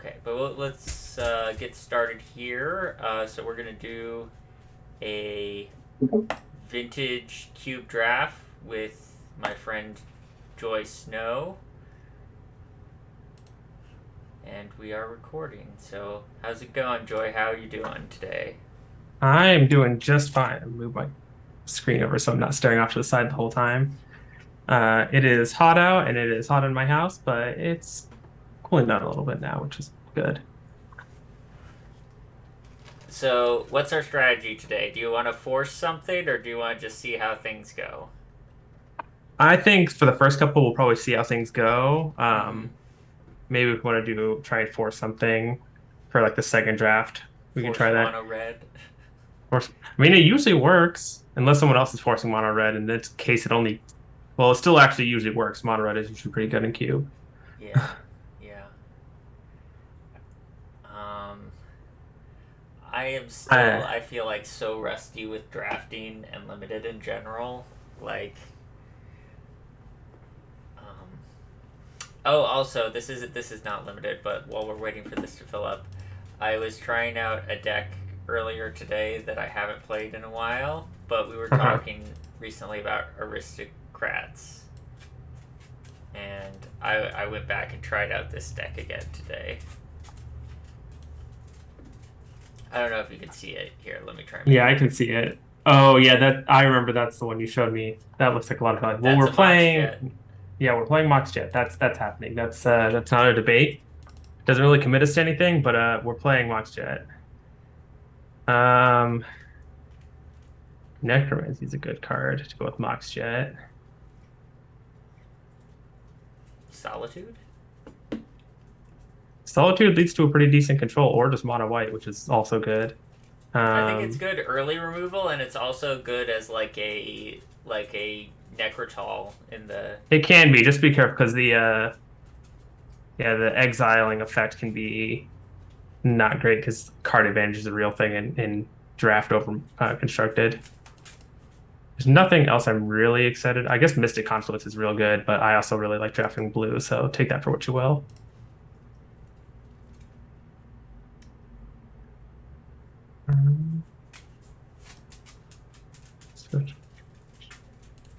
Okay, but let's get started here. So we're gonna do a vintage cube draft with my friend Joy Snow, and we are recording. So how's it going, Joy? How are you doing today? I'm doing just fine. I moved my screen over so I'm not staring off to the side the whole time. It is hot out and it is hot in my house, but it's cooling down a little bit now, which is good. So what's our strategy today? Do you want to force something, or do you want to just see how things go? I think for the first couple, we'll probably see how things go. Mm-hmm. Maybe if we want to try and force something for like the second draft, we can Force try that. mono red. I mean, it usually works unless someone else is forcing mono red. In this case, well, it still actually usually works. Mono red is usually pretty good in cube. Yeah, yeah. Um, I am still, Uh, I feel like, so rusty with drafting and limited in general. Like, um, oh, also, this is not limited, but while we're waiting for this to fill up, I was trying out a deck earlier today that I haven't played in a while, but we were talking recently about aristocrats, and I went back and tried out this deck again today. I don't know if you can see it here. Let me try and Yeah, make I it. can see it. Oh, yeah, that I remember that's the one you showed me. That looks like a lot of fun. Well, That's a Mox Jet. we're playing Mox Jet. That's happening. That's not a debate. Doesn't really commit us to anything, but we're playing Mox Jet. Um, Necromancy is a good card to go with Mox Jet. Solitude? Solitude leads to a pretty decent control, or just mono white, which is also good. I think it's Um, good early removal, and it's also good as like a Necrotol in the. it can be. Just be careful because the exiling effect can be not great because card advantage is a real thing in draft over constructed. There's nothing else I'm really excited. I guess Mystic Confluence is real good, but I also really like drafting blue, so take that for what you will. Um, So,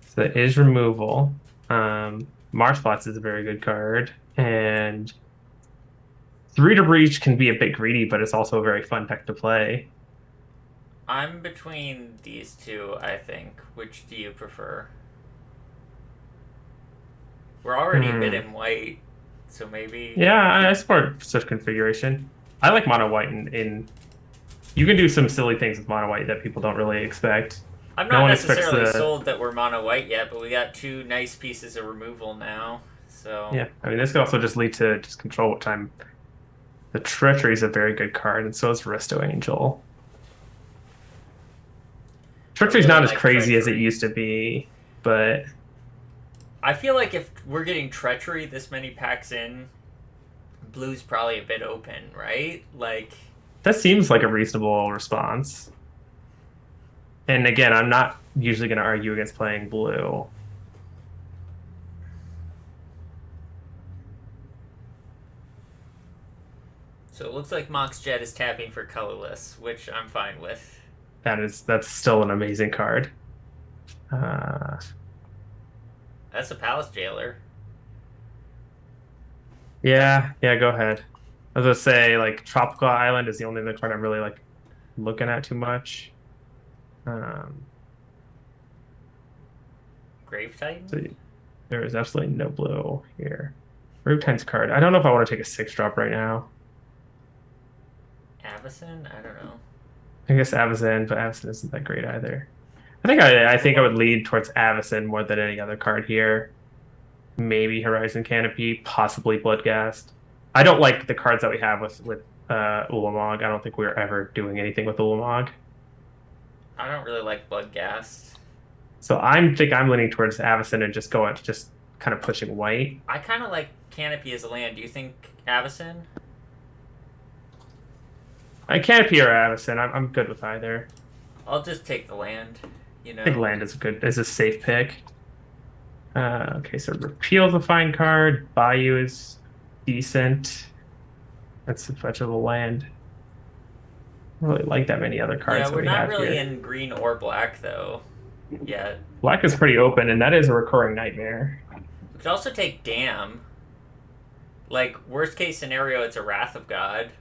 so that is removal. Marshplots is a very good card, and Three to Breach can be a bit greedy, but it's also a very fun deck to play. I'm between these two. I think. Which do you prefer? We're already a bit Hmm. in white, so maybe. Yeah, I support such configuration. I like mono white in you can do some silly things with mono white that people don't really expect. I'm No not one expects necessarily the sold that we're mono white yet, but we got two nice pieces of removal now. So Yeah. I mean, this could also just lead to just control what time. The Treachery is a very good card, and so is Resto Angel. I Treachery's really not as like crazy as it treachery. used to be, but I feel like if we're getting treachery this many packs in, blue's probably a bit open, right? Like, that seems like a reasonable response. And again, I'm not usually going to argue against playing blue. so it looks like Mox Jet is tapping for colorless, which I'm fine with. That's still an amazing card. Uh, That's a Palace Jailer. That yeah, go ahead. I was gonna say like Tropical Island is the only other card I'm really like looking at too much. Um, Grave so Titan? there is absolutely no blue here. Riptide's card. I don't know if I want to take a six drop right now. Avacyn? I don't know. I guess Avacyn, but Avacyn isn't that great either. I think I would Overlook? lean towards Avacyn more than any other card here. Maybe Horizon Canopy, possibly Bloodghast. I don't like the cards that we have with Ulamog. I don't think we're ever doing anything with Ulamog. I don't really like Bloodghast. So I'm leaning towards Avacyn and just kind of pushing white. I kind of like Canopy as a land. Do you think Avacyn? I Canopy or Avacyn. I'm good with either. I'll just take the land, you I think know? land is a safe pick. Okay, so Repeal's a fine card. Bayou is decent. That's a fetchable land. I don't really like that many other Yeah, cards that we're we not have really here. in green or black though yet. Black is pretty open, and that is a recurring nightmare. We could also take Dam. Like worst case scenario, it's a Wrath of God.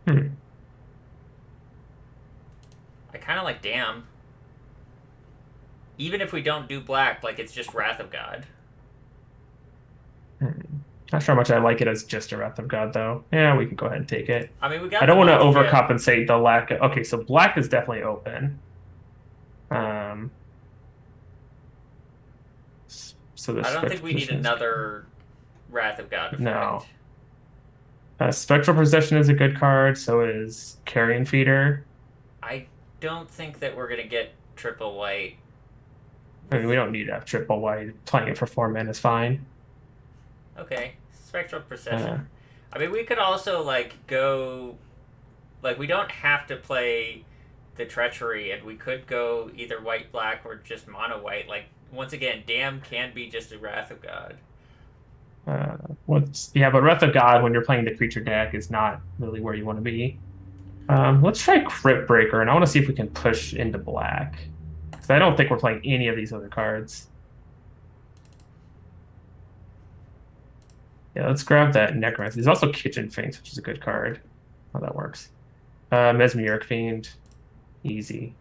Hmm. I kind of like Dam. Even if we don't do black, like it's just Wrath of God. Hmm. Not sure how much I like it as just a Wrath of God, though. Yeah, we can go ahead and take it. I mean, we I got the don't want to Mox Jet. overcompensate the lack of. Okay, so black is definitely open. Um, so the I don't think spectral we need position is another Wrath of God effect. no. Spectral Possession is a good card. So is Carrion Feeder. I don't think that we're gonna get triple white I with. mean, we don't need to have triple white. Playing it for 4 mana is fine. Okay, Spectral Uh, Procession. I mean, we could also like go. Like, we don't have to play the Treachery, and we could go either white black or just mono white. Like, once again, Dam can be just a Wrath of God. what's yeah, but Wrath of God when you're playing the creature deck is not really where you want to be. Let's try Crypt Breaker, and I want to see if we can push into black. Because I don't think we're playing any of these other cards. Yeah, let's grab that Necromancer. There's also Kitchen Finks, which is a good card. How that works. Mesmeric Fiend. Easy.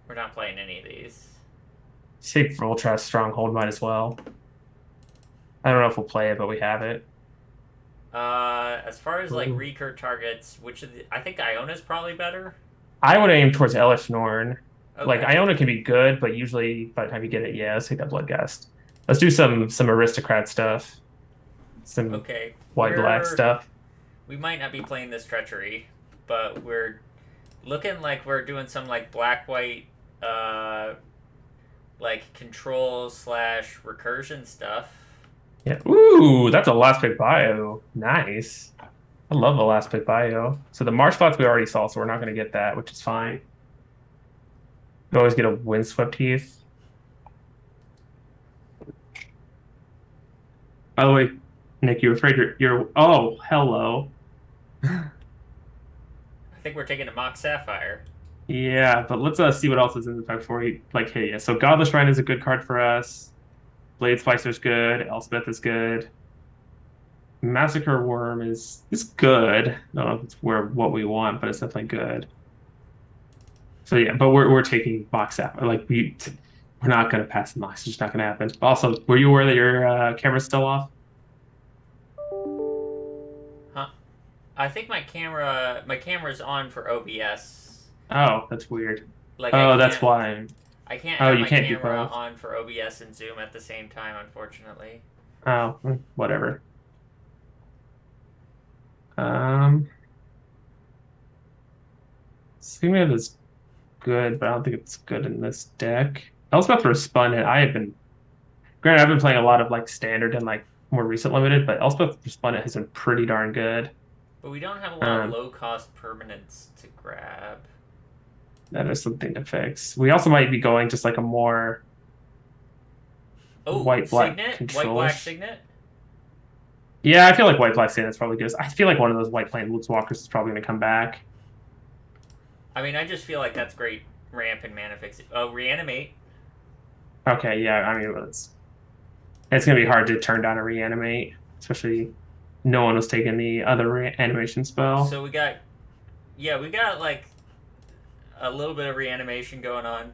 We're not playing any of these. Save Voltrast Stronghold might as well. I don't know if we'll play it, but we have it. As far as like Ooh. recur targets, which of the, I think Iona's probably better. I would aim towards Elesh Norn. Like Okay. Iona can be good, but usually by the time you get it, yeah, let's take that Bloodghast. Let's do some aristocrat stuff. Some Okay. white black stuff. We might not be playing this Treachery, but we're looking like we're doing some like black white like control slash recursion stuff. Yeah. Ooh, that's a last pick bio. Nice. I love a last pick bio. So the Marsh Flats we already saw, so we're not going to get that, which is fine. We always get a Windswept Heath. By the way, Nick, you're afraid you're oh, hello. I think we're taking a Mock Sapphire. Yeah, but let's see what else is in the pack before we like hey, yeah. So Godless Shrine is a good card for us. Blade Splicer's good. Elspeth is good. Massacre Worm is good. I don't know if it's where what we want, but it's definitely good. So yeah, but we're taking box app. Like we're not gonna pass the box. It's just not gonna happen. Also, were you aware that your camera's still off? Huh? I think my camera's on for OBS. Oh, that's weird. Like Oh, that's why. I can't Oh, have you my can't do camera both. on for OBS and Zoom at the same time, unfortunately. Oh, whatever. Um, Seaman is good, but I don't think it's good in this deck. Elspeth Resplendent, I have been granted I've been playing a lot of like standard and like more recent limited, but Elspeth Resplendent has been pretty darn good. But we don't have a lot of Um, low cost permanents to grab. that is something to fix. We also might be going just like a more Oh, white black Signet? White black control-ish. Signet? Yeah, I feel like white black Sand is probably good. I feel like one of those white Planeswalkers is probably going to come back. I mean, I just feel like that's great ramp and mana fix. Oh, reanimate. Okay, yeah, I mean it's going to be hard to turn down a reanimate, especially no one was taking the other reanimation spell. So we got, yeah, we got like a little bit of reanimation going on.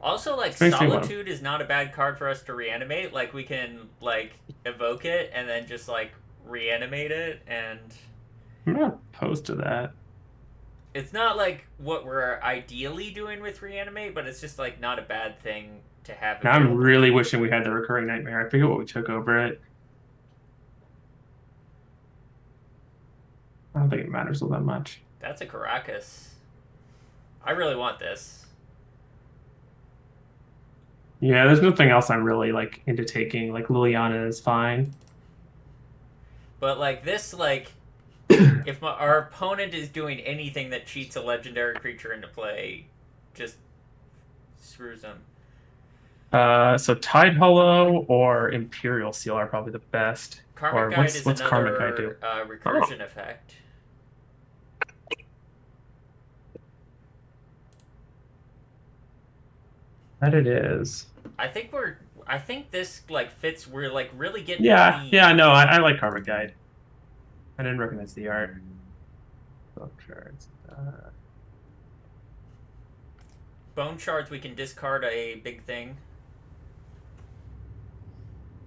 Also, like This makes me want. Solitude is not a bad card for us to reanimate. Like we can like evoke it and then just like reanimate it, and I'm not opposed to that. it's not like what we're ideally doing with reanimate, but it's just like not a bad thing to have Now I'm available. really wishing we had the recurring nightmare. I forget what we took over it. I don't think it matters all that much. That's a Caracas. I really want this. Yeah, there's nothing else I'm really like into taking. Like Liliana is fine. But like this, like if our opponent is doing anything that cheats a legendary creature into play, just screws them. So Tide Hollow or Imperial Seal are probably the best. Karmic Or Guide what's is what's Karmic Guide do? another Oh, recursion effect. that it is. I think we're. I think this like fits. We're like really getting Yeah, clean. yeah, no, I like Karmic Guide. I didn't recognize the art. Book shards. Bone shards. We can discard a big thing.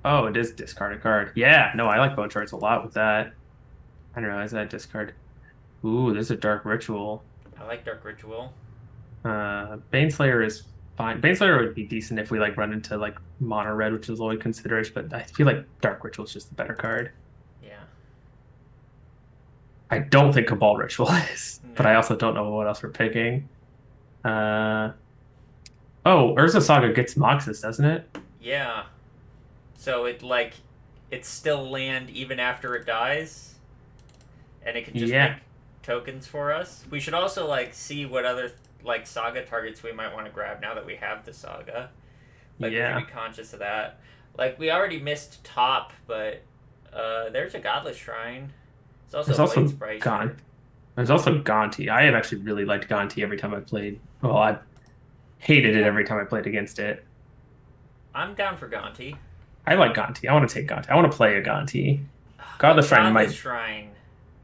Oh, it is discard a card. Yeah, no, I like bone shards a lot with that. I didn't realize that discard. Ooh, there's a dark ritual. I like Dark Ritual. Baneslayer is fine. Baneslayer would be decent if we like run into like mono red, which is always considered, but I feel like Dark Ritual is just the better card. Yeah. I don't think Cabal Ritual is, but I No. also don't know what else we're picking. Uh oh, Urza Saga gets Moxus, doesn't it? Yeah. So it like it's still land even after it dies, and it can just make Yeah, tokens for us. We should also like see what other like saga targets we might want to grab now that we have the saga. Like we should be yeah. conscious of that. Like we already missed top, but there's a godless shrine. It's also There's a blade also spricer. Gon. There's also Gonti. I have actually really liked Gonti every time I played. Well, I hated it every time I played against it. I'm down for Gonti. I like Gonti. I want to take Gonti. I want to play a Gonti. But Godless Shrine godless might. shrine.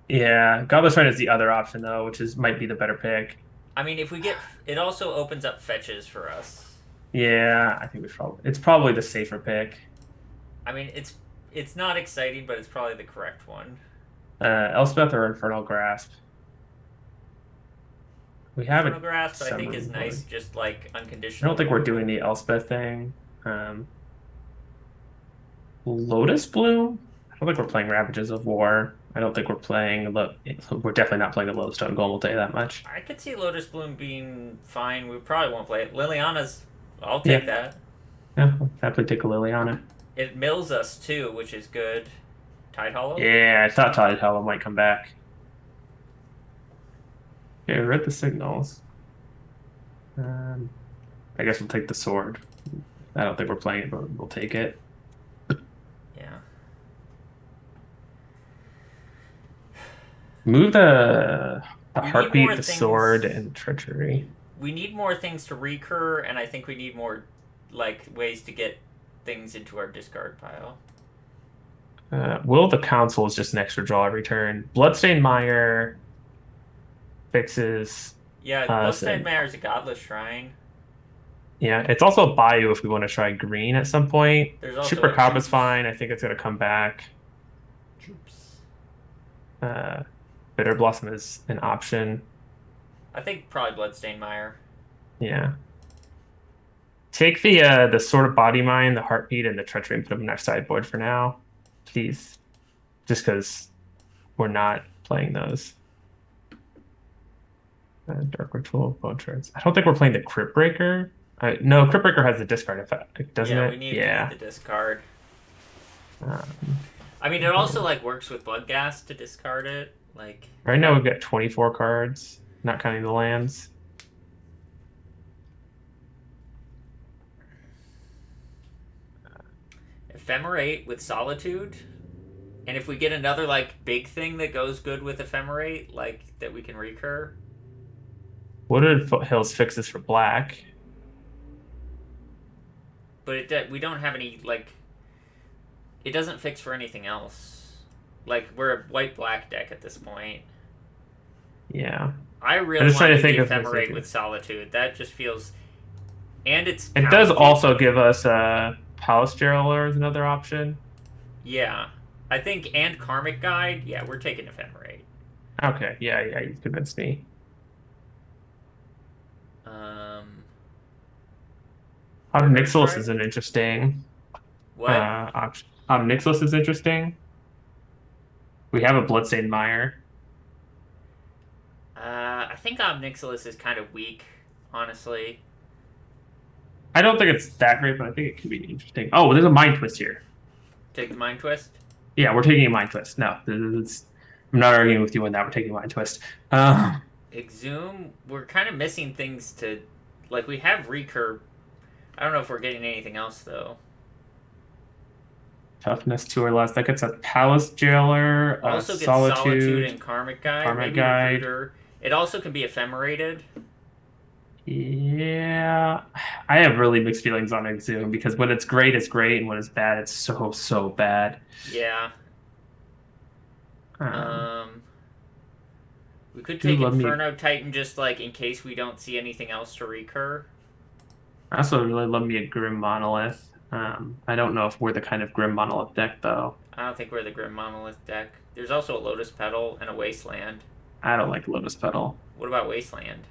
Yeah, Godless Shrine is the other option though, which is might be the better pick. I mean, if we get it, also opens up fetches for us. Yeah, I think it's probably the safer pick. I mean, it's not exciting, but it's probably the correct one. Elspeth or Infernal Grasp. We Infernal haven't Grasp, I think, is summoned nice, one. just like I unconditional don't think we're removal. doing the Elspeth thing. Lotus Bloom. I don't think we're playing Ravages of War. I don't think we're playing. We're definitely not playing the Lodestone Golem. I'll tell you that much. I could see Lotus Bloom being fine. We probably won't play it. Liliana's, I'll take Yeah, that. yeah. I'll happily take a Liliana. It mills us too, which is good. Tide Hollow? Yeah, I thought Tide Hollow might come back. Yeah, read the signals. Um, I guess we'll take the sword. I don't think we're playing it, but we'll take it. Yeah. Move the We need more heartbeat, the things. sword, and treachery. We need more things to recur, and I think we need more like ways to get things into our discard pile. Will the Council is just an extra draw every turn. Bloodstained Mire fixes Yeah, us, Bloodstained and Mare is a godless shrine. yeah, it's also a Bayou if we want to try green at some point. There's also a Chupacabra is Troops. fine. I think it's going to come back. Troops. Uh, Bitter Blossom is an option. I think probably Bloodstained Mire. Yeah. Take the sort of body mind, the heartbeat, and the treachery and put them in our sideboard for now, please. Just because we're not playing those. Dark Ritual, Bone Shards. I don't think we're playing the Crypt Breaker. No, Crypt Breaker has the discard effect, doesn't Yeah, we it? need Yeah. the discard. Um, I mean, it also like works with Bloodghast to discard it. Like, right now we've got 24 cards, not counting the lands. Ephemerate with Solitude. And if we get another like big thing that goes good with Ephemerate, like that we can recur. Wooded Foothills fixes for black. But we don't have any like. It doesn't fix for anything else. Like we're a white black deck at this point. Yeah. I I'm really just want trying to to do the think of Ephemerate with Solitude. That just feels, and it's it does pounded. also give us Palace Jeweler as another option. Yeah, I think and Karmic Guide. Yeah, we're taking Ephemerate. Okay, yeah, you convinced me. Um, River Obnixilis Strike. is an interesting What? option. Obnixilis is interesting. We have a Bloodstained Mire. I think Omnixilis is kind of weak, honestly. I don't think it's that great, but I think it could be interesting. Oh, there's a Mind Twist here. Take the Mind Twist. Yeah, we're taking a Mind Twist. No, I'm not arguing with you on that. We're taking a Mind Twist. Exhume. We're kind of missing things to, like we have recur. I don't know if we're getting anything else though. Toughness 2 or less. That gets a Palace Jailer, a Also gets Solitude Solitude, and Karmic Guide, Karma maybe Guide. Recruiter. It also can be ephemerated. Yeah, I have really mixed feelings on Exhume because when it's great, and when it's bad, it's so, so bad. Yeah. Um, Um, we could do take love me. Inferno Titan just like in case we don't see anything else to recur. I also really love me a Grim Monolith. I don't know if we're the kind of Grim Monolith deck though. I don't think we're the Grim Monolith deck. There's also a Lotus Petal and a Wasteland. I don't like Lotus Petal. What about Wasteland?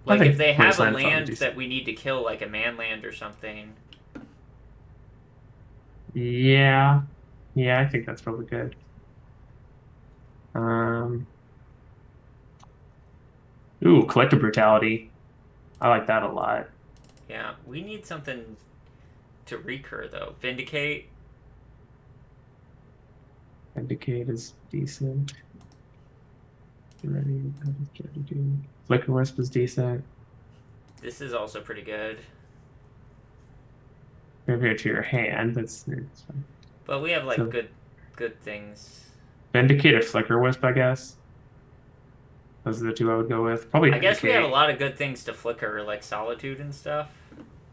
I Like if think they have a Wasteland's probably land decent. that we need to kill, like a man land or something. Yeah, yeah, I think that's probably good. Um, ooh, Collective Brutality. I like that a lot. Yeah, we need something to recur though. Vindicate. Vindicate is decent. Ready? Flicker Wisp is decent. This is also pretty good. Graveyard to your hand. That's fine. But we have like So good things. Vindicate or Flicker Wisp, I guess. Those are the two I would go with. Probably I guess we have a Vindicate. lot of good things to flicker, like Solitude and stuff.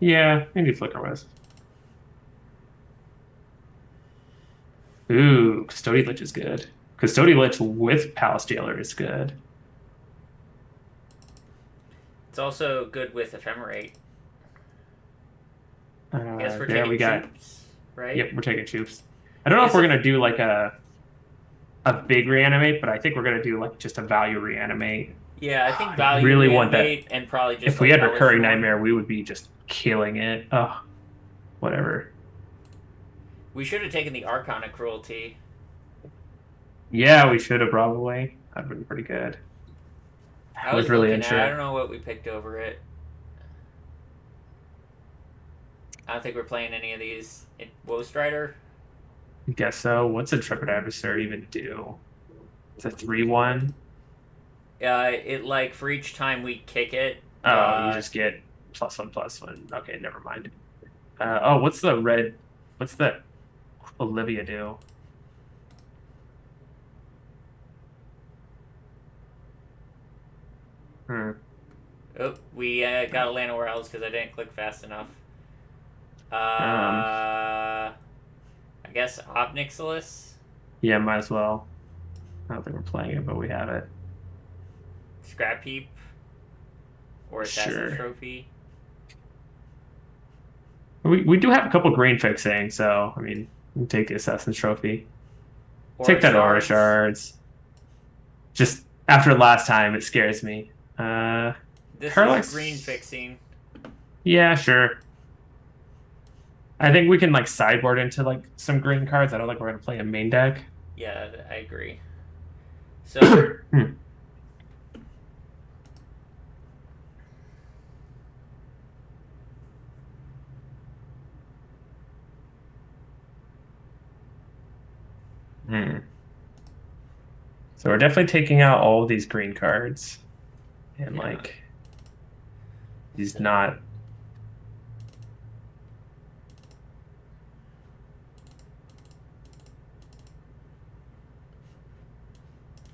Yeah, maybe Flicker Wisp. Ooh, Custodian Lich is good. Custodian Lich with Palace Jailer is good. It's also good with Ephemerate. I guess we're There taking we got. troops, right? Yep, we're taking troops. I don't know if we're gonna do like a big reanimate, but I think we're gonna do like just a value reanimate. Yeah, I think I value really want that. reanimate and probably just If we like had Hellish recurring Reborn. nightmare, we would be just killing it. Oh, whatever. We should have taken the Arcana Cruelty. Yeah, we should have probably. That'd been pretty good. I I was was really looking at. I unsure. don't know what we picked over it. I don't think we're playing any of these. Woe Strider. Guess so. What's Intrepid Adversary even do? It's a 3/1. It like for each time we kick it. Oh, you just get +1/+1. Okay, never mind. Oh, what's the red? What's that Olivia do? Hmm. Oh, we got a land nowhere else because I didn't click fast enough. Um, I guess Obnixilis, yeah, might as well. I don't think we're playing it, but we have it. Scrap Heap, or Assassin's Sure. Trophy. We do have a couple green fixing, so I mean, we can take the Assassin's Trophy. Aura Take that Aura Shards. Shards. Just after last time, it scares me. This Parallax. is green fixing. Yeah, sure. I think we can like sideboard into like some green cards. I don't think we're gonna play a main deck. Yeah, I agree. So Hmm. Hmm. So we're definitely taking out all of these green cards. And Yeah. like he's not.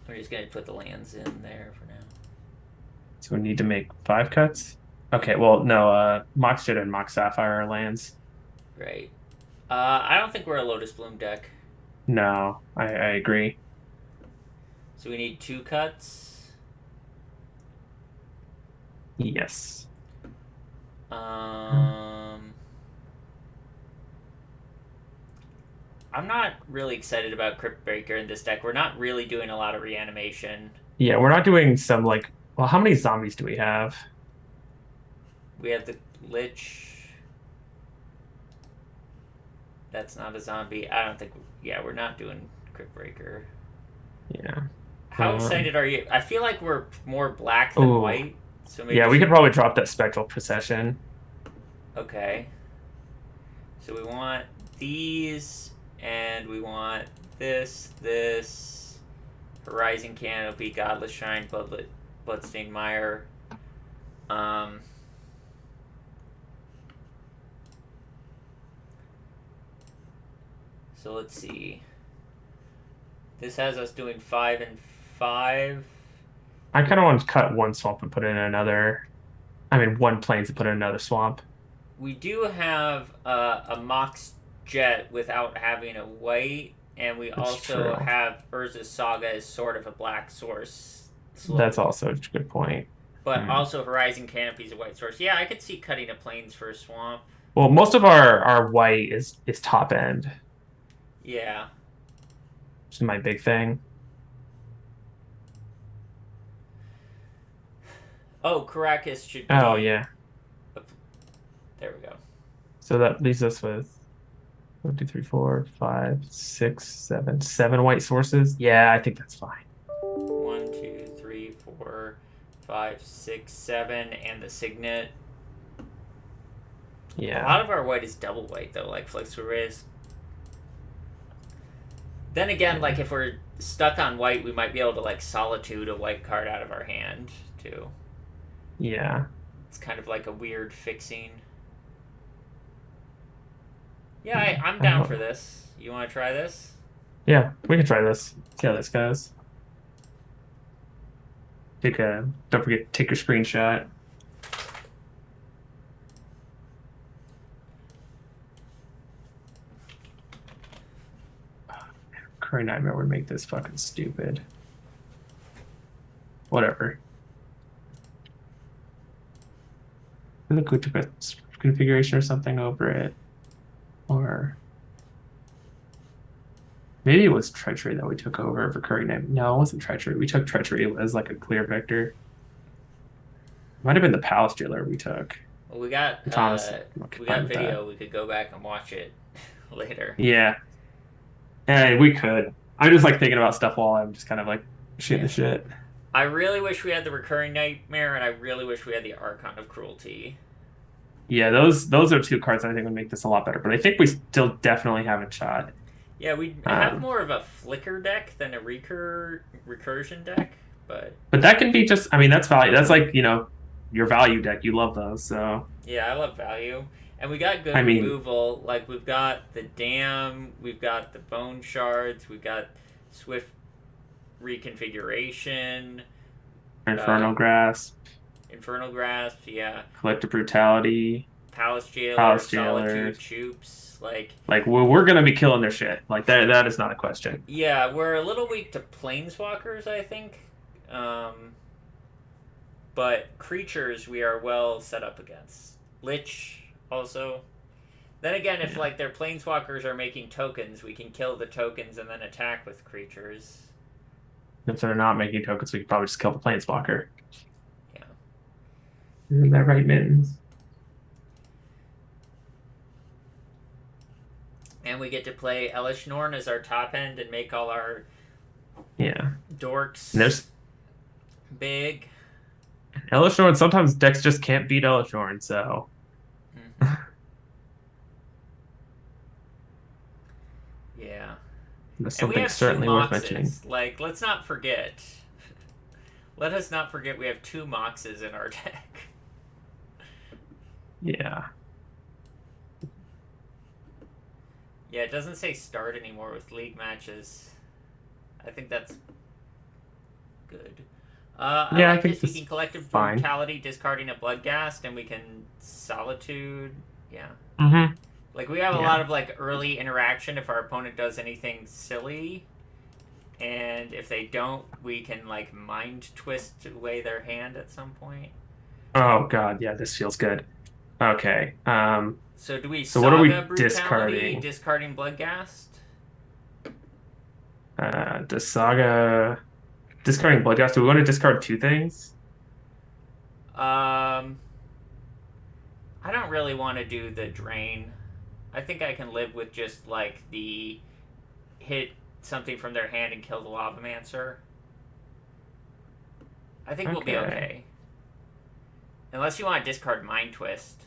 we're just gonna put the lands in there for now. So we need to make 5 cuts. Okay, well no, Mox Jet and Mox Sapphire are lands. Right. I don't think we're a Lotus Bloom deck. No, I agree. So we need 2 cuts. Yes. I'm not really excited about Crypt Breaker in this deck. We're not really doing a lot of reanimation. Yeah, we're not doing some like. Well, how many zombies do we have? We have the Lich. That's not a zombie. I don't think. Yeah, we're not doing Crypt Breaker. Yeah. How excited are you? I feel like we're more black than Ooh. white. So maybe Yeah, we could probably drop that Spectral Procession. Okay. So we want these, and we want this, Horizon Canopy, Godless Shine, Bloodstained Mire. So let's see. This has us doing 5 and 5. I kind of want to cut one swamp and put in another. I mean, one plains and put in another swamp. We do have a Mox Jet without having a white, and we That's also true. have Urza's Saga as sort of a black source. That's also a good point. But Hmm. also Horizon Canopy is a white source. Yeah, I could see cutting a plains for a swamp. Well, most of our white is top end, Yeah. which is my big thing. Oh, Caracas should Oh be. yeah. There we go. So that leaves us with 1, 2, 3, 4, 5, 6, 7, 7 white sources. Yeah, I think that's fine. 1, 2, 3, 4, 5, 6, 7, and the Signet. A Yeah. lot of our white is double white though, like Flexuriz. Then again, like if we're stuck on white, we might be able to like Solitude a white card out of our hand too. Yeah. It's kind of like a weird fixing. Yeah, I'm I down don't for know. this. You want to try this? Yeah, we can try this. See how this goes. Don't forget to take your screenshot. Curry Nightmare would make this fucking stupid. Whatever. I think we took a configuration or something over it. Or maybe it was Treachery that we took over for Curry Nightmare. No, it wasn't Treachery. We took Treachery as like a clear vector. Might have been the Palace Driller we took. Well, we got Thomas, I'm we fine got with that. video. We could go back and watch it later. Yeah. Hey, we could. I'm just like thinking about stuff while I'm just kind of like shooting the Yeah. shit. I really wish we had the Recurring Nightmare, and I really wish we had the Archon of Cruelty. Yeah, those are two cards I think would make this a lot better. But I think we still definitely have a shot. Yeah, we have Um, more of a flicker deck than a recursion deck, but but that can be just. I mean, that's value. That's like your value deck. You love those. So yeah, I love value. And we got I good mean, removal. Like we've got the Dam, we've got the Bone Shards, we've got Swift Reconfiguration, uh, Infernal Grasp, Infernal Grasp, yeah, Collective Brutality, Palace Jailer, Palace Solitude, Jailers. Choops. Like, Like we're gonna be killing their shit. Like that is not a question. yeah, we're a little weak to Planeswalkers, I think. Um, but creatures we are well set up against. Lich also. Then again, if Yeah. like their planeswalkers are making tokens, we can kill the tokens and then attack with creatures. If they're not making tokens, we could probably just kill the Planeswalker. Yeah. Isn't that right, Mittens? And we get to play Elish Norn as our top end and make all our Yeah. dorks And there's big. Elishnorn. Sometimes decks just can't beat Elishnorn, so Mm-hmm. Yeah. that's And we something have two certainly worth mentioning. Moxes. Like, let's not forget. Let us not forget we have two Moxes in our deck. Yeah. Yeah, it doesn't say start anymore with league matches. I think that's good. I Yeah, I like think this. We this can is collective fine. brutality, discarding a bloodghast, and we can solitude. Yeah, Mm-hmm. like we have a lot Yeah. of like early interaction if our opponent does anything silly, and if they don't, we can like mind twist away their hand at some point. Oh God, yeah, this feels good. Okay. So do we So what are saga we brutality, discarding? discarding bloodghast? The Saga discarding Bloodghast. Do we want to discard two things? Um, I don't really want to do the drain. I think I can live with just like the hit something from their hand and kill the Lavamancer. I think we'll be Okay. okay. Unless you want to discard Mind Twist.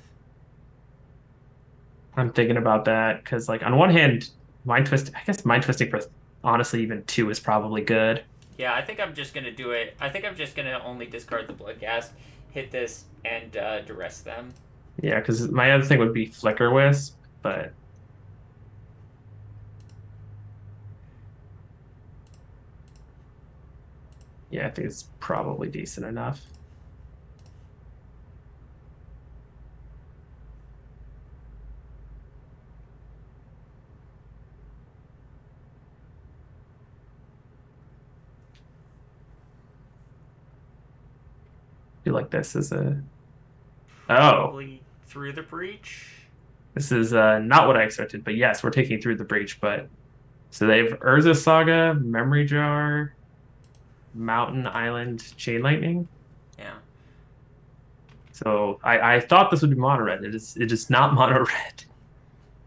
I'm thinking about that because, like, on one hand, Mind Twist. I guess Mind Twisting for honestly even two is probably good. Yeah, I think I'm just gonna do it. I think I'm just gonna only discard the Bloodghast, hit this, and duress them. Yeah, because my other thing would be Flicker Wisp, but. I don't know. I think we'll be fine. Yeah. I think we'll be fine. Yeah, because my other thing would be Flicker Wisp, but. I don't know. I think we'll be fine. Yeah, because my other thing would be Flicker Wisp, but. I don't know. I think we'll be fine. Yeah, I think it's probably decent enough. I feel like this is a oh, Probably through the breach. this is not what I expected, but yes, we're taking through the breach. But so they have Urza Saga, Memory Jar, Mountain Island, Chain Lightning. Yeah. So I thought this would be mono red. It is not mono red.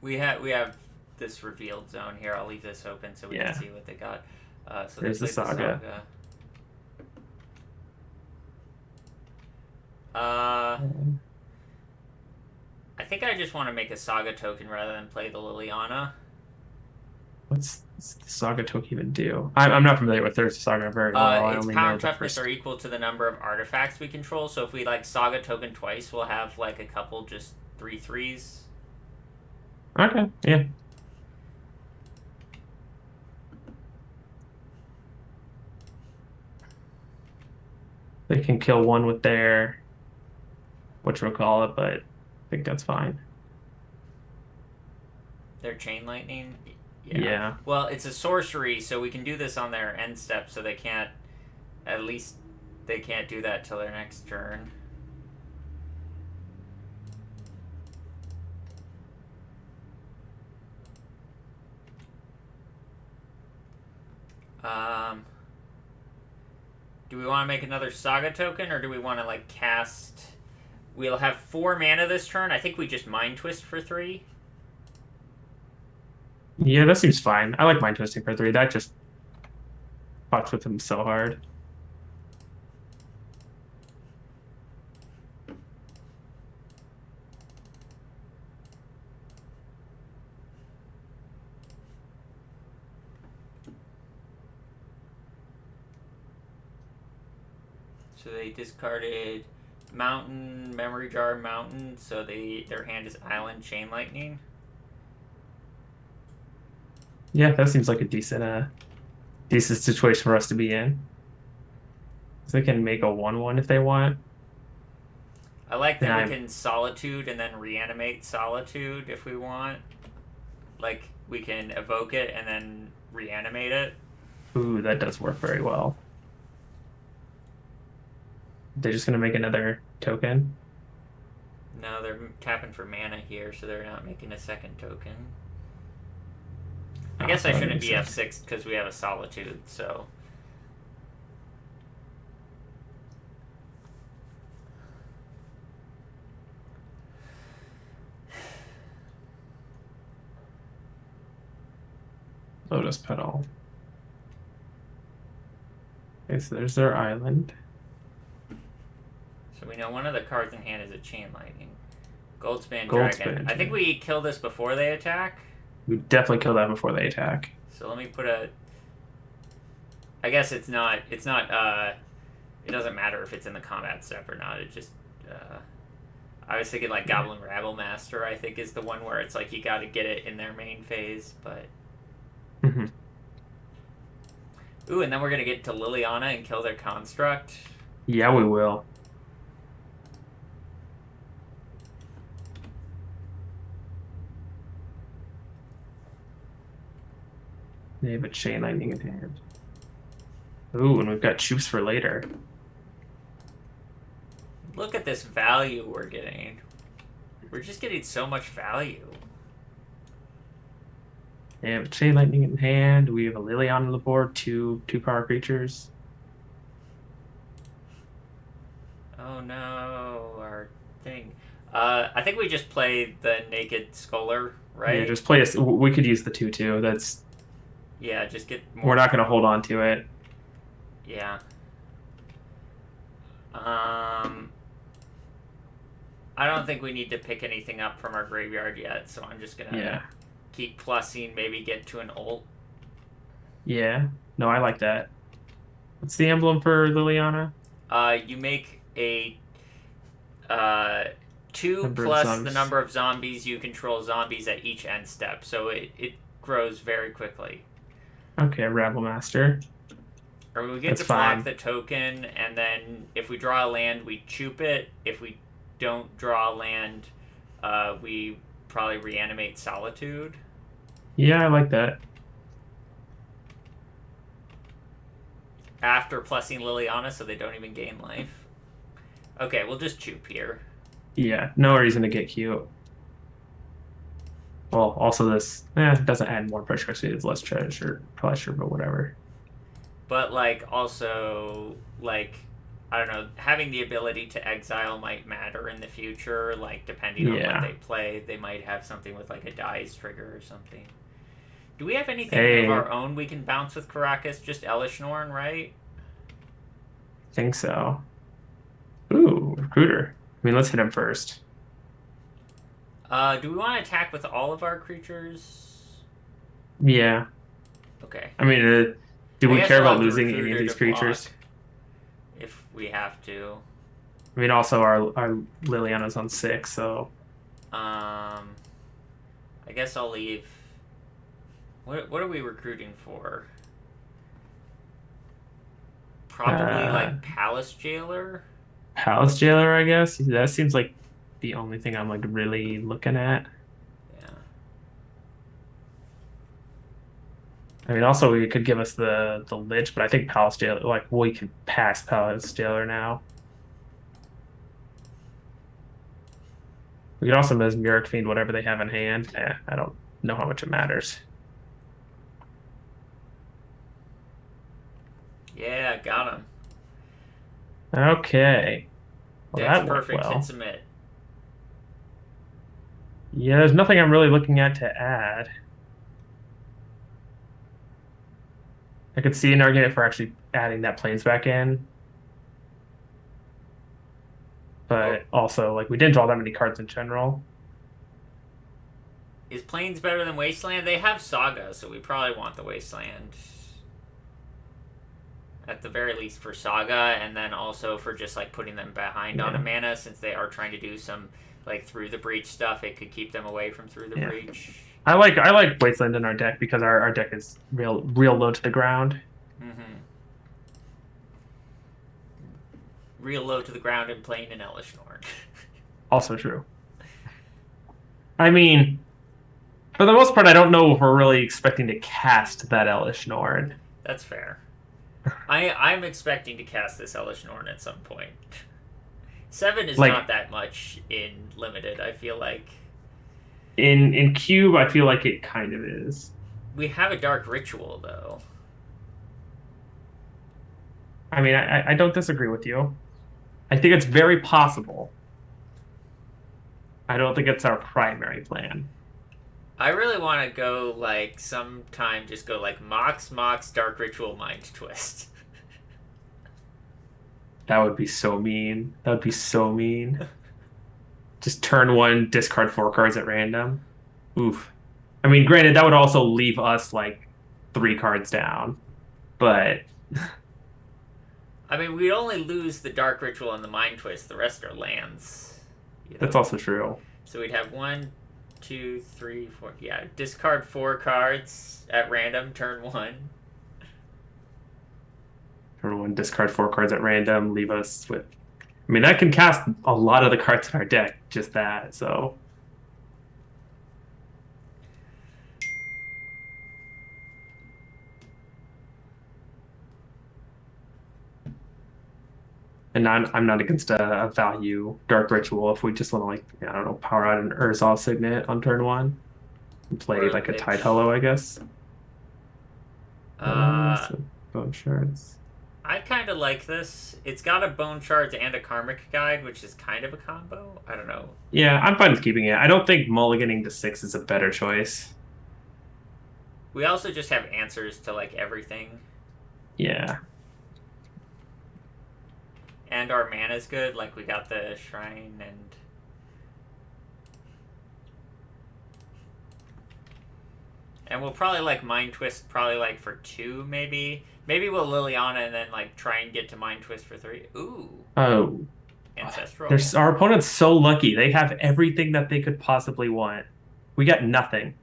We have this revealed zone here. I'll leave this open so we can Yeah, see what they got. So they there's the played the Saga. Saga. Uh, Um, I think I just want to make a Saga token rather than play the Liliana. what's the Saga Token even do? I'm not familiar with Urza Saga very well. I Its only power know and the toughness are first. equal to the number of artifacts we control. So if we like Saga token twice, we'll have like a couple just 3/3s. Okay, yeah. They can kill one with their whatchamacallit, but I think that's fine. Their chain lightning. Yeah. Yeah. Well, it's a sorcery, so we can do this on their end step, so they can't. At least they can't do that till their next turn. Um, do we want to make another Saga token, or do we want to like cast? We'll have 4 mana this turn. I think we just Mind Twist for 3. Yeah, that seems fine. I like Mind Twisting for 3. That just fucks with him so hard. So they discarded Mountain, Memory Jar, Mountain. So their hand is Island, Chain Lightning. Yeah, that seems like a decent situation for us to be in. So they can make a 1/1 if they want. I like And that we I'm can Solitude and then reanimate Solitude if we want. Like, we can evoke it and then reanimate it. ooh, that does work very well. They're just gonna make another token. No, they're tapping for mana here, so they're not making a second token. I guess I So that shouldn't makes be sense. F6 because we have a Solitude, so. Lotus Petal. Okay, so there's their island. So we know one of the cards in hand is a Chain Lightning. Goldspan Dragon. Goldspan I think we kill this before they attack. We definitely kill that before they attack. So let me put a. I guess it's not. It's not. It doesn't matter if it's in the combat step or not. It just. I was thinking like Goblin Rabble Master. I think is the one where it's like you got to get it in their main phase, but. Mhm. Ooh, and then we're gonna get to Liliana and kill their construct. Yeah, we will. They have a Chain Lightning in hand. Ooh, and we've got Troops for later. Look at this value we're getting. We're just getting so much value. They have a Chain Lightning in hand. We have a Liliana on the board, two power creatures. Oh no, our thing. I think we just play the Naked Scholar, right? Yeah, just play us. We could use the 2/2. That's Yeah, just get more. we're not going to hold on to it. Yeah. I don't think we need to pick anything up from our graveyard yet, so I'm just gonna Yeah, keep plussing, maybe get to an ult. yeah. No, I like that. What's the emblem for Liliana? You make a 2 Number of plus the zombies. number of zombies you control zombies at each end step, so it grows very quickly. Okay, Rabble Master. Or we get That's to block fine. the token, and then if we draw a land, we choop it. If we don't draw a land, we probably reanimate Solitude. Yeah, I like that. After plussing Liliana so they don't even gain life. Okay, we'll just choop here. Yeah, no reason to get cute. Well, also this doesn't add more pressure, so it's less pressure, but whatever. But, like, also, like, I don't know, having the ability to exile might matter in the future. Like, depending on what Yeah. they play, they might have something with, like, a dies trigger or something. Do we have anything of Hey, our own we can bounce with Caracas? Just Elishnorn, right? think so. Ooh, recruiter. I mean, let's hit him first. Do we want to attack with all of our creatures? Yeah. Okay. I mean, do I we guess care we'll about have the losing any of recruiter to these block creatures? if we have to. I mean, also our Liliana's on 6, so Um, I guess I'll leave. What are we recruiting for? Probably uh like Palace Jailer. Palace Jailer, I guess. That seems like the only thing I'm like really looking at. Yeah. I mean, also it could give us the Lich, but I think Palace Jailer, like we can pass Palace Jailer now. We could also Mesmeric Fiend whatever they have in hand. I don't know how much it matters. Yeah, got him. Okay. Well, Deck's that went perfect. Hit well. submit. Yeah, there's nothing I'm really looking at to add. I could see an argument for actually adding that planes back in, Oh, but also like we didn't draw that many cards in general. is Plains better than Wasteland? They have Saga, so we probably want the Wasteland. At the very least for Saga, and then also for just like putting them behind on a Yeah, mana since they are trying to do some like Through the Breach stuff. It could keep them away from Through the yeah. Breach. I like Wasteland in our deck because our deck is real low to the ground. Mm-hmm. Real low to the ground and playing an Elishnorn. Also true. I mean, for the most part, I don't know if we're really expecting to cast that Elish Norn. That's fair. I'm expecting to cast this Elishnorn at some point. 7 is Like not that much in limited. I feel like in Cube, I feel like it kind of is. we have a Dark Ritual though. I mean, I don't disagree with you. I think it's very possible. I don't think it's our primary plan. I really want to go like sometime just go like Mox Dark Ritual Mind Twist. That would be so mean. That would be so mean. Just turn one, discard 4 cards at random. Oof. I mean, granted, that would also leave us like 3 cards down, but I mean, we'd only lose the Dark Ritual and the Mind Twist. The rest are lands. You that's know? also true. So we'd have 1, 2, 3, 4. Yeah, discard 4 cards at random, turn 1. Turn one, discard 4 cards at random, leave us with. I mean, that can cast a lot of the cards in our deck, just that. So, and I'm not against a value Dark Ritual if we just want to like I don't know power out an Urza Signet on turn one and play Or like a Tide Lich. Hollow, I guess. Uh, So bone shards. I kind of like this. It's got a Bone Shards and a Karmic Guide, which is kind of a combo. I don't know. Yeah, I'm fine with keeping it. I don't think mulliganing to 6 is a better choice. We also just have answers to like everything. Yeah. And our mana's good. Like we got the Shrine and. And we'll probably like Mind Twist, probably like for 2, maybe. Maybe we'll Liliana and then like try and get to Mind Twist for 3. Ooh, Oh, Ancestral. there's our opponent's so lucky. They have everything that they could possibly want. We got nothing.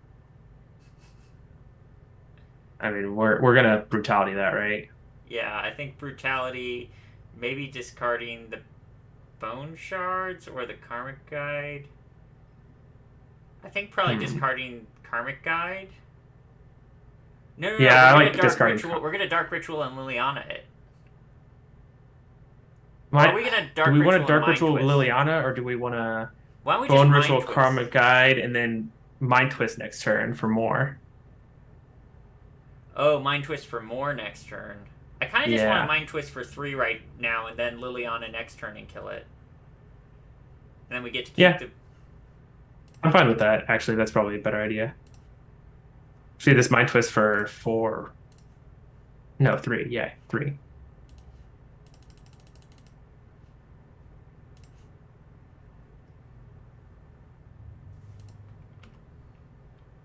I mean, we're gonna brutality that, right? Yeah, I think brutality, maybe discarding the bone shards or the karmic guide. I think probably Hmm. discarding karmic guide. No, no, no. Yeah, We're I gonna like dark discarding. ritual. We're gonna dark ritual and Liliana it. Or are Might we gonna do dark we want to ritual and Dark mind Ritual twist? Liliana, or do we want to Why don't we just Bone mind Ritual twist? Karmic Guide and then Mind Twist next turn for more? Oh, mind twist for more next turn. I kind of just want to Yeah, mind twist for 3 right now, and then Liliana next turn and kill it. And then we get to keep yeah, the. I'm fine with that. Actually, that's probably a better idea. See this Mind Twist for four, no, three. Yeah, three.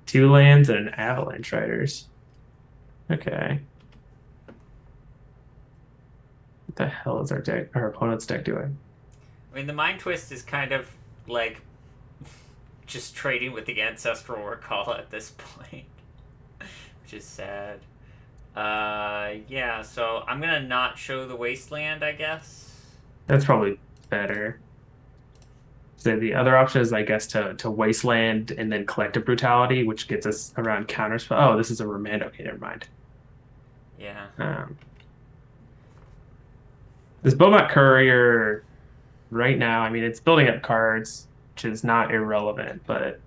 Two lands and an Avalanche Riders. Okay. What the hell is our opponent's deck doing? I mean, the mind twist is kind of like just trading with the ancestral recall at this point, which is sad. Yeah. So I'm gonna not show the wasteland, I guess. That's probably better. So the other option is, I guess, to Wasteland and then Collective Brutality, which gets us around counterspell. Oh, this is a remand. Okay, never mind. Yeah. Um, this Bomat Courier right now, I mean, it's building up cards, which is not irrelevant, but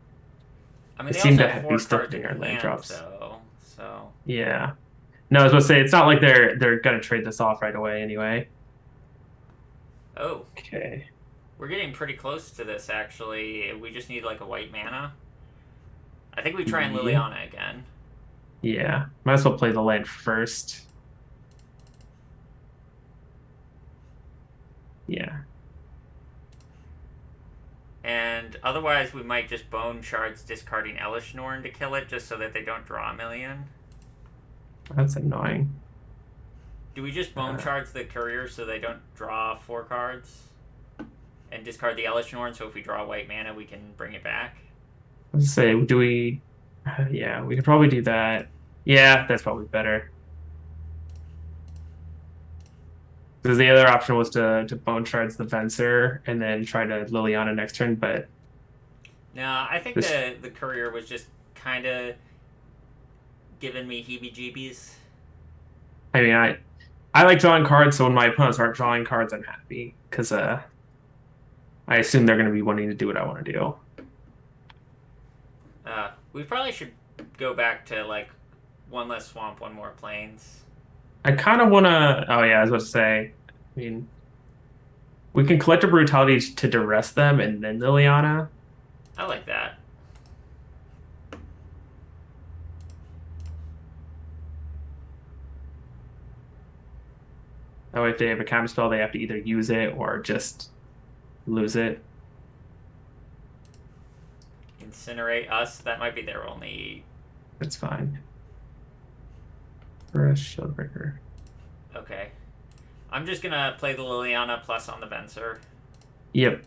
I mean, it they also seemed have to be 4 still cards hitting in our land hand, drops. though. So. Yeah. No, I was going to say it's not like they're gonna trade this off right away anyway. Oh, Okay. we're getting pretty close to this, actually. We just need like a white mana. I think we try and Yeah. Liliana again. Yeah. Might as well play the land first. Yeah. And otherwise, we might just bone shards discarding Elish Norn to kill it, just so that they don't draw a million. That's annoying. Do we just bone Uh, shards the courier so they don't draw 4 cards? And discard the Elish Norn, so if we draw white mana, we can bring it back? let's say, do we? Yeah, we could probably do that. Yeah, that's probably better. Because the other option was to bone shards the Venser and then try to Liliana next turn, but No, I think this, the courier was just kind of giving me heebie-jeebies. I mean, I like drawing cards, so when my opponents aren't drawing cards, I'm happy because I assume they're going to be wanting to do what I want to do. We probably should go back to like one less swamp, one more plains. I kind of want to. Oh yeah, I was about to say. I mean, we can collect a brutality to duress them and then Liliana. I like that. That way, if they have a counter spell, they have to either use it or just lose it. Incinerate us. That might be their only. That's fine. For a Shieldbreaker. Okay. I'm just gonna play the Liliana plus on the Venser. Yep.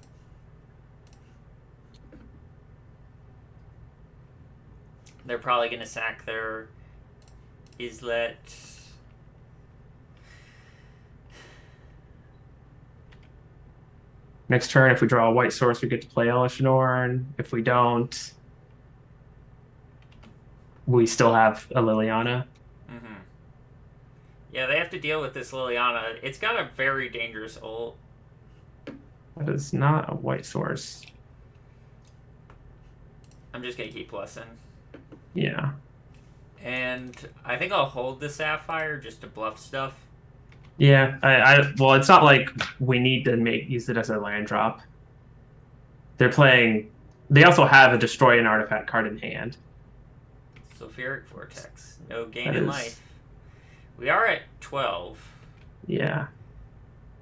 They're probably gonna sack their Islet. Next turn, if we draw a white source, we get to play Elishanorn. If we don't, we still have a Liliana. Mm-hmm. Yeah, they have to deal with this Liliana. It's got a very dangerous ult. That is not a white source. I'm just gonna keep plusing. Yeah. And I think I'll hold the Sapphire just to bluff stuff. Yeah. Well, it's not like we need to use it as a land drop. They're playing. They also have a destroy an artifact card in hand. Sulfuric Vortex. No gain That in is, life. We are at 12. yeah.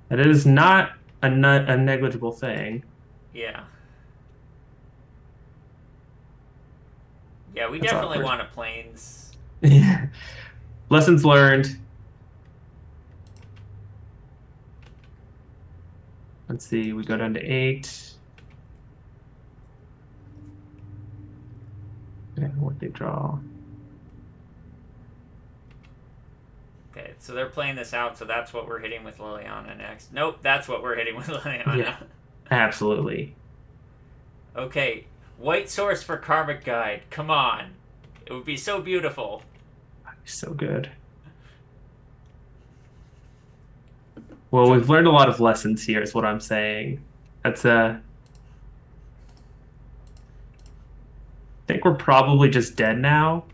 That is not a negligible thing. Yeah. Yeah, we That's definitely awkward. want a plains. Lessons learned. Let's see. We go down to 8. And what they draw. Okay, so they're playing this out, so that's what we're hitting with Liliana next. Nope, that's what we're hitting with Liliana. Yeah, absolutely. Okay, white source for Karmic Guide. Come on. It would be so beautiful. So good. Well, we've learned a lot of lessons here, is what I'm saying. That's I think we're probably just dead now.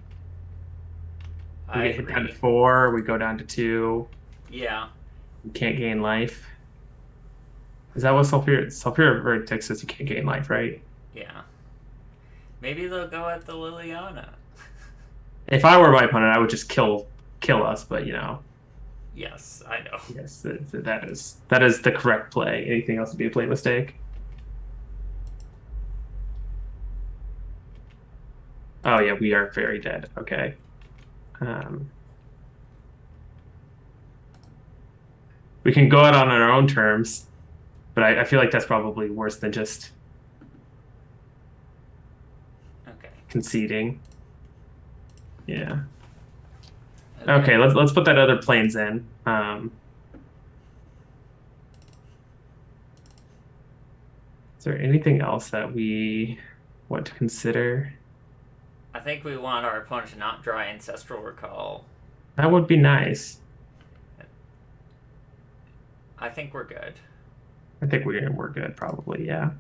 We I get hit down to agree. 4, we go down to 2. Yeah. We can't gain life. Is that what Sulfur Vertex says you can't gain life, right? Yeah. Maybe they'll go at the Liliana. If I were my opponent, I would just kill us, but Yes, I know. yes, that is the correct play. Anything else would be a play mistake. Oh yeah, we are very dead. Okay. Um, we can go out on our own terms, but I feel like that's probably worse than just Okay. conceding. Yeah. Okay, let's put that other planes in. Is there anything else that we want to consider? I think we want our opponent to not draw Ancestral Recall. That would be nice. I think we're good. I think we're good, probably. Yeah.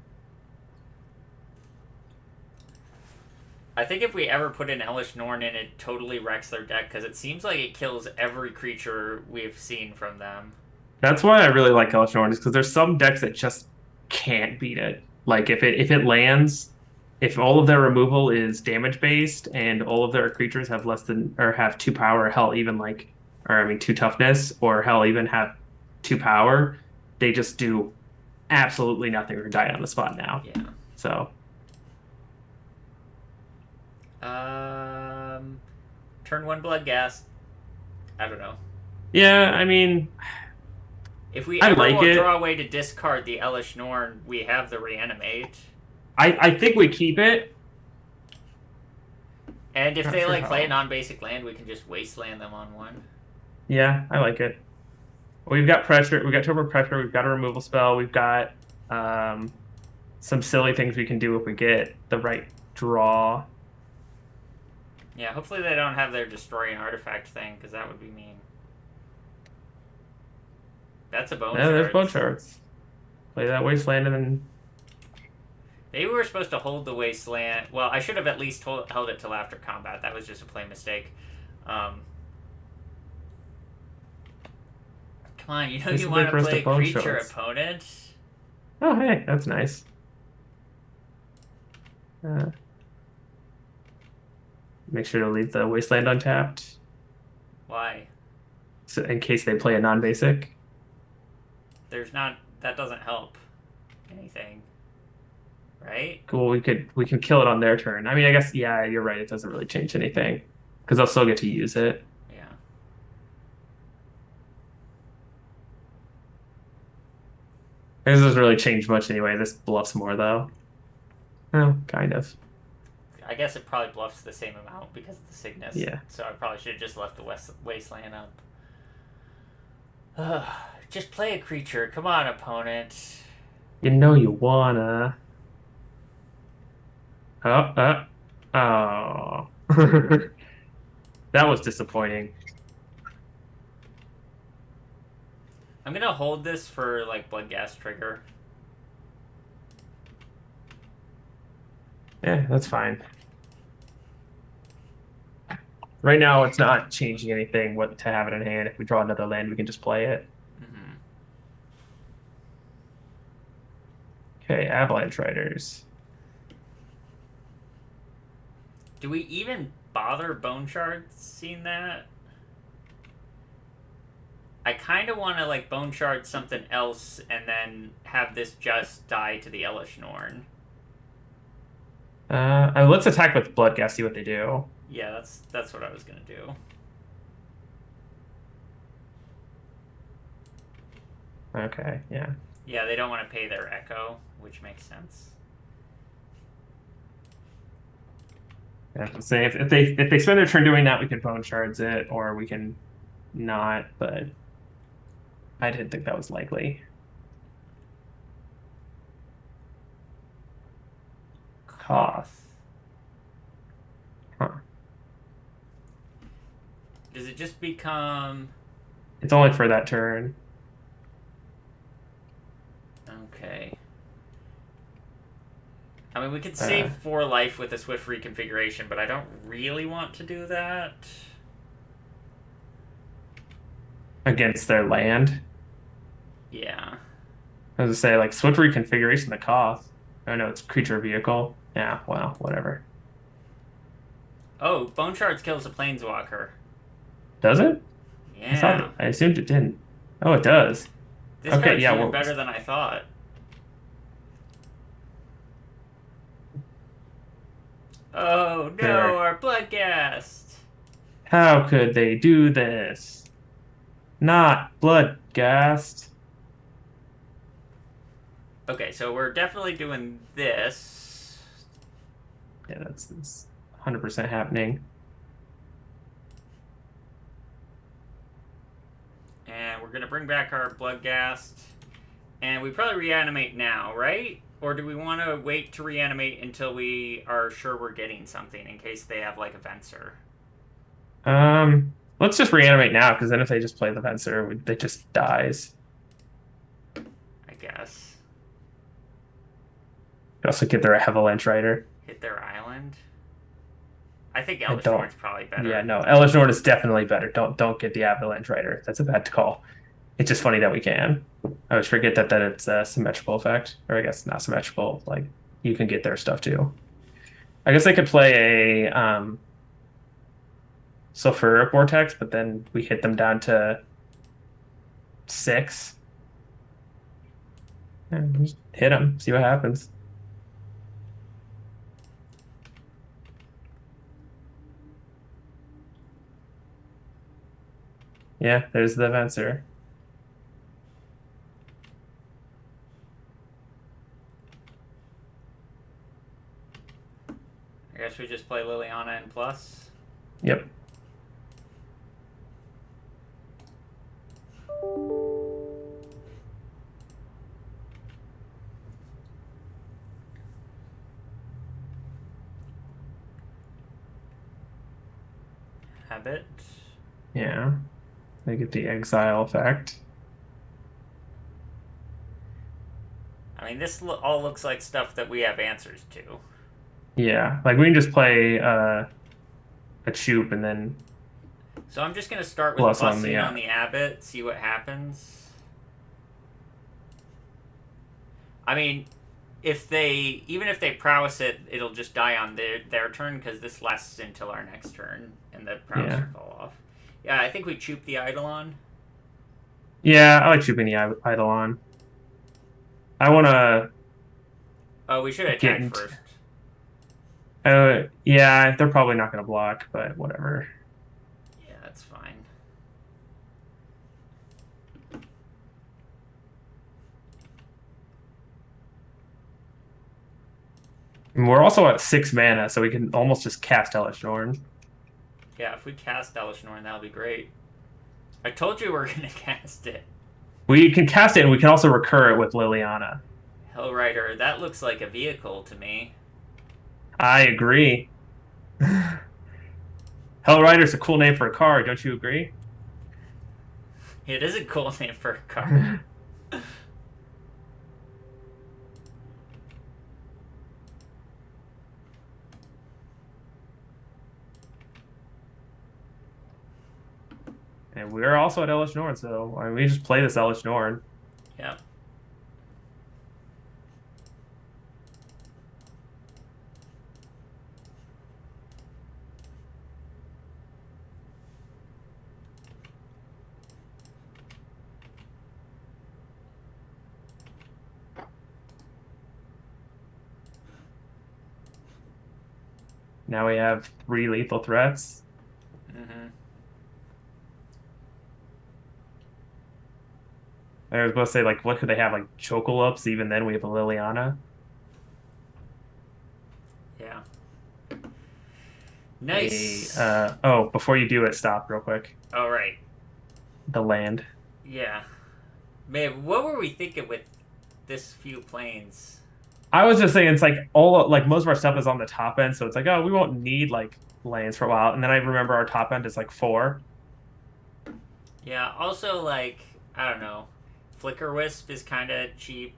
I think if we ever put an Elish Norn in, it totally wrecks their deck because it seems like it kills every creature we've seen from them. That's why I really like Elesh Norn, is because there's some decks that just can't beat it. Like if it lands, if all of their removal is damage based and all of their creatures have less than or have 2 power, or hell even like or I mean 2 toughness, or hell even have 2 power, they just do absolutely nothing or die on the spot now. Yeah. So Turn 1 Blood Gas. I don't know. yeah, I mean If we I ever like will it. draw a way to discard the Elish Norn, we have the Reanimate. I think we keep it. And if Not they sure like play a how. non-basic land, we can just wasteland them on 1. Yeah, I like it. We've got pressure. We've got turbo pressure. We've got a removal spell. We've got um, some silly things we can do if we get the right draw. Yeah, hopefully they don't have their Destroy an Artifact thing, because that would be mean. That's a bone Yeah, there's bone shards. shards. Play that wasteland and then Maybe we were supposed to hold the Wasteland. Well, I should have at least held it till after combat. That was just a play mistake. Come on, you know This you is the want to first play of bone creature shards. opponent. Oh hey, that's nice. Make sure to leave the wasteland untapped, Why? so in case they play a non-basic. There's not. That doesn't help anything, right? Cool. We can kill it on their turn. I mean, I guess yeah, you're right. It doesn't really change anything because they'll still get to use it. Yeah. This doesn't really change much anyway. This bluffs more though. Oh, kind of. I guess it probably bluffs the same amount because of the Cygnus. Yeah. So I probably should have just left the Wasteland up. Just play a creature. Come on, opponent. You know you wanna. Oh. That was disappointing. I'm gonna hold this for like Blood Gas trigger. Yeah, that's fine. Right now, it's not changing anything what to have it in hand. If we draw another land, we can just play it. Mm-hmm. Okay, Avalanche Riders. Do we even bother Bone Shards seeing that? I kind of want to like Bone Shard something else and then have this just die to the Elish Norn. Let's attack with Bloodghast, see what they do. Yeah, that's what I was gonna do. Okay, yeah. Yeah, they don't want to pay their Echo, which makes sense. Yeah, so if they spend their turn doing that, we can Bone Shards it, or we can not, but I didn't think that was likely. Koth. Koth. Huh. Does it just become... It's only for that turn. Okay. I mean, we could Uh, save 4 life with a swift reconfiguration, but I don't really want to do that. Against their land. Yeah. I was to say, like, swift reconfiguration, the Koth. Oh no, it's creature vehicle. Yeah, well, whatever. Oh, Bone Shards kills a Planeswalker. Does it? Yeah. I assumed it didn't. Oh, it does. This Okay, card's yeah, even well, better than I thought. Oh no, sure. our Bloodghast! How could they do this? Not Bloodghast. Okay, so we're definitely doing this. Yeah, that's 100% happening. And we're gonna bring back our Bloodghast. And we probably reanimate now, right? Or do we want to wait to reanimate until we are sure we're getting something in case they have like a Venser? Let's just reanimate now, because then if they just play the Fencer, it just dies. I guess. You also get their Avalanche Rider. Hit their island. I think I Elvish don't. Lord's probably Yeah, better. no, Elesh Norn is definitely better. Don't get the Avalanche Rider. That's a bad call. It's just funny that we can. I always forget that it's a symmetrical effect, or I guess not symmetrical. Like you can get their stuff too. I guess they could play a Sulfuric Vortex, but then we hit them down to 6 and just hit them, see what happens. Yeah, there's the Venser. I guess we just play Liliana in plus. Yep. Habit. Yeah. They get the exile effect. I mean, this all looks like stuff that we have answers to. Yeah, like we can just play a Choop and then So I'm just going to start with plus on the bussing on the Abbot, see what happens. I mean, even if they prowess it, it'll just die on their turn because this lasts until our next turn, and the prowess yeah. will fall off. Yeah, I think we choop the Eidolon. Yeah, I like Chooping the Eidolon. I want to Oh, we should get attack into. first. Yeah, they're probably not going to block, but whatever. Yeah, that's fine. And we're also at 6 mana, so we can almost just cast Elesh Norn. Yeah, if we cast Elesh Norn, that'll be great. I told you we are gonna cast it. We can cast it, and we can also recur it with Liliana. Hellrider, that looks like a vehicle to me. I agree. Hellrider's a cool name for a card, don't you agree? It is a cool name for a card. And we're also at Elesh Norn, so I mean, we just play this Elesh Norn. Yep. Now we have 3 lethal threats. Mm-hmm. I was supposed to say, like, what could they have? Like, Chocolops, even then we have a Liliana. Yeah. Nice. Oh, before you do it, stop real quick. All right. the land. Yeah. Man, what were we thinking with this few planes? I was just saying it's like all like most of our stuff is on the top end, so it's like, oh, we won't need like lands for a while. And then I remember our top end is like four. Yeah, also, like, I don't know. Flicker Wisp is kind of cheap.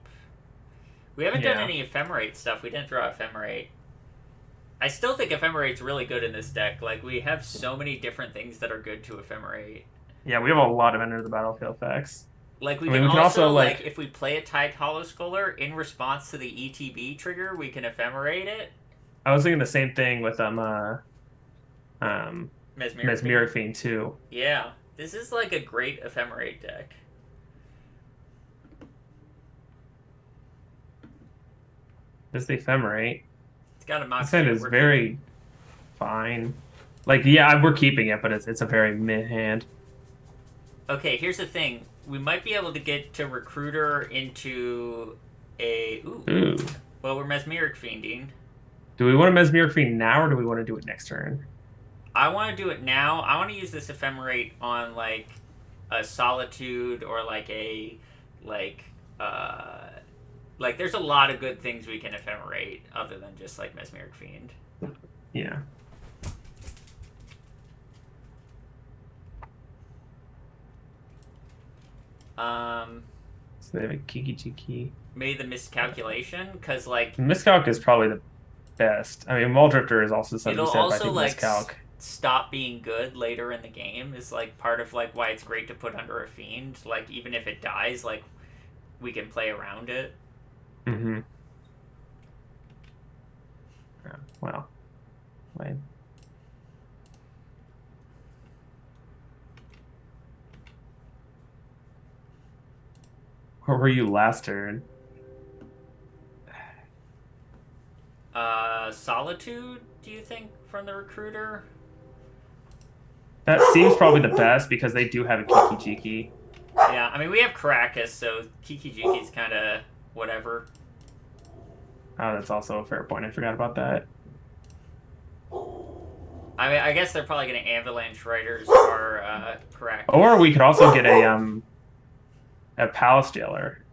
We haven't done Yeah. any Ephemerate stuff. We didn't draw Ephemerate. I still think Ephemerate's really good in this deck. Like, we have so many different things that are good to Ephemerate. Yeah, we have a lot of enter the battlefield effects. Like, we I can mean, we can also also, like, like if we play a Tide Hollow Scholar, in response to the ETB trigger, we can Ephemerate it. I was thinking the same thing with um Mesmeric Fiend. Mesmeric Fiend too. Yeah. This is, like, a great Ephemerate deck. Just the ephemerate. It's got a This Mox hand here. is We're keeping. very fine. Like, yeah, we're keeping it, but it's a very mid hand. Okay, here's the thing. We might be able to get to Recruiter into a. Ooh. Ooh. Well, we're Mesmeric Fiending. Do we want to Mesmeric Fiend now, or do we want to do it next turn? I want to do it now. I want to use this Ephemerate on, like, a Solitude or, like, a. Like, there's a lot of good things we can Ephemerate other than just, like, Mesmeric Fiend. Yeah. So they have a Kiki Chiki. Maybe the miscalculation, because, like, Miscalc is probably the best. I mean, Wall Drifter is also something it'll to be said, but I also, think like, Miscalc. stop being good later in the game is, like, part of, like, why it's great to put under a Fiend. Like, even if it dies, like, we can play around it. Mm-hmm. Yeah, well, wait. Where were you last turn? Solitude, do you think, from the Recruiter? That seems probably the best because they do have a Kiki Chiki. Yeah, I mean, we have Caracas, so Kiki Jiki's kind of whatever. Oh, that's also a fair point. I forgot about that. I mean, I guess they're probably going to Avalanche Riders or Caracas. Or we could also get a Palace Jailer.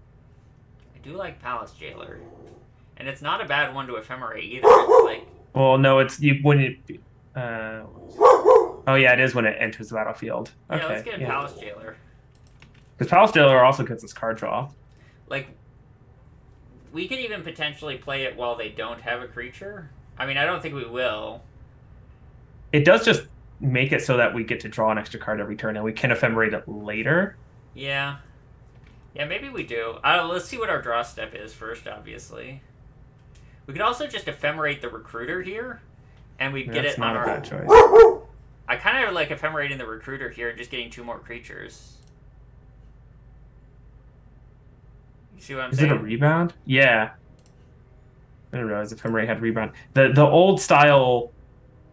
I do like Palace Jailer. And it's not a bad one to Ephemerate either. It's like... Well, no, it's you when it. Oh yeah, it is when it enters the battlefield. Okay, Yeah, let's get a yeah. Palace Jailer. Because Palace Jailer also gets this card draw. Like, we could even potentially play it while they don't have a creature. I mean, I don't think we will. It does just make it so that we get to draw an extra card every turn, and we can ephemerate it later. Yeah. Yeah, maybe we do. Let's see what our draw step is first, obviously. We could also just ephemerate the Recruiter here, and we get That's it not on a our... bad choice. I kind of like ephemerating the Recruiter here and just getting 2 more creatures. You see what I'm Is saying? it a rebound? Yeah. I didn't realize ephemerate had rebound. The old style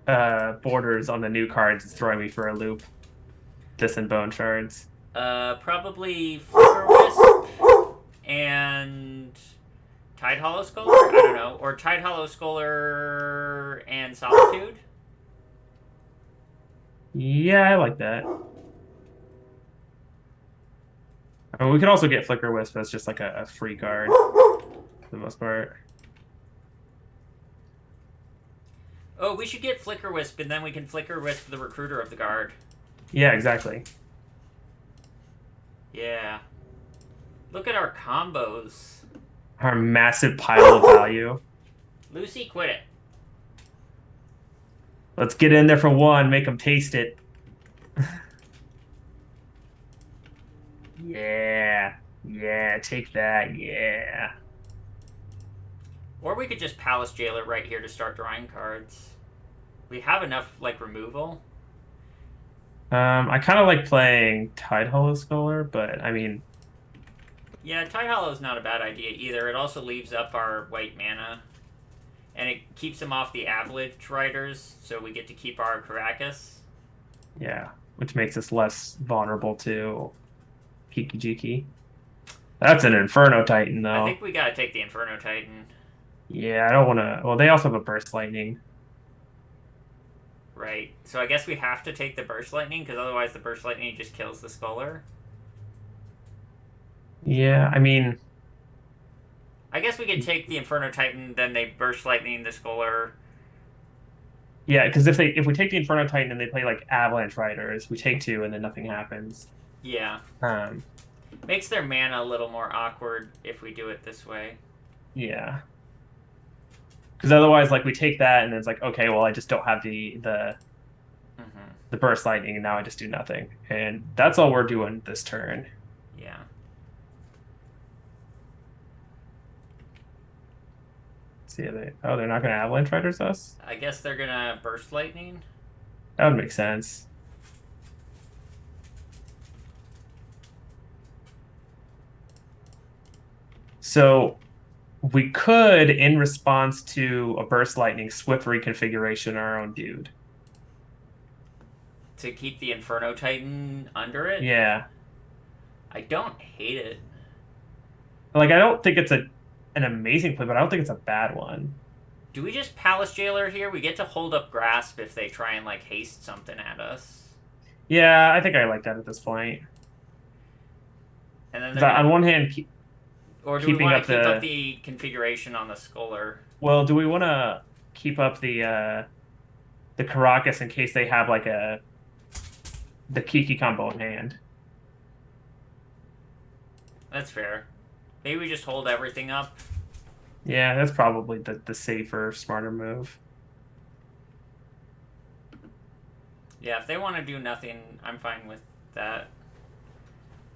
borders on the new cards is throwing me for a loop. This and bone shards. Probably Flicker Wisp and Tide Hollow Scholar? I don't know. Or Tide Hollow Scholar and Solitude? Yeah, I like that. I mean, we could also get Flicker Wisp as just like a free card for the most part. Oh, we should get Flicker Wisp, and then we can Flicker Wisp the Recruiter of the Guard. Yeah, exactly. Yeah. Look at our combos. Our massive pile of value. Lucy, quit it. Let's get in there for one, make them taste it. Yeah. Yeah, take that. Yeah. Or we could just Palace Jailer right here to start drawing cards. We have enough, like, removal. I kind of like playing Tide Hollow Scholar, but I mean, Yeah, Tide Hollow is not a bad idea either. It also leaves up our white mana. And it keeps them off the Avalanche Riders, so we get to keep our Caracas. yeah, which makes us less vulnerable to Kiki Jiki. That's an Inferno Titan, though. I think we gotta take the Inferno Titan. Yeah, I don't want to. Well, they also have a Burst Lightning. Right. So I guess we have to take the Burst Lightning, because otherwise the Burst Lightning just kills the Sculler. Yeah, I mean, I guess we could take the Inferno Titan, then they Burst Lightning the Sculler. yeah, because if we take the Inferno Titan and they play like Avalanche Riders, we take two and then nothing happens. Yeah. Um, Makes their mana a little more awkward if we do it this way. yeah, because otherwise, like we take that and then it's like, okay, well, I just don't have Mm-hmm. the Burst Lightning, and now I just do nothing, and that's all we're doing this turn. Yeah. Let's see, they're not going to Avalanche Riders us. I guess they're gonna Burst Lightning. That would make sense. So we could, in response to a Burst Lightning, Swift reconfiguration our own dude. To keep the Inferno Titan under it? Yeah. I don't hate it. Like, I don't think it's an amazing play, but I don't think it's a bad one. Do we just Palace Jailer here? We get to hold up Grasp if they try and, like, haste something at us. Yeah, I think I like that at this point. And then On one hand, or do we keeping want up to keep the up the configuration on the Sculler? well, do we want to keep up the Caracas in case they have like the Kiki combo in hand? That's fair. Maybe we just hold everything up. Yeah, that's probably the safer, smarter move. Yeah, if they want to do nothing, I'm fine with that.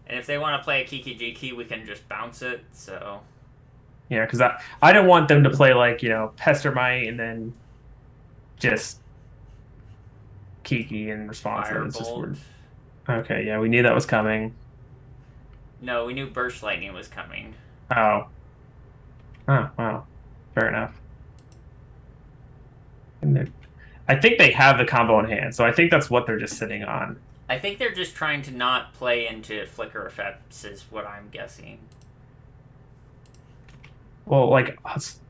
And if they want to play a Kiki Jiki, we can just bounce it, so... Yeah, because I don't want them to play like, Pestermite and then just Kiki in response. It's just Firebolt. weird. Okay, yeah, we knew that was coming. No, we knew Burst Lightning was coming. Oh. Oh, wow. Fair enough. And I think they have the combo in hand, so I think that's what they're just sitting on. I think they're just trying to not play into flicker effects, is what I'm guessing. Well, like,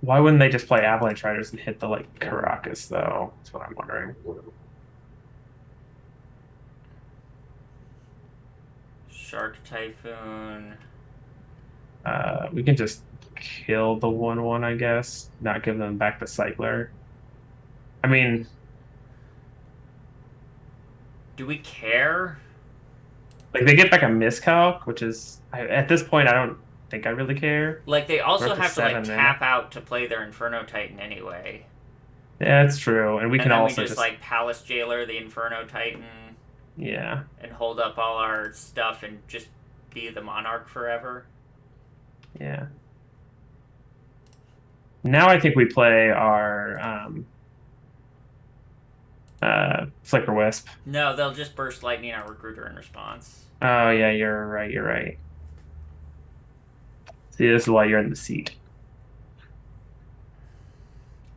why wouldn't they just play Avalanche Riders and hit the, like, Caracas, though? That's what I'm wondering. Shark Typhoon. We can just kill the 1/1, I guess. Not give them back the Cycler. I mean... Do we care? Like, they get back a miscalc, which is... at this point, I don't think I really care. Like, they also have to, like, 7 tap out to play their Inferno Titan anyway. Yeah, that's true. And we can then also we just, like, Palace Jailer the Inferno Titan. Yeah. And hold up all our stuff and just be the Monarch forever. Yeah. Now I think we play our Flicker Wisp. No, they'll just Burst Lightning our Recruiter in response. Oh, yeah, you're right. See, this is why you're in the seat.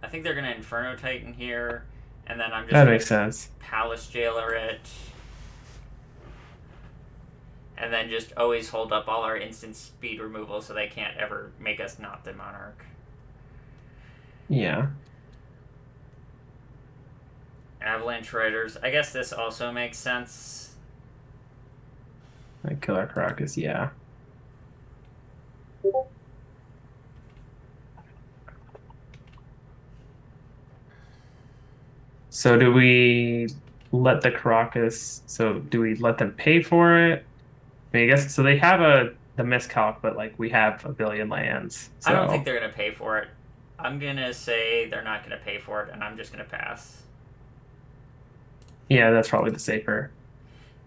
I think they're going to Inferno Titan here, and then I'm just That makes sense. Palace Jailer it. And then just always hold up all our instant speed removal so they can't ever make us not the Monarch. Yeah. Avalanche Riders. I guess this also makes sense. Like Killer Caracas, yeah. So do we let the Caracas, so do we let them pay for it? I mean, I guess, so they have the miscalc, but like we have a billion lands. So. I don't think they're going to pay for it. I'm going to say they're not going to pay for it, and I'm just going to pass. Yeah, that's probably the safer.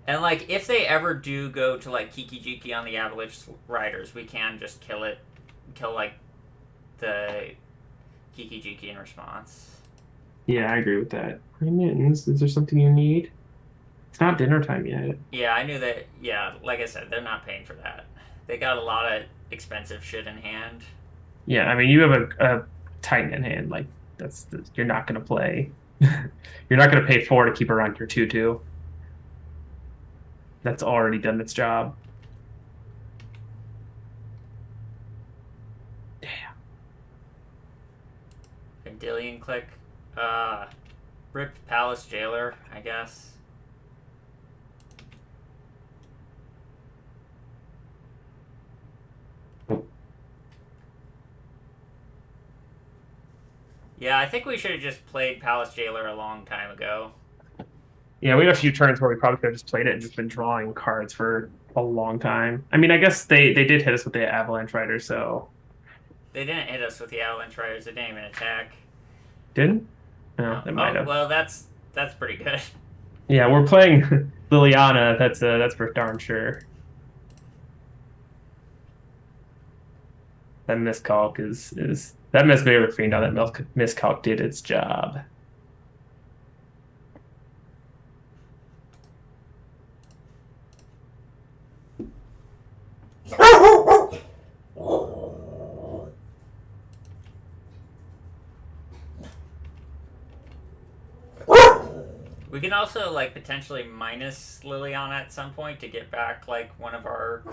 And, like, if they ever do go to, like, Kiki Jiki on the Avalanche Riders, we can just kill it. Kill, like, the Kiki Jiki in response. Yeah, I agree with that. Mittens, is there something you need? It's not dinner time yet. Yeah, I knew that. Yeah, like I said, they're not paying for that. They got a lot of expensive shit in hand. Yeah, I mean, you have a Titan in hand. Like, you're not going to play. You're not going to pay 4 to keep around your 2/2. That's already done its job. Damn. Vendilion Click. Rip Palace Jailer, I guess. Yeah, I think we should have just played Palace Jailer a long time ago. Yeah, we had a few turns where we probably could have just played it and just been drawing cards for a long time. I mean, I guess they did hit us with the Avalanche Rider, so They didn't hit us with the Avalanche Riders. They didn't even attack. didn't? No, No. they might Oh have. well, that's pretty good. Yeah, we're playing Liliana. That's for darn sure. That miscalc is that misbehavior fiend on that miscalc did its job. We can also like potentially minus Liliana at some point to get back like one of our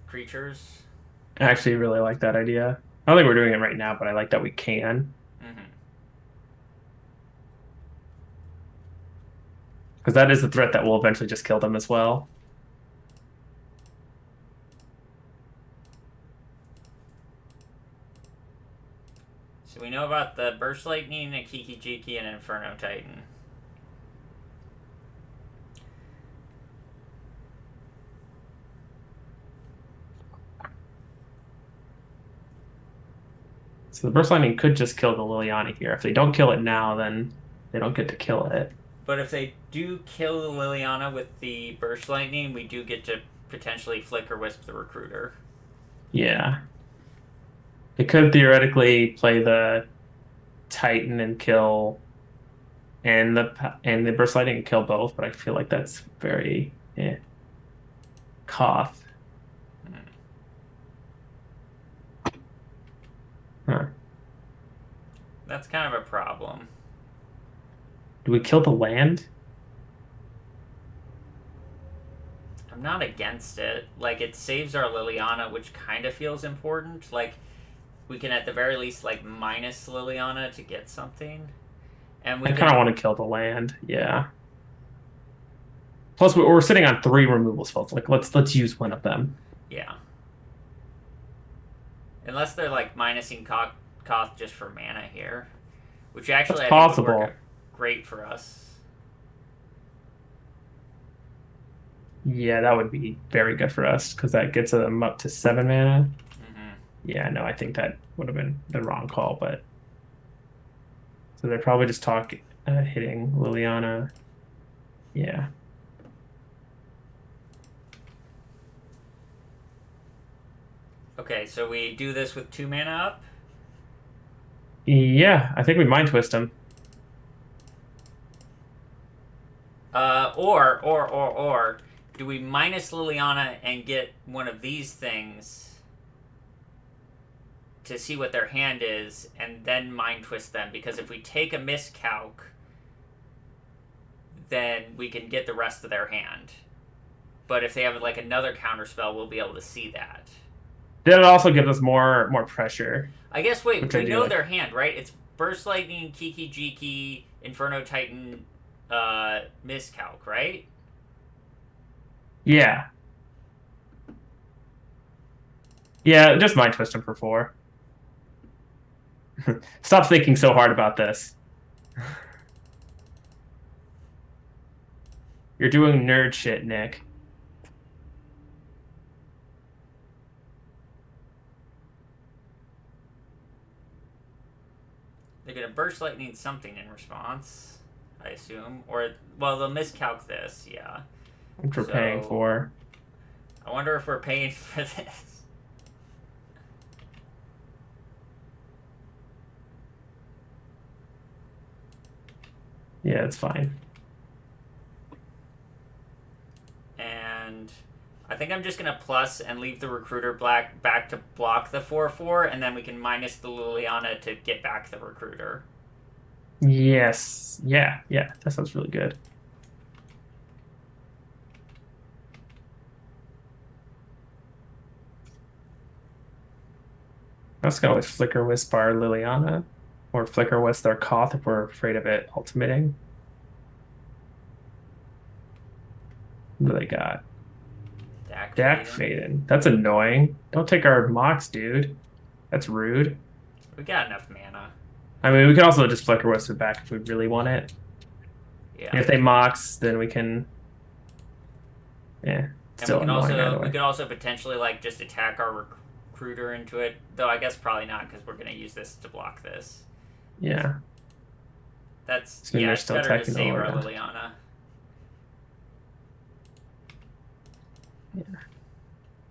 creatures. I actually really like that idea. I don't think we're doing it right now, but I like that we can. Mm-hmm. Because that is the threat that will eventually just kill them as well. So we know about the Burst Lightning, a Kiki Jiki, and Inferno Titan. So the Burst Lightning could just kill the Liliana here. If they don't kill it now, then they don't get to kill it. But if they do kill the Liliana with the Burst Lightning, we do get to potentially Flicker Wisp the Recruiter. Yeah. They could theoretically play the Titan and kill and the Burst Lightning and kill both, but I feel like that's very Koth. Huh. That's kind of a problem. Do we kill the land? I'm not against it. Like, it saves our Liliana, which kind of feels important. Like, we can at the very least, like, minus Liliana to get something. And we I kind of want to kill the land. Yeah. Plus, we're sitting on 3 removal spells. Like, let's use one of them. Yeah. Unless they're, like, minusing Koth just for mana here. Which actually, That's I think would possible. work great for us. Yeah, that would be very good for us because that gets them up to 7 mana. Mm-hmm. Yeah, no, I think that would have been the wrong call, but so they're probably just hitting Liliana. Yeah. Okay, so we do this with 2 mana up. Yeah, I think we mind twist them. Or do we minus Liliana and get one of these things to see what their hand is, and then mind twist them? Because if we take a miscalc, then we can get the rest of their hand. But if they have like another counterspell, we'll be able to see that. Then it also gives us more pressure. I guess. Wait, Which we I do know like. their hand, right? It's Burst Lightning, Kiki Jiki, Inferno Titan, miscalc, right? Yeah. Yeah, just mind twist them for 4. Stop thinking so hard about this. You're doing nerd shit, Nick. They're gonna Burst Lightning something in response, I assume. Or, well, they'll miscalc this, yeah. Which we're paying for. I wonder if we're paying for this. Yeah, it's fine. And I think I'm just gonna plus and leave the Recruiter back to block the 4/4, and then we can minus the Liliana to get back the Recruiter. Yes. Yeah, that sounds really good. I was gonna always Flicker Wisp our Liliana, or Flicker Wisp their Koth if we're afraid of it ultimating. What do they got? Dak Dak Faden. Faden. That's annoying. Don't take our mocks, dude. That's rude. We got enough mana. I mean, we can also just Flicker Wisp it back if we really want it. Yeah. And if they mocks, then we can. Yeah, And we still can annoying either also way. potentially like just attack our recruiter into it. Though I guess probably not because we're gonna use this to block this. Yeah. That's I mean, yeah. they're It's still better to attacking the save our Lord. Liliana. Yeah.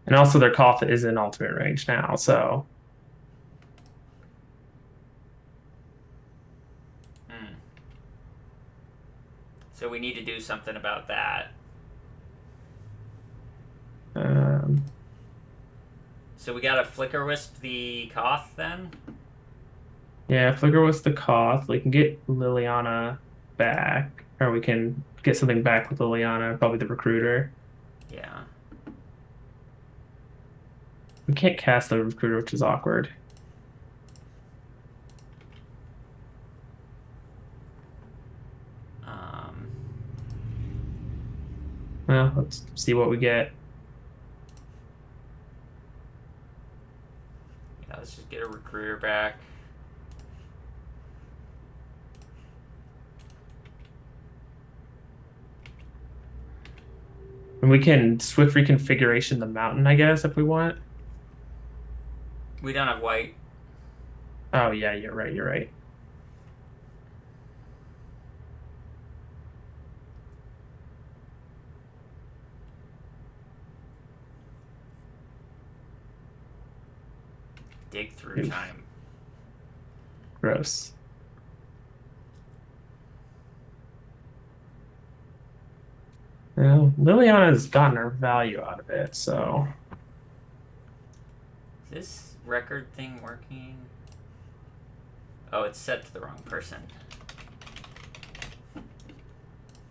And also, their Koth is in ultimate range now, so Hmm. So we need to do something about that. um, So we gotta Flicker Wisp the Koth then. yeah. Flicker was the Koth. We can get Liliana back, or we can get something back with Liliana, probably the Recruiter. Yeah. We can't cast the Recruiter, which is awkward. Um. Well, let's see what we get. Yeah. Let's just get a recruiter back. And we can swift reconfiguration the mountain, I guess, if we want. We don't have white. Oh yeah, you're right. You're right. Dig through Oof, time. gross. Well, Liliana's gotten her value out of it, so Is this record thing working? Oh, it's set to the wrong person.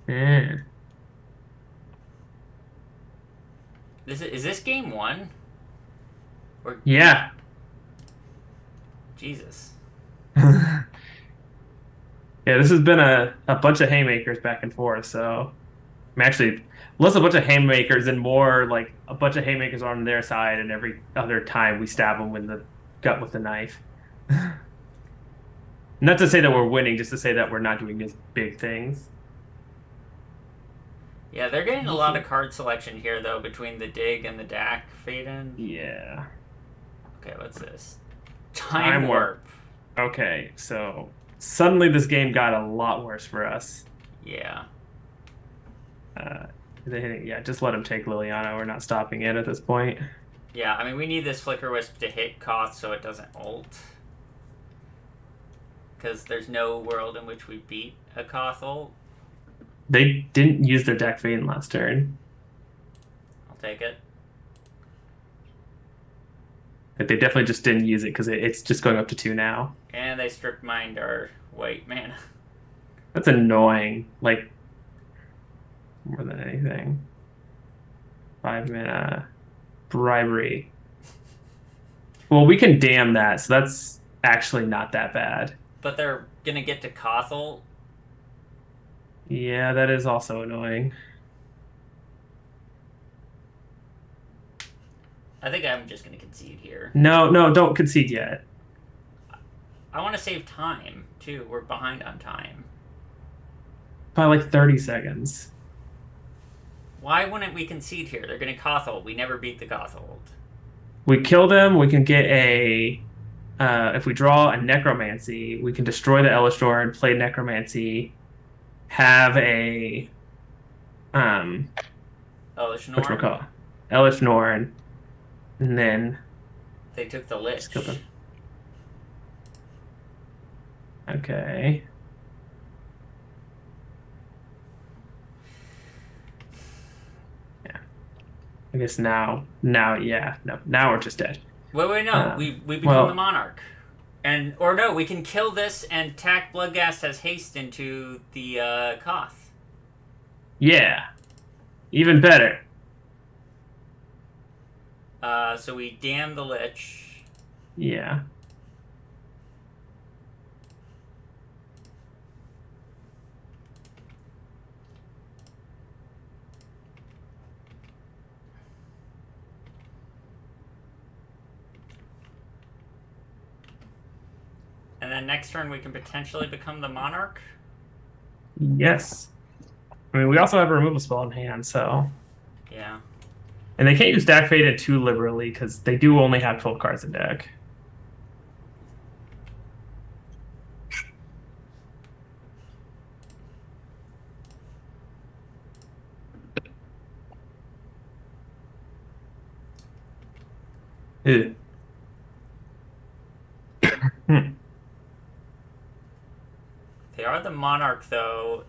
eh. Is this game one? Or Yeah. Jesus. Yeah, this has been a bunch of haymakers back and forth. So I'm actually less a bunch of haymakers and more like a bunch of haymakers on their side, and every other time we stab them in the gut with a knife. Not to say that we're winning, just to say that we're not doing these big things. Yeah, they're getting a lot of card selection here though between the dig and the Dak Faden. Yeah. Okay, what's this? Time Time warp. warp. Okay, so suddenly this game got a lot worse for us. Yeah. Uh, yeah, just let him take Liliana. We're not stopping it at this point. Yeah, I mean we need this Flicker Wisp to hit Koth so it doesn't ult. Because there's no world in which we beat a Koth ult. They didn't use their deck vein last turn. I'll take it. Like, they definitely just didn't use it because it's just going up to 2 now. And they strip mined our white mana. That's annoying. Like, more than anything. 5 mana bribery. Well, we can damn that, so that's actually not that bad. But they're gonna get to Koth ult. Yeah, that is also annoying. I think I'm just gonna concede here. No, no, don't concede yet. I want to save time too. We're behind on time. By like 30 seconds. Why wouldn't we concede here? They're gonna Koth ult. We never beat the Koth ult. We kill them, we can get a if we draw a necromancy, we can destroy the Elishor and play necromancy, have a Elish Norn. whatchamacallit, Elish Norn, and then They took the just kill Lich. them. Okay. Yeah. I guess now, yeah, no, now we're just dead. Wait, no. We become Well, the Monarch. And or no, we can kill this and tack Bloodghast as haste into the Koth. yeah, even better. So we damn the Lich. Yeah. then next turn we can potentially become the Monarch. Yes. I mean, we also have a removal spell in hand, so. Yeah. And they can't use Deck Faded too liberally because they do only have 12 cards in deck. Ew. They are the Monarch though.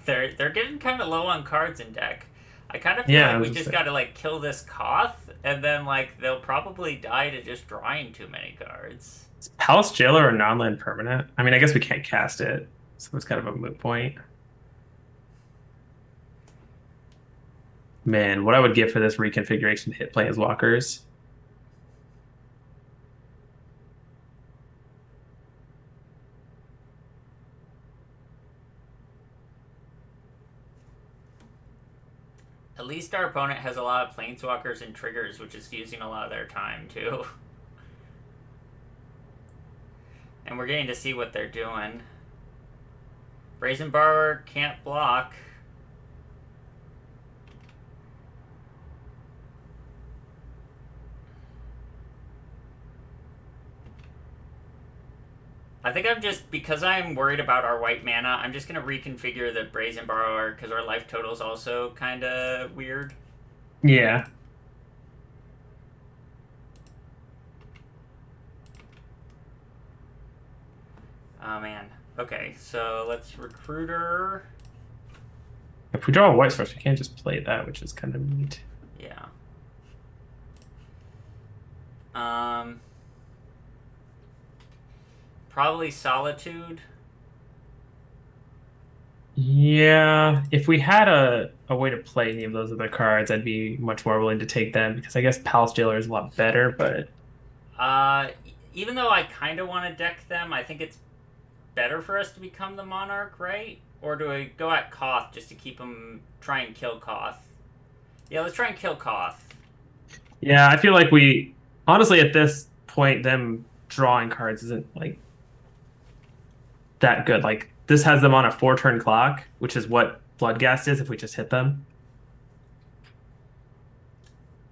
They're getting kind of low on cards in deck. I kind of feel Yeah, I like was we just just got to like kill this Koth, and then like they'll probably die to just drawing too many cards. is Palace Jailer a non-land permanent? I mean, I guess we can't cast it, so it's kind of a moot point. Man, what I would give for this reconfiguration to hit Planeswalkers. At least our opponent has a lot of Planeswalkers and triggers, which is using a lot of their time too. And we're getting to see what they're doing. Brazen Borrower can't block. I think I'm just, because I'm worried about our white mana, I'm just going to reconfigure the Brazen Borrower because our life total is also kind of weird. Yeah. Oh man. Okay, so let's Recruiter. If we draw a white source, we can't just play that, which is kind of neat. Yeah. Probably Solitude. Yeah, if we had a way to play any of those other cards, I'd be much more willing to take them because I guess Palace Jailer is a lot better, but Even though I kind of want to deck them, I think it's better for us to become the Monarch, right? Or do I go at Koth just to keep him, try and kill Koth? Yeah, let's try and kill Koth. yeah, I feel like we honestly at this point them drawing cards isn't like that good. Like this has them on a 4-turn clock, which is what Bloodghast is if we just hit them.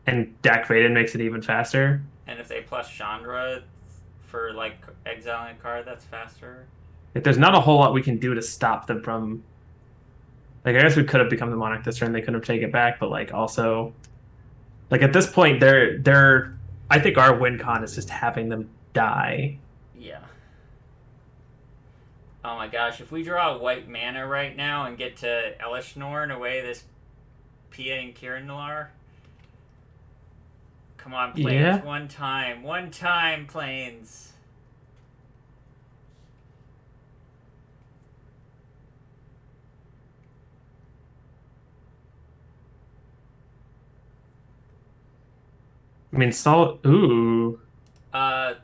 And Dak Faded makes it even faster. And if they plus Chandra for like exiling a card, that's faster. Like there's not a whole lot we can do to stop them from. Like I guess we could have become the Monarch this turn. They couldn't have taken it back, but like also, like at this point, they're. I think our win con is just having them die. Yeah. Oh my gosh, if we draw a white mana right now and get to Elesh Norn away this Pia and Kiran. Come on, Plains. Yeah. One time, Plains. I mean, solid. Ooh.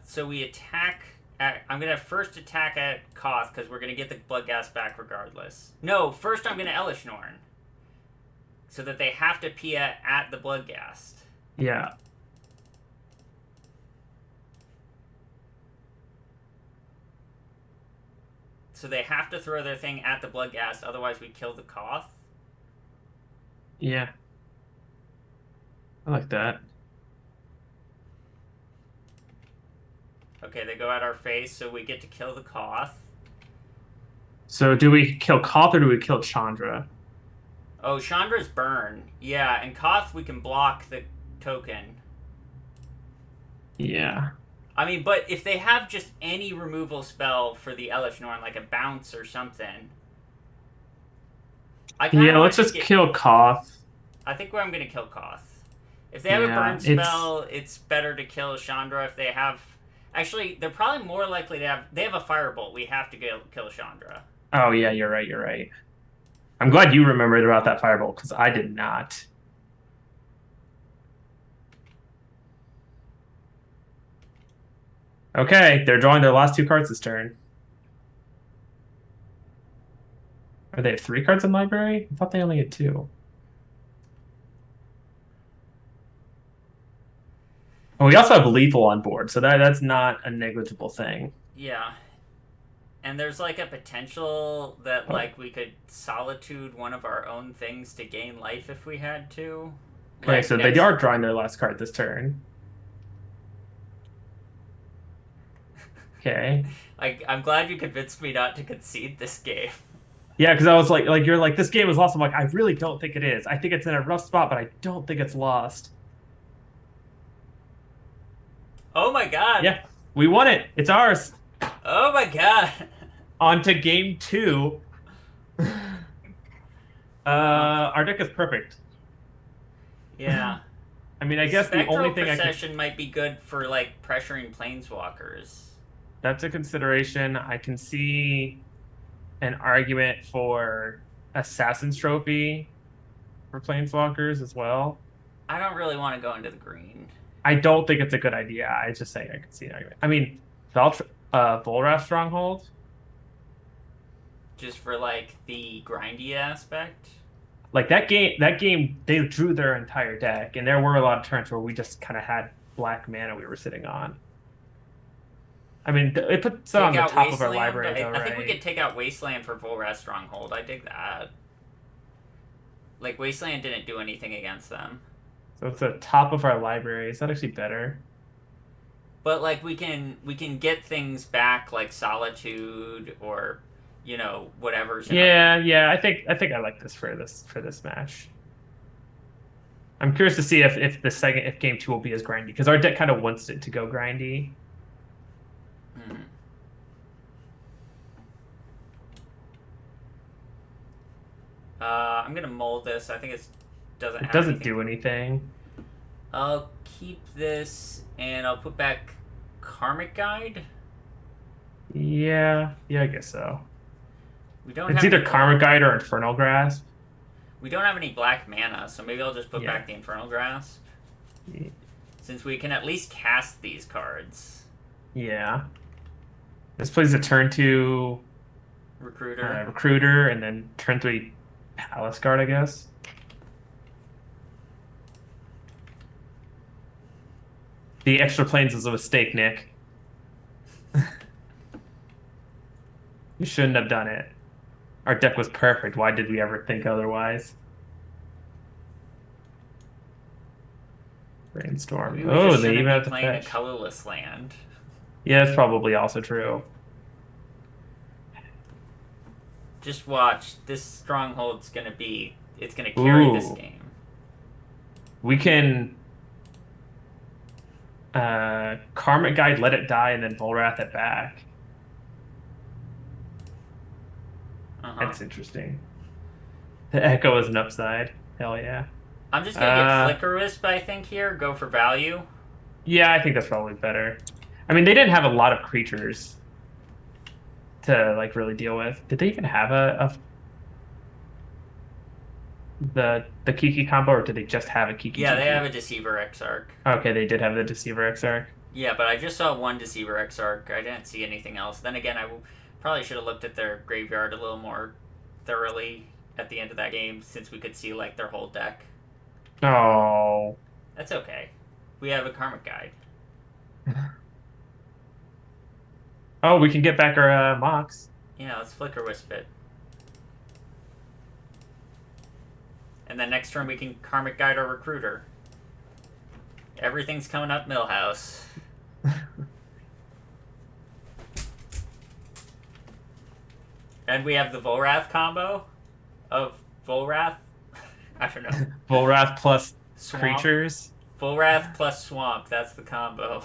So we attack. I'm gonna first attack at Koth because we're gonna get the Bloodghast back regardless. No, first I'm gonna Elesh Norn, so that they have to Pia at the Bloodghast. Yeah. So they have to throw their thing at the Bloodghast, otherwise we kill the Koth. Yeah. I like that. Okay, they go at our face, so we get to kill the Koth. So do we kill Koth or do we kill Chandra? Oh, Chandra's burn. Yeah, and Koth we can block the token. Yeah. I mean, but if they have just any removal spell for the Elesh Norn, like a bounce or something. Yeah, let's just kill Koth. I think I'm going to kill Koth. If they have a burn spell, it's better to kill Chandra. If they have... Actually, they're probably more likely to have... They have a Firebolt. We have to kill Chandra. Oh, yeah, you're right. I'm glad you remembered about that Firebolt, because I did not. Okay, they're drawing their last 2 cards this turn. Are they have 3 cards in library? I thought they only had 2. Oh, we also have lethal on board, so that's not a negligible thing. Yeah. And there's like a potential that like we could solitude one of our own things to gain life if we had to. Okay, Like so they next are drawing their last card this turn. Okay. like I'm glad you convinced me not to concede this game. Yeah, because I was like you're like this game is lost. I'm like I really don't think it is. I think it's in a rough spot, but I don't think it's lost. Oh my god. Yeah, we won it. It's ours. Oh my god. On to game two. Our deck is perfect. Yeah. I mean, I guess the Spectral only thing I could Procession might be good for like pressuring planeswalkers. that's a consideration. I can see an argument for Assassin's Trophy for Planeswalkers as well. I don't really want to go into the green. I don't think it's a good idea. I just say I can see an argument. I mean, Volrath Stronghold. Just for like the grindy aspect. Like that game, they drew their entire deck, and there were a lot of turns where we just kind of had black mana we were sitting on. I mean, it puts it on Take the out top of our Wasteland. library, though, I think we right? could take out Wasteland for Volrath Stronghold. I dig that. Like Wasteland didn't do anything against them. So it's the top of our library. Is that actually better? But like we can get things back like Solitude or whatever's in Yeah. I think I like this for this match. I'm curious to see if game two will be as grindy because our deck kind of wants it to go grindy. Hmm. I'm gonna mold this. I think it doesn't. It doesn't do anything. I'll keep this and I'll put back Karmic Guide. Yeah, I guess so. We don't It's have either any, Karma Guide or Infernal Grasp. we don't have any black mana, so maybe I'll just put Yeah. back the Infernal Grasp. Since we can at least cast these cards. Yeah. This plays a turn two Recruiter. Recruiter and then turn three Palace Guard, I guess. The extra planes is a mistake, Nick. You shouldn't have done it. Our deck was perfect. Why did we ever think otherwise? Brainstorm. Maybe we Oh, just they shouldn't even be have to playing a fetch. colorless land. Yeah, that's probably also true. Just watch. This Stronghold's it's gonna carry this Ooh. game. We can Karmic Guide, let it die, and then Volrath it back. Uh-huh. That's interesting. The Echo is an upside. Hell yeah. I'm just gonna get Flicker Wisp, I think, here. Go for value. Yeah, I think that's probably better. I mean, they didn't have a lot of creatures to like really deal with. Did they even have the Kiki combo, or did they just have a Kiki? Yeah, they have a Deceiver Exarch. Okay, they did have the Deceiver Exarch. Yeah, but I just saw one Deceiver Exarch. I didn't see anything else. Then again, probably should have looked at their graveyard a little more thoroughly at the end of that game, since we could see like their whole deck. Oh. That's okay. We have a Karmic Guide. Oh, we can get back our Mox. Yeah, let's Flicker Wisp it. And then next turn we can Karmic Guide our Recruiter. Everything's coming up Millhouse. And we have the Volrath combo of Volrath. I don't know. Volrath plus Swamp. creatures. Volrath plus Swamp. That's the combo.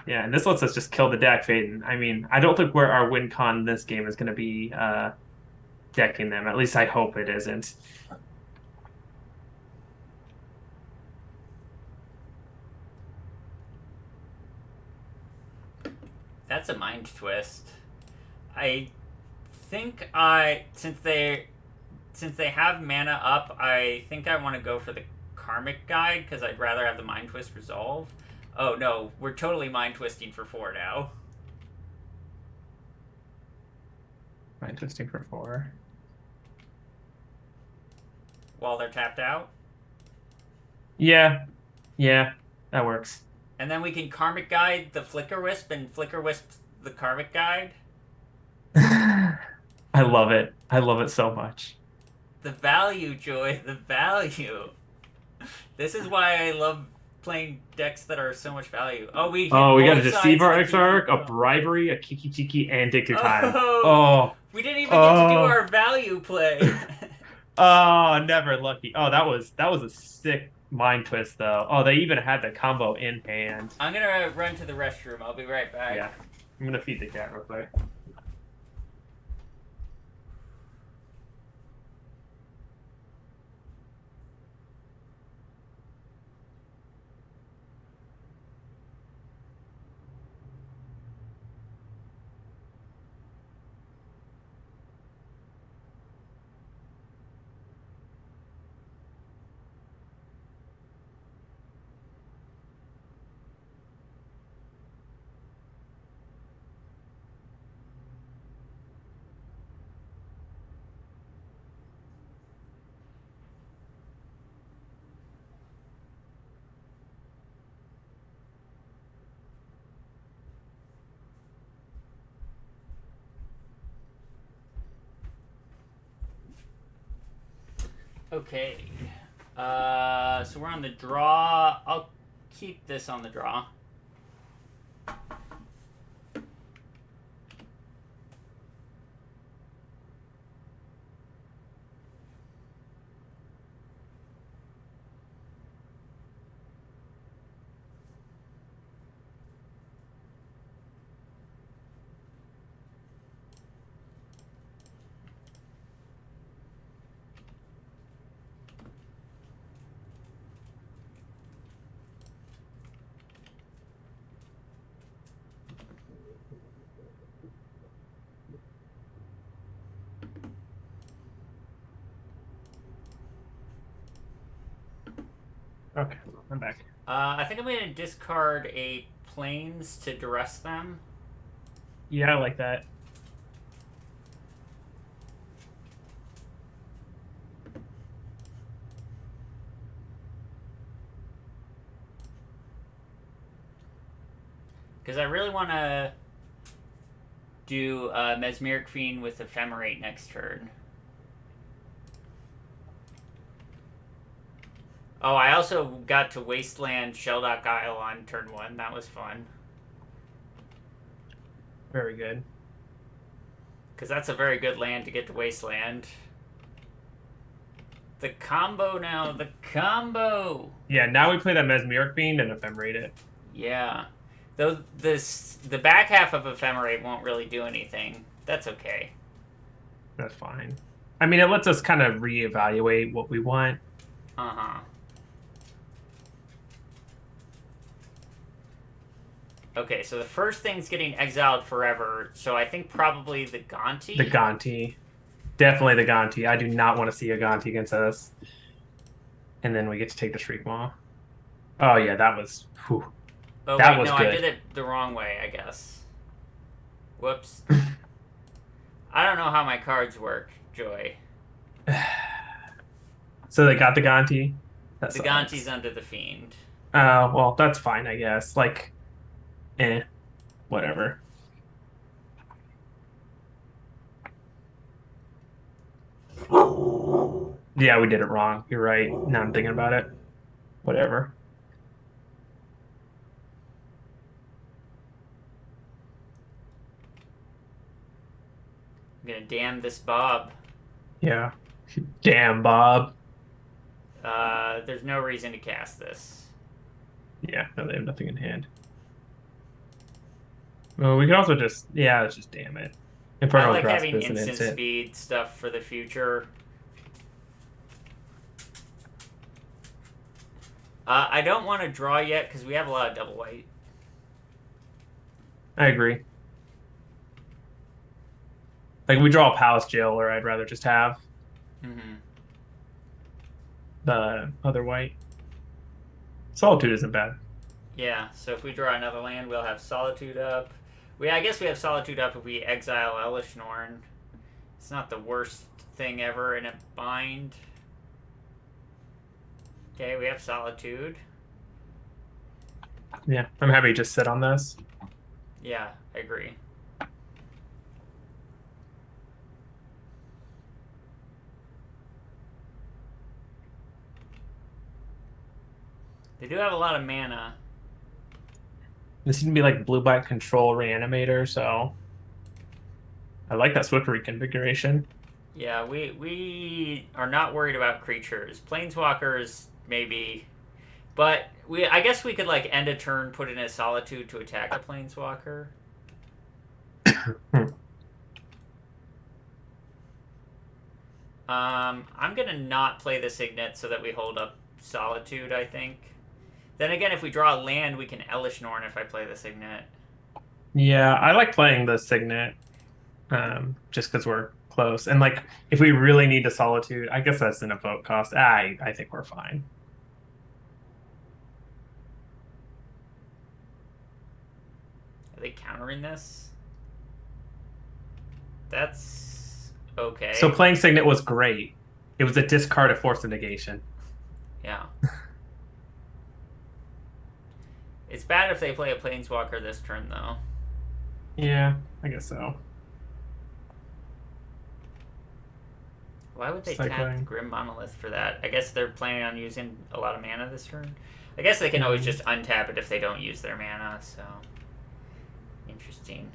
Yeah, and this lets us just kill the deck, Faden. I mean, I don't think where our win con this game is going to be decking them. At least I hope it isn't. That's a mind twist. I think since they have mana up, I think I want to go for the Karmic Guide because I'd rather have the Mind Twist resolve. Oh no, we're totally Mind Twisting for 4 now. Mind twisting for 4. While they're tapped out. Yeah, that works. And then we can Karmic Guide the Flicker Wisp and Flicker Wisp the Karmic Guide. I love it. I love it so much. The value, Joy, the value. This is why I love playing decks that are so much value. Oh, we hit Oh, we got a both sides Deceiver of the Exarch, a Kiki. Bribery, a Kiki Tiki, and Dictate Time. Oh, Oh, we didn't even get to do oh, our value play. oh, never lucky. Oh, that was a sick mind twist though. Oh, they even had the combo in hand. I'm gonna run to the restroom. I'll be right back. Yeah. I'm gonna feed the cat real quick. Okay. So we're on the draw. I'll keep this on the draw. Okay, I'm back. I think I'm going to discard a planes to duress them. Yeah, I like that. Because I really want to do Mesmeric Fiend with Ephemerate next turn. Oh, I also got to Wasteland Sheldock Isle on turn 1. That was fun. Very good. Because that's a very good land to get to Wasteland. The combo now. The combo! Yeah, now we play that Mesmeric Fiend and Ephemerate it. Yeah. Though the back half of Ephemerate won't really do anything. That's okay. That's fine. I mean, it lets us kind of reevaluate what we want. Uh-huh. Okay, so the first thing's getting exiled forever, so I think probably the Gonti? The Gonti. Definitely the Gonti. I do not want to see a Gonti against us. And then we get to take the Shriekmaw. Oh, yeah, that was... Whew. Oh, that wait, was no, good. I did it the wrong way, I guess. Whoops. I don't know how my cards work, Joy. So they got the Gonti? The Gonti's under the Fiend. Well, that's fine, I guess. Like, whatever. Yeah, we did it wrong. You're right. Now I'm thinking about it. Whatever. I'm gonna damn this Bob. Yeah. Damn, Bob. There's no reason to cast this. Yeah, no, they have nothing in hand. Well, we could also just... Yeah, let's just damn it. I like having instant speed stuff for the future. I don't want to draw yet because we have a lot of double white. I agree. Like, we draw a Palace Jailer, I'd rather just have the other white. Solitude isn't bad. Yeah, so if we draw another land, we'll have Solitude up. I guess we have Solitude up if we exile Elesh Norn. It's not the worst thing ever in a bind. Okay, we have Solitude. Yeah, I'm happy to just sit on this. Yeah, I agree. They do have a lot of mana. This seems to be like blue black control reanimator, so I like that Swift reconfiguration. Yeah, we are not worried about creatures. Planeswalkers maybe, but we I guess we could like end a turn, put in a solitude to attack a planeswalker. Hmm. I'm gonna not play the Signet so that we hold up solitude. I think. Then again, if we draw a land, we can Elish Norn if I play the Signet. Yeah, I like playing the Signet, just because we're close. And like, if we really need a solitude, I guess that's an a vote cost. I think we're fine. Are they countering this? That's So okay. playing Signet was great. It was a discard of Force of Negation. Yeah. It's bad if they play a Planeswalker this turn, though. Yeah, I guess so. Why would they tap Cycling. Grim Monolith for that? I guess they're planning on using a lot of mana this turn. I guess they can always Mm. just untap it if they don't use their mana, so. Interesting.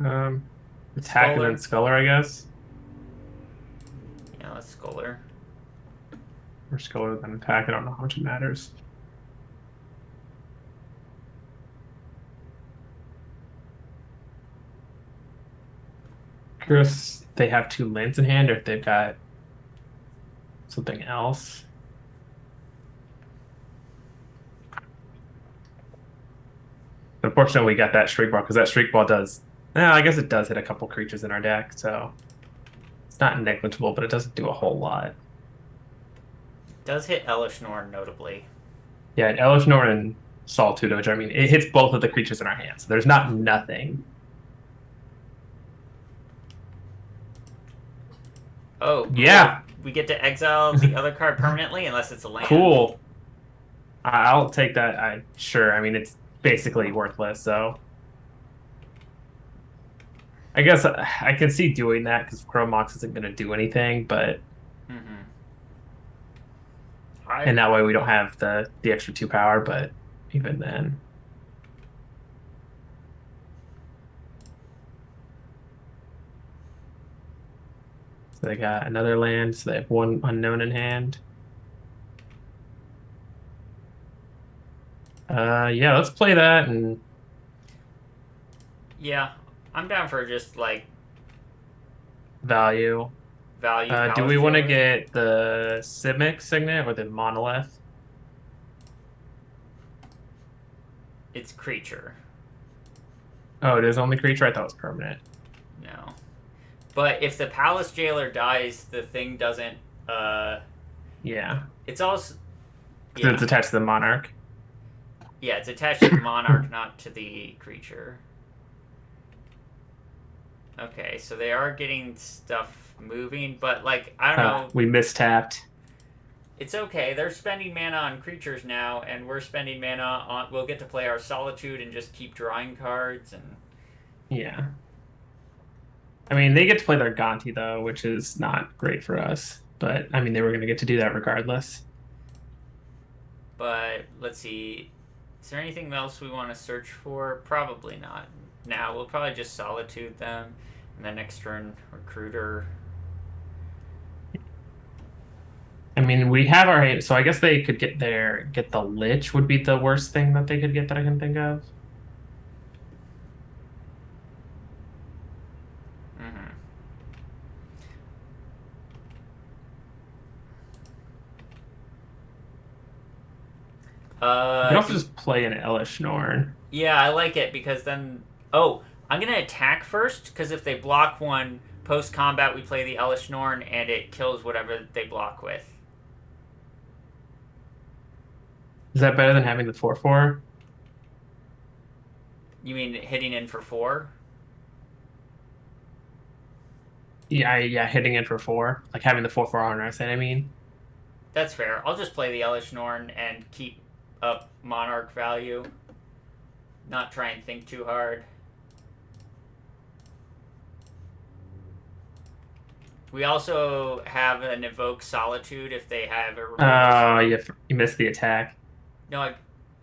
Um, Attack and then Scholar? Sculler, I guess. Yeah, let's Scholar. Or Sculler then attack. I don't know how much it matters. Curious, they have two lands in hand, or if they've got something else. Unfortunately, we got that Shriek Ball because that Shriek Ball does. I guess it does hit a couple creatures in our deck, so it's not negligible, but it doesn't do a whole lot. Does hit Elish Norn, notably. Yeah, and Elishnorn and Solitude, which I mean, it hits both of the creatures in our hands. So there's not nothing. Oh, cool. Yeah, We get to exile the other card permanently unless it's a land. cool. I'll take that. I sure. I mean, it's basically worthless. So I guess I can see doing that because Chrome Mox isn't going to do anything, but Mm-hmm. and that way we don't have the extra 2 power. But even then, so they got another land. So they have one unknown in hand. Yeah, let's play that and Yeah, I'm down for just like value. value Do Palace we want to Jailer. get the Simic Signet or the Monolith? It's creature. Oh, it is only creature. I thought it was permanent. No. But if the Palace Jailer dies, the thing doesn't. Yeah, It's also. because it's Yeah. attached to the Monarch. Yeah, it's attached to the Monarch, not to the creature. Okay, so they are getting stuff moving, but like, I don't know. We mistapped. It's okay. They're spending mana on creatures now, and we're spending mana on. We'll get to play our Solitude and just keep drawing cards and. Yeah. I mean, they get to play their Gonti though, which is not great for us. But I mean, they were going to get to do that regardless. But let's see. Is there anything else we want to search for? Probably not. Now we'll probably just Solitude them, and then next turn Recruiter. I mean, we have our so I guess they could get the Lich would be the worst thing that they could get that I can think of. Mm-hmm. You can also Do, just play an Elish Norn. yeah, I like it because then. Oh, I'm gonna attack first because if they block one post combat, we play the Elish Norn and it kills whatever they block with. Is that better than having the 4/4? You mean hitting in for 4? Yeah, yeah, hitting it for 4, having the 4/4 honor. I said, I mean, That's fair. I'll just play the Elish Norn and keep up Monarch value. Not try and think too hard. We also have an Evoke Solitude if they have a removal. Oh, you missed the attack. No,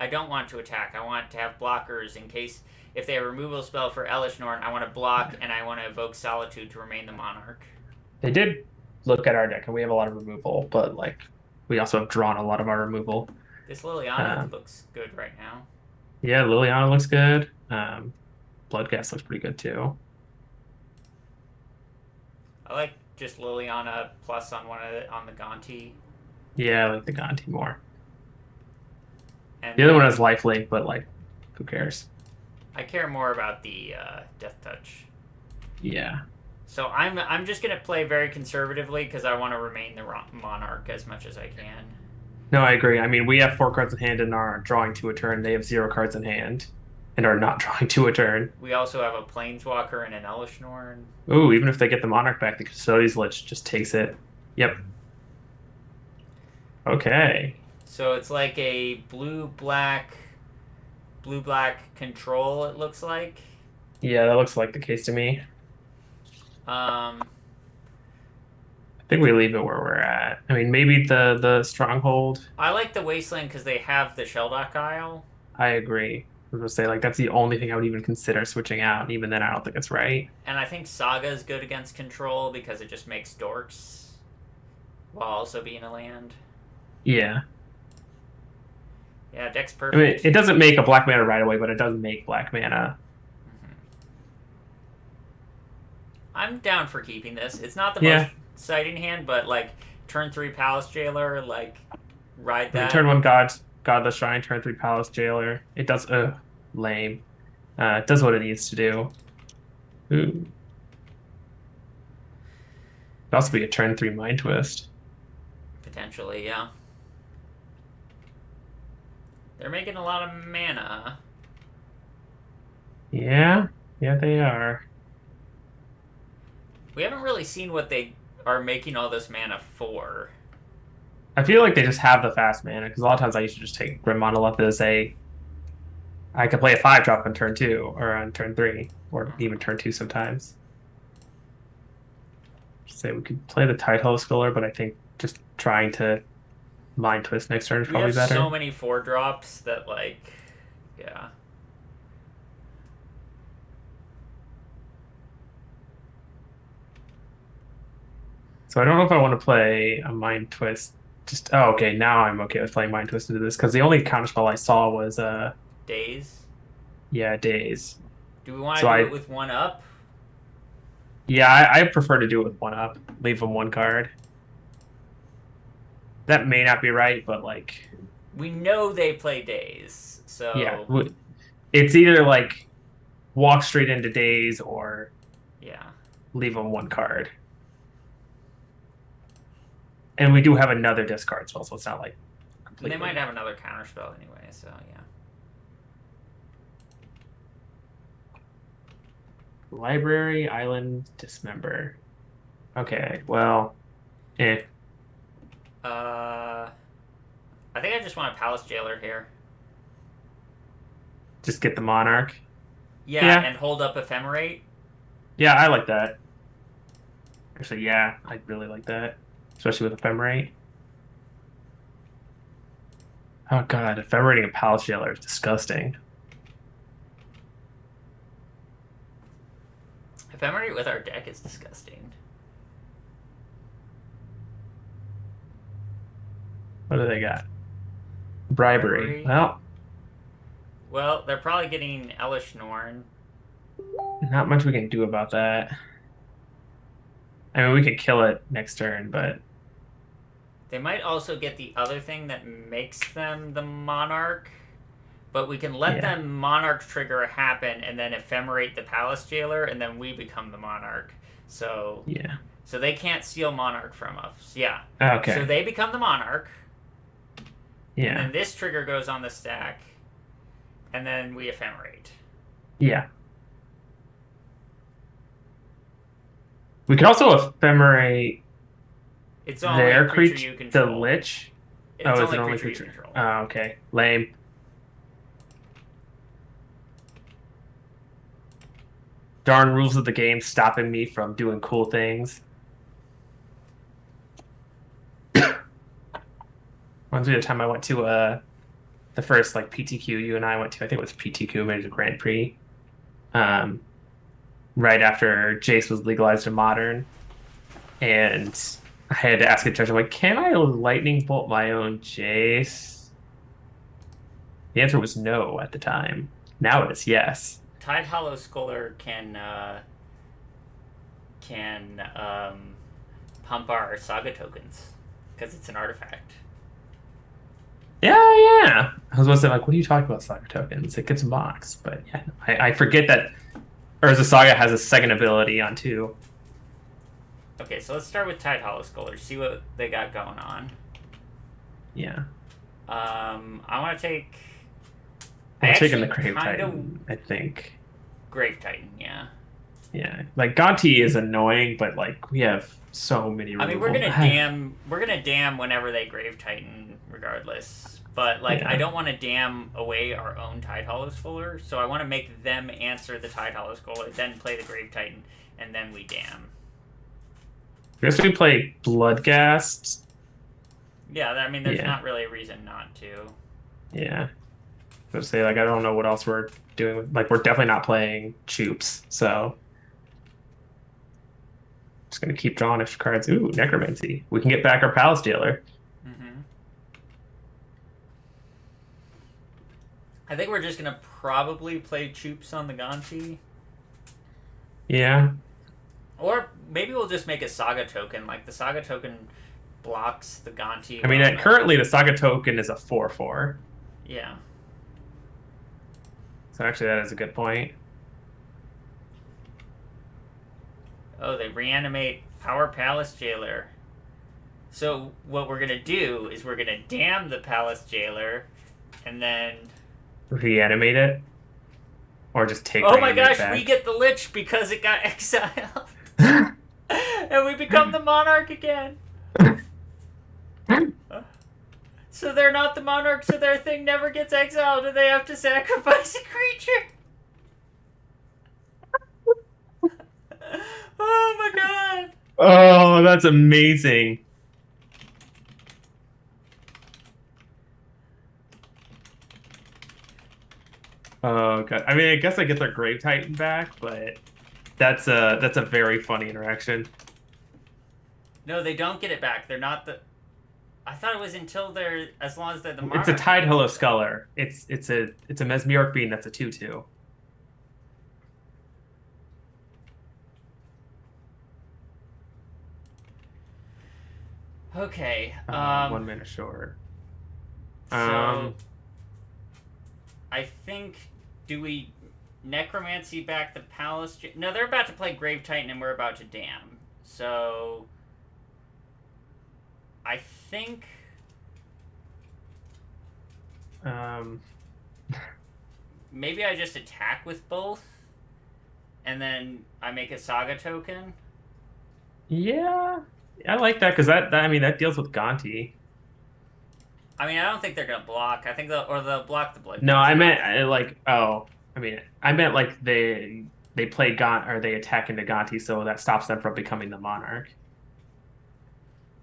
I don't want to attack. I want to have blockers in case if they have a removal spell for Elesh Norn, I want to block and I want to evoke Solitude to remain the Monarch. They did look at our deck, and we have a lot of removal, but like we also have drawn a lot of our removal. This Liliana looks good right now. Yeah, Liliana looks good. Bloodghast looks pretty good too. I like just Liliana plus on on the Gonti. Yeah, I like the Gonti more. And the other one has lifelink, but like, who cares? I care more about the Death Touch. Yeah. So I'm just gonna play very conservatively because I want to remain the Monarch as much as I can. No, I agree. I mean, we have 4 cards in hand and are drawing 2 a turn. They have 0 cards in hand and are not drawing 2 a turn. We also have a Planeswalker and an Elesh Norn. Ooh, even if they get the Monarch back, the Custodian's Lich just takes it. Yep. Okay. So it's like a blue-black control, it looks like. Yeah, that looks like the case to me. I think we leave it where we're at. I mean, maybe the Stronghold. I like the Wasteland because they have the Sheldock Isle. I agree. I was going to say, like, that's the only thing I would even consider switching out. And even then, I don't think it's right. And I think Saga is good against control because it just makes dorks while also being a land. Yeah. Yeah, deck's perfect. I mean, it doesn't make a black mana right away, but it does make black mana. I'm down for keeping this. It's not the most exciting hand, but like turn 3 Palace Jailer, like ride that. Turn 1 Godless Shrine, turn 3 Palace Jailer. It does lame. It does what it needs to do. Ooh. Could also be a turn 3 Mind Twist. Potentially, yeah. They're making a lot of mana. Yeah, they are. We haven't really seen what they are making all this mana for. I feel like they just have the fast mana, because a lot of times I used to just take Grim Monolith as I could play a 5-drop on turn 2, or on turn 3, or even turn 2 sometimes. Say we could play the Tidehull Sculler, but I think just trying to Mind Twist next turn is probably better. We have so many 4-drops that, like, yeah. So I don't know if I want to play a Mind Twist. Okay, now I'm okay with playing Mind Twist into this, because the only counterspell I saw was Daze? Yeah, Daze. Do we want to do it with 1 up? Yeah, I prefer to do it with 1 up. Leave them 1 card. That may not be right, but like... We know they play Daze, so... Yeah, it's either like walk straight into Daze or leave them 1 card. And we do have another discard spell, so it's not like completely... And they might have another counterspell anyway, so yeah. Library, Island, Dismember. Okay, well, I think I just want a Palace Jailer here. Just get the Monarch? Yeah, and hold up Ephemerate? Yeah, I like that. Actually, yeah, I really like that. Especially with Ephemerate. Oh god, Ephemerating a Palace Jailer is disgusting. Ephemerate with our deck is disgusting. What do they got? Bribery. Well, they're probably getting Elesh Norn. Not much we can do about that. I mean, we could kill it next turn, but... They might also get the other thing that makes them the Monarch, but we can let them Monarch trigger happen and then Ephemerate the Palace Jailer, and then we become the Monarch. So so they can't steal Monarch from us. Yeah. Okay. So they become the Monarch. Yeah. And then this trigger goes on the stack, and then we Ephemerate. Yeah. We could also Ephemerate it's only their creature you control. The Lich. It's Oh, is only it only creature you creature? control. Oh, okay. Lame. Darn rules of the game stopping me from doing cool things. Reminds me of the time I went to the first like PTQ you and I went to. I think it was PTQ, maybe the Grand Prix. Um, right after Jace was legalized in Modern, and I had to ask a judge, I'm like, can I lightning bolt my own Jace? The answer was no at the time. Now it is yes. Tide Hollow Scholar can pump our saga tokens because it's an artifact. Yeah, yeah. I was about to say, like, what are you talking about, Saga tokens? It gets boxed, but yeah, I forget that Urza Saga has a second ability on two. Okay, so let's start with Tide Hollow Scholar. See what they got going on. Yeah. I want to take. We're I taking the actually Grave kind of Titan, I think. Grave Titan, yeah. Yeah. Like, Gonti is annoying, but, like, we have so many I mean, removal. we're gonna dam whenever they Grave Titan, regardless. But like, I Yeah. don't want to dam away our own Tide Hollow Scholar, so I want to make them answer the Tide Hollow Scholar, then play the Grave Titan, and then we dam. I guess we play Bloodghast. Yeah, I mean, there's Yeah. not really a reason not to. Yeah. Let's say, like, I don't know what else we're doing. Like, we're definitely not playing Choops, so just gonna keep drawing extra cards. Ooh, Necromancy. We can get back our Palace Jailer. Mm-hmm. I think we're just gonna probably play Choops on the Gonti. Yeah. Or maybe we'll just make a Saga token. Like, the Saga token blocks the Gonti. I mean, well currently the Saga token is a 4/4. Yeah. So actually, that is a good point. Oh, they reanimate our Palace Jailer. So what we're gonna do is we're gonna dam the Palace Jailer, and then... Reanimate it, or just take. Oh my Reanimate gosh, back. we get the Lich because it got exiled. And we become the Monarch again. So they're not the Monarch, so their thing never gets exiled, and they have to sacrifice a creature. Oh my god. Oh, that's amazing. Oh god. I mean, I guess I get their Grave Titan back, but that's a very funny interaction. No, they don't get it back. They're not the... I thought it was until they're... As long as they're the Monarch. It's a Tide Hello Sculler. It's a Mesmeric Being that's a 2/2. Okay. 1 mana short. So... I think... Do we Necromancy back the Palace... No, they're about to play Grave Titan and we're about to dam. So... I think... Maybe I just attack with both, and then I make a Saga token. Yeah, I like that because I mean that deals with Gonti. I mean, I don't think they're gonna block. I think they'll block the Blood. No, I meant like I meant like they play Gant or they attack into Gonti, so that stops them from becoming the Monarch.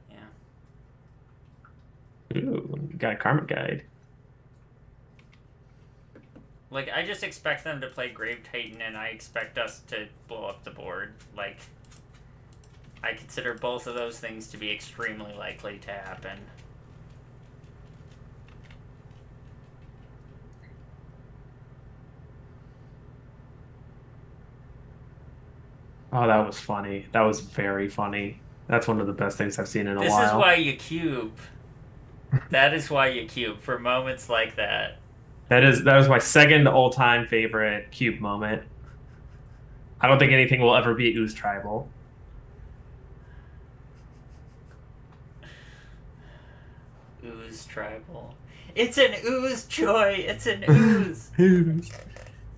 Yeah. Ooh, got a Karma Guide. Like, I just expect them to play Grave Titan, and I expect us to blow up the board. Like, I consider both of those things to be extremely likely to happen. Oh, that was funny. That was very funny. That's one of the best things I've seen in a This while. is why you cube. That is why you cube, for moments like that. That was my second all-time favorite cube moment. I don't think anything will ever beat Ooze Tribal. Ooze Tribal. It's an ooze, Joy! It's an ooze!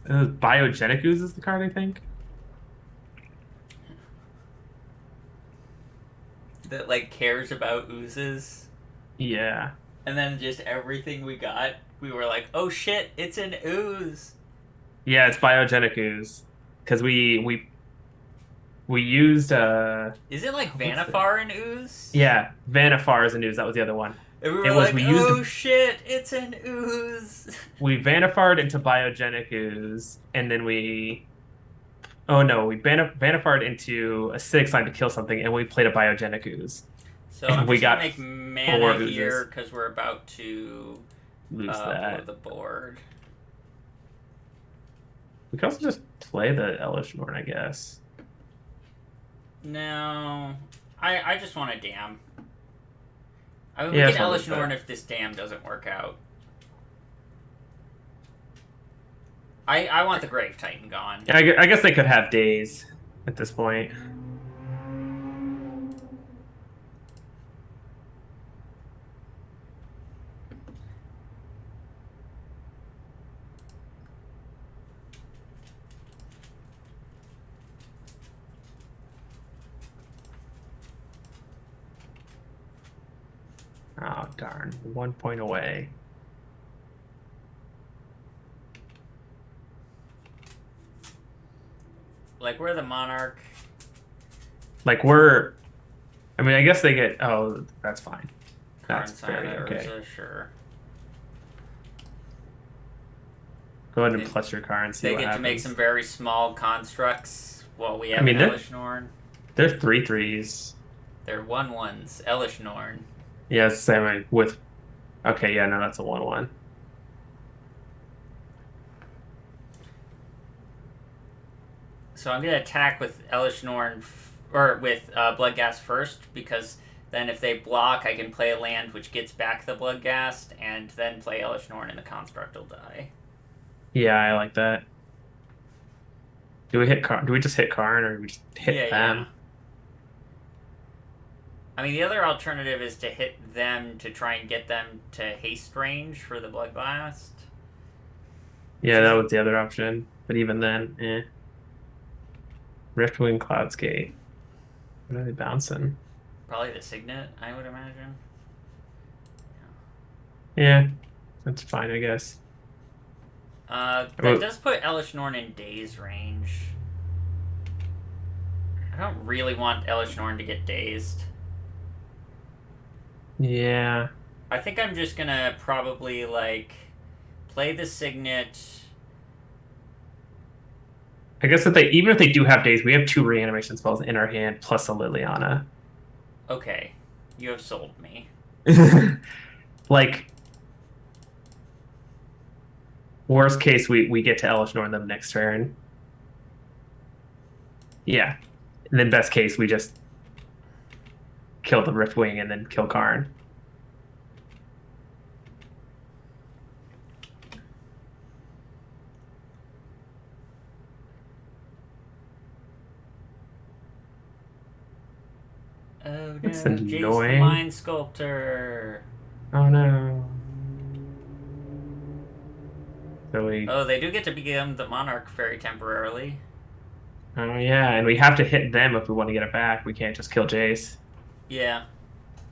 Biogenic Ooze is the card, I think. That, like, cares about oozes. Yeah. And then just everything we got, we were like, oh shit, it's an ooze. Yeah, it's biogenic ooze because we used Is it like what's the Vanifar and ooze? yeah, Vanifar is an ooze. That was the other one. And we It were was like, oh shit, it's an ooze. we Vanifar'd into biogenic ooze, and then oh no, we Vanifar'd into a 6 line to kill something, and we played a biogenic ooze, So and I'm we just gonna got make 4 mana here oozes. because we're about to Lose blow that. the board. We could also just play the Elesh Norn, I guess. No, I just want a dam. I mean, Yeah, we that's can what we Elish Norn if this dam doesn't work out. I want the Grave Titan gone. Yeah, I guess they could have days at this point. Oh, darn. 1 point away. Like, we're the Monarch. Like, we're. I mean, I guess they get. Oh, that's fine. That's Karn very okay. Urza, sure. Go ahead and plus your car and see They what get happens. to make some very small constructs while we have mean, Elish Norn. They're 3/3s. They're 1/1s. Elish Norn. Yeah, it's the same way with. Okay, yeah, no, that's a 1/1. So I'm gonna attack with Elish Norn, or with Bloodghast first, because then if they block, I can play a land which gets back the Bloodghast, and then play Elish Norn, and the construct will die. Yeah, I like that. Do we just hit Karn, or do we just hit them? Yeah. I mean, the other alternative is to hit them to try and get them to haste range for the Bloodblast. Yeah, that was the other option. But even then, eh. Riftwing Cloudscape. What are they bouncing? Probably the Signet, I would imagine. Yeah, that's fine, I guess. That does put Elish Norn in Daze range. I don't really want Elish Norn to get dazed. Yeah. I think I'm just gonna probably, like, play the Signet. I guess even if they do have days, we have 2 reanimation spells in our hand plus a Liliana. Okay, you have sold me. Like, worst case, we get to Elish Norn them next turn. Yeah. And then best case, we just kill the Riftwing and then kill Karn. Oh no, That's Jace the annoying. Mind Sculptor. Oh no. So Oh, they do get to become the Monarch very temporarily. Oh yeah, and we have to hit them if we want to get it back. We can't just kill Jace. Yeah.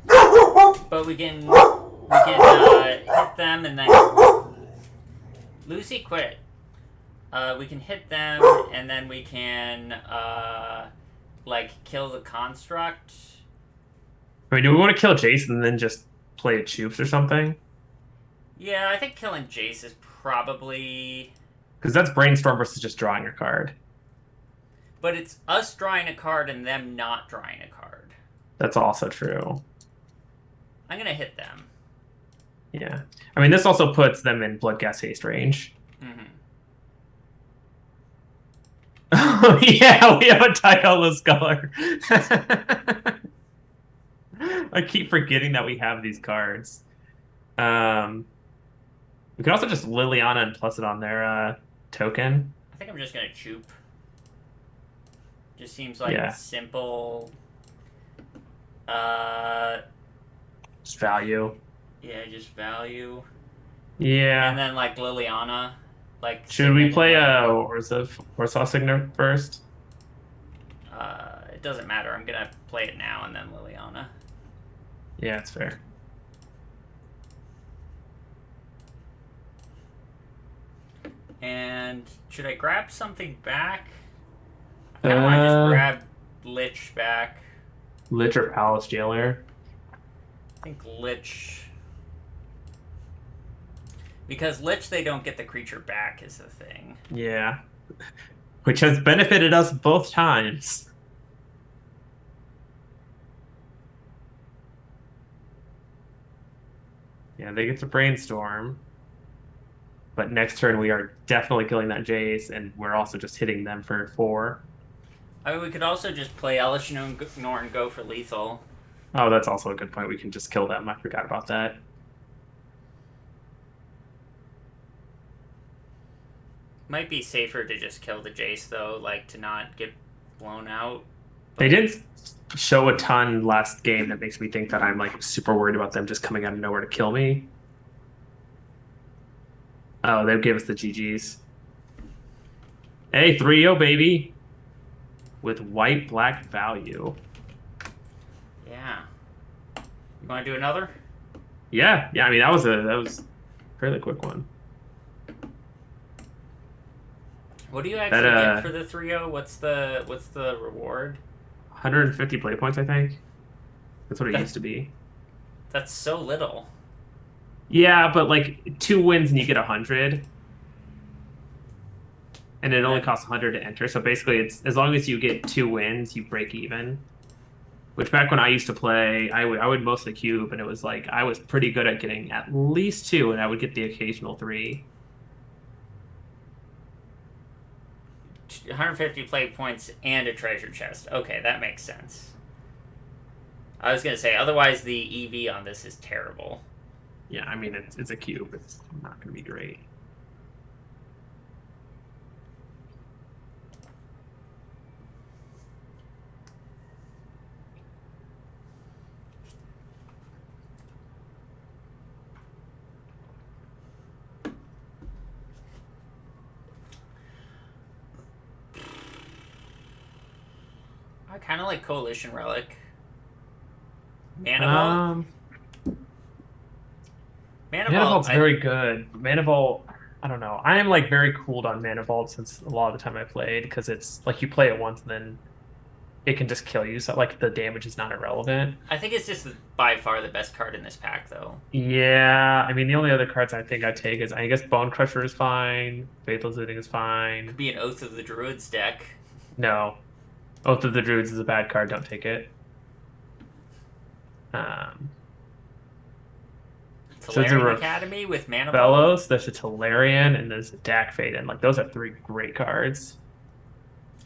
But we can hit them and then Lucy quit. We can hit them and then we can like kill the construct. I mean, do we want to kill Jace and then just play Choops or something? Yeah, I think killing Jace is probably, because that's Brainstorm versus just drawing a card. But it's us drawing a card and them not drawing a card. That's also true. I'm gonna hit them. Yeah. I mean, this also puts them in Bloodghast haste range. Mm-hmm. Oh, yeah, we have a Tyholo Scholar. I keep forgetting that we have these cards. We can also just Liliana and plus it on their token. I think I'm just gonna Choop. Just seems like simple. Just value. Yeah, just value. Yeah. And then like Liliana, like. Should we play Warsaw Signet first? It doesn't matter. I'm gonna play it now and then Liliana. Yeah, it's fair. And should I grab something back? I kind of want to just Uh, grab Lich back. Lich or Palace Jailer. I think Lich. Because Lich, they don't get the creature back, is the thing. Yeah, which has benefited us both times. Yeah, they get to brainstorm, but next turn we are definitely killing that Jace, and we're also just hitting them for 4. I mean, we could also just play Elish Nor and go for lethal. Oh, that's also a good point. We can just kill them. I forgot about that. Might be safer to just kill the Jace, though, like to not get blown out. They didn't show a ton last game that makes me think that I'm like super worried about them just coming out of nowhere to kill me. Oh, they gave us the GGs. Hey, 3-0, baby. With white black value. Yeah. You want to do another? Yeah, I mean that was a fairly quick one. What do you actually That get for the 3-0? What's the reward? 150 play points, I think. That's what it That, used to be. that's so little. Yeah, but like 2 wins and you get 100. And it only That, costs 100 to enter. So basically it's as long as you get 2 wins, you break even. Which back when I used to play, I would mostly cube, and it was like I was pretty good at getting at least 2, and I would get the occasional 3. 150 play points and a treasure chest. Okay, that makes sense. I was gonna say, otherwise the EV on this is terrible. Yeah, I mean it's a cube. It's not going to be great. I kind of like Coalition Relic. Mana Vault. Um, Mana Mana Vault. Vault's very good. Mana Vault, I don't know. I am like very cooled on Mana Vault since a lot of the time I played because it's like you play it once and then it can just kill you. So like the damage is not irrelevant. I think it's just by far the best card in this pack, though. Yeah, I mean the only other cards I think I take is I guess Bone Crusher is fine, Faithful Looting is fine. Could be an Oath of the Druids deck. No, Oath of the Druids is a bad card. Don't take it. Um, so it's a Tolarian Academy with Mana Vault. Velos, there's a Tolarian, and there's a Dak Faden. Like those are 3 great cards.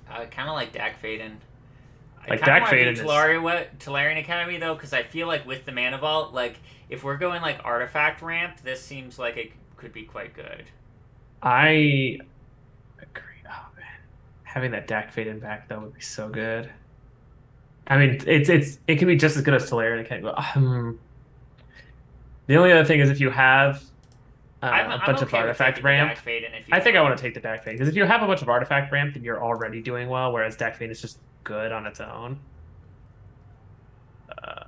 I kind of like Dak Faden. Like I Dak kind of Faden want to is. do Tolarian Academy though, because I feel like with the Mana Vault, like if we're going like artifact ramp, this seems like it could be quite good. I agree. Oh man, having that Dak Faden back though would be so good. I mean, it can be just as good as Tolarian Academy. The only other thing is if you have I'm, a I'm bunch of okay with artifact taking the ramp. Dak Faden if you I think I want. want to take the Dak Fade because if you have a bunch of artifact ramp, then you're already doing well. Whereas Dak Fade is just good on its own. Uh,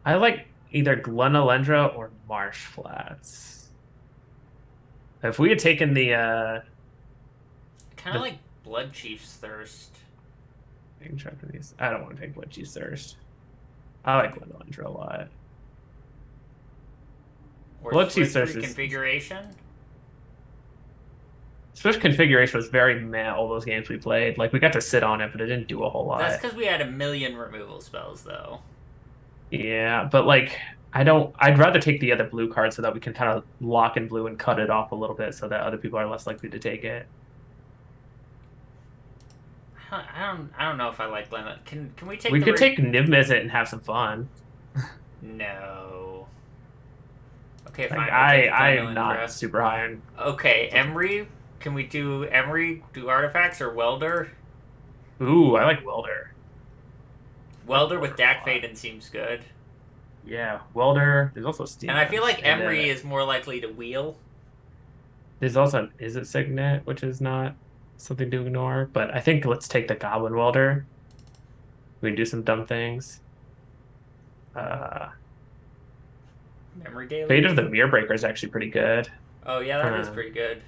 I like either Glen Elendra or Marsh Flats. If we had taken Kind of like Blood Chief's Thirst. I don't want to take Blood Cheese Thirst. I like Glen Elendra a lot. Or Blood Cheese Swift Thirst is Reconfiguration. Switch configuration was very meh all those games we played. Like we got to sit on it, but it didn't do a whole lot. That's because we had a million removal spells, though. Yeah, but like I'd rather take the other blue card so that we can kind of lock in blue and cut it off a little bit so that other people are less likely to take it. I don't know if I like Glen. Can we take? We could take Niv Mizzet and have some fun. No. Okay, Like fine. We'll I take I Glen am not Elendra. super high on. Okay, Emery. Can we do Emery? Do artifacts or Welder? Ooh, I like Welder. Welder with Dak Faden seems good. Yeah, Welder. There's also Steam. And I feel like And, Emery is more likely to wheel. There's also Is It Signet, which is not something to ignore. But I think let's take the Goblin Welder. We can do some dumb things. Memory Daily. Fate of the Mirror Breaker is actually pretty good. Oh yeah, that is pretty good.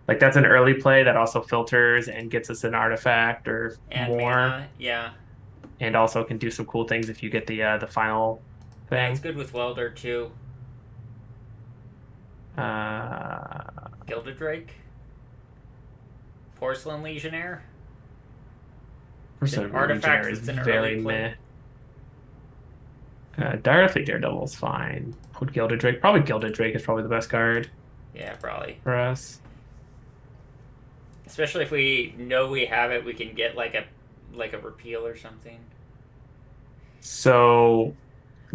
Like that's an early play that also filters and gets us an artifact or And more, mana, yeah. and also can do some cool things if you get the final Yeah, it's thing. good with Welder too. Uh, Gilded Drake. Porcelain Legionnaire. It's an Person Legionnaire artifact is that's an early very play. meh. Directly Daredevil is fine. Put Gilded Drake. Probably Gilded Drake is probably the best card Yeah, probably. for us. Especially if we know we have it, we can get like a repeal or something. So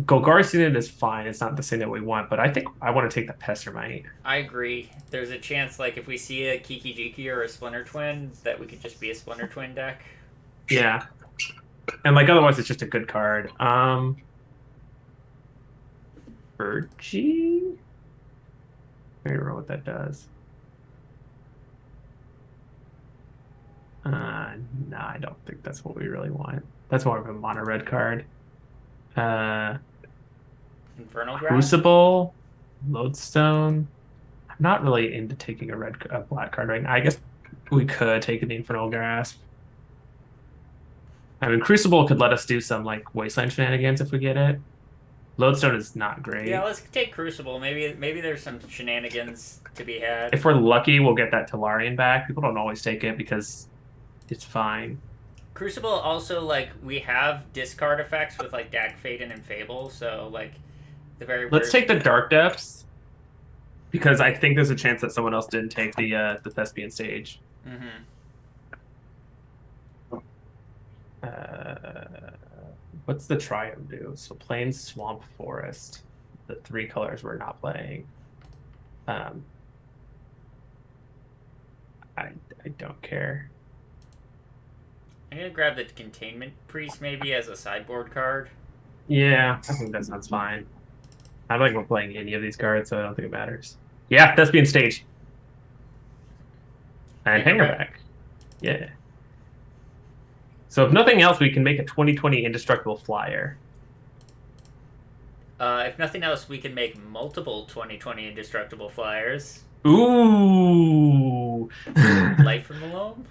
Golgari Unit is fine. It's not the thing that we want, but I think I want to take the Pestermite. I agree. There's a chance, like, if we see a Kiki Jiki or a Splinter Twin, that we could just be a Splinter Twin deck. Yeah. And like otherwise it's just a good card. Urgy? I don't remember what that does. No, I don't think that's what we really want. That's more of a mono red card. Uh, Infernal Grasp? Crucible, Lodestone. I'm not really into taking a black card right now. I guess we could take the Infernal Grasp. I mean, Crucible could let us do some like Wasteland shenanigans if we get it. Lodestone is not Yeah, great. let's take Crucible. Maybe there's some shenanigans to be had. If we're lucky, we'll get that Talarian back. People don't always take it because it's fine. Crucible also, like, we have discard effects with, like, Dak Faden and Fable, so, like, the very Let's worst. take the Dark Depths because I think there's a chance that someone else didn't take the Thespian stage. Mm-hmm. Uh, what's the Triumph do? So Plains, Swamp, Forest. The three colors we're not playing. Um, I don't care. I'm gonna grab the Containment Priest maybe as a sideboard card. Yeah, I think that sounds fine. I don't think we're playing any of these cards, so I don't think it matters. Yeah, Thespian stage. And Hangerback. Hangerback. Yeah. So if nothing else, we can make a 2020 indestructible flyer. If nothing else, we can make multiple 2020 Indestructible Flyers. Ooh. Life from the Loam?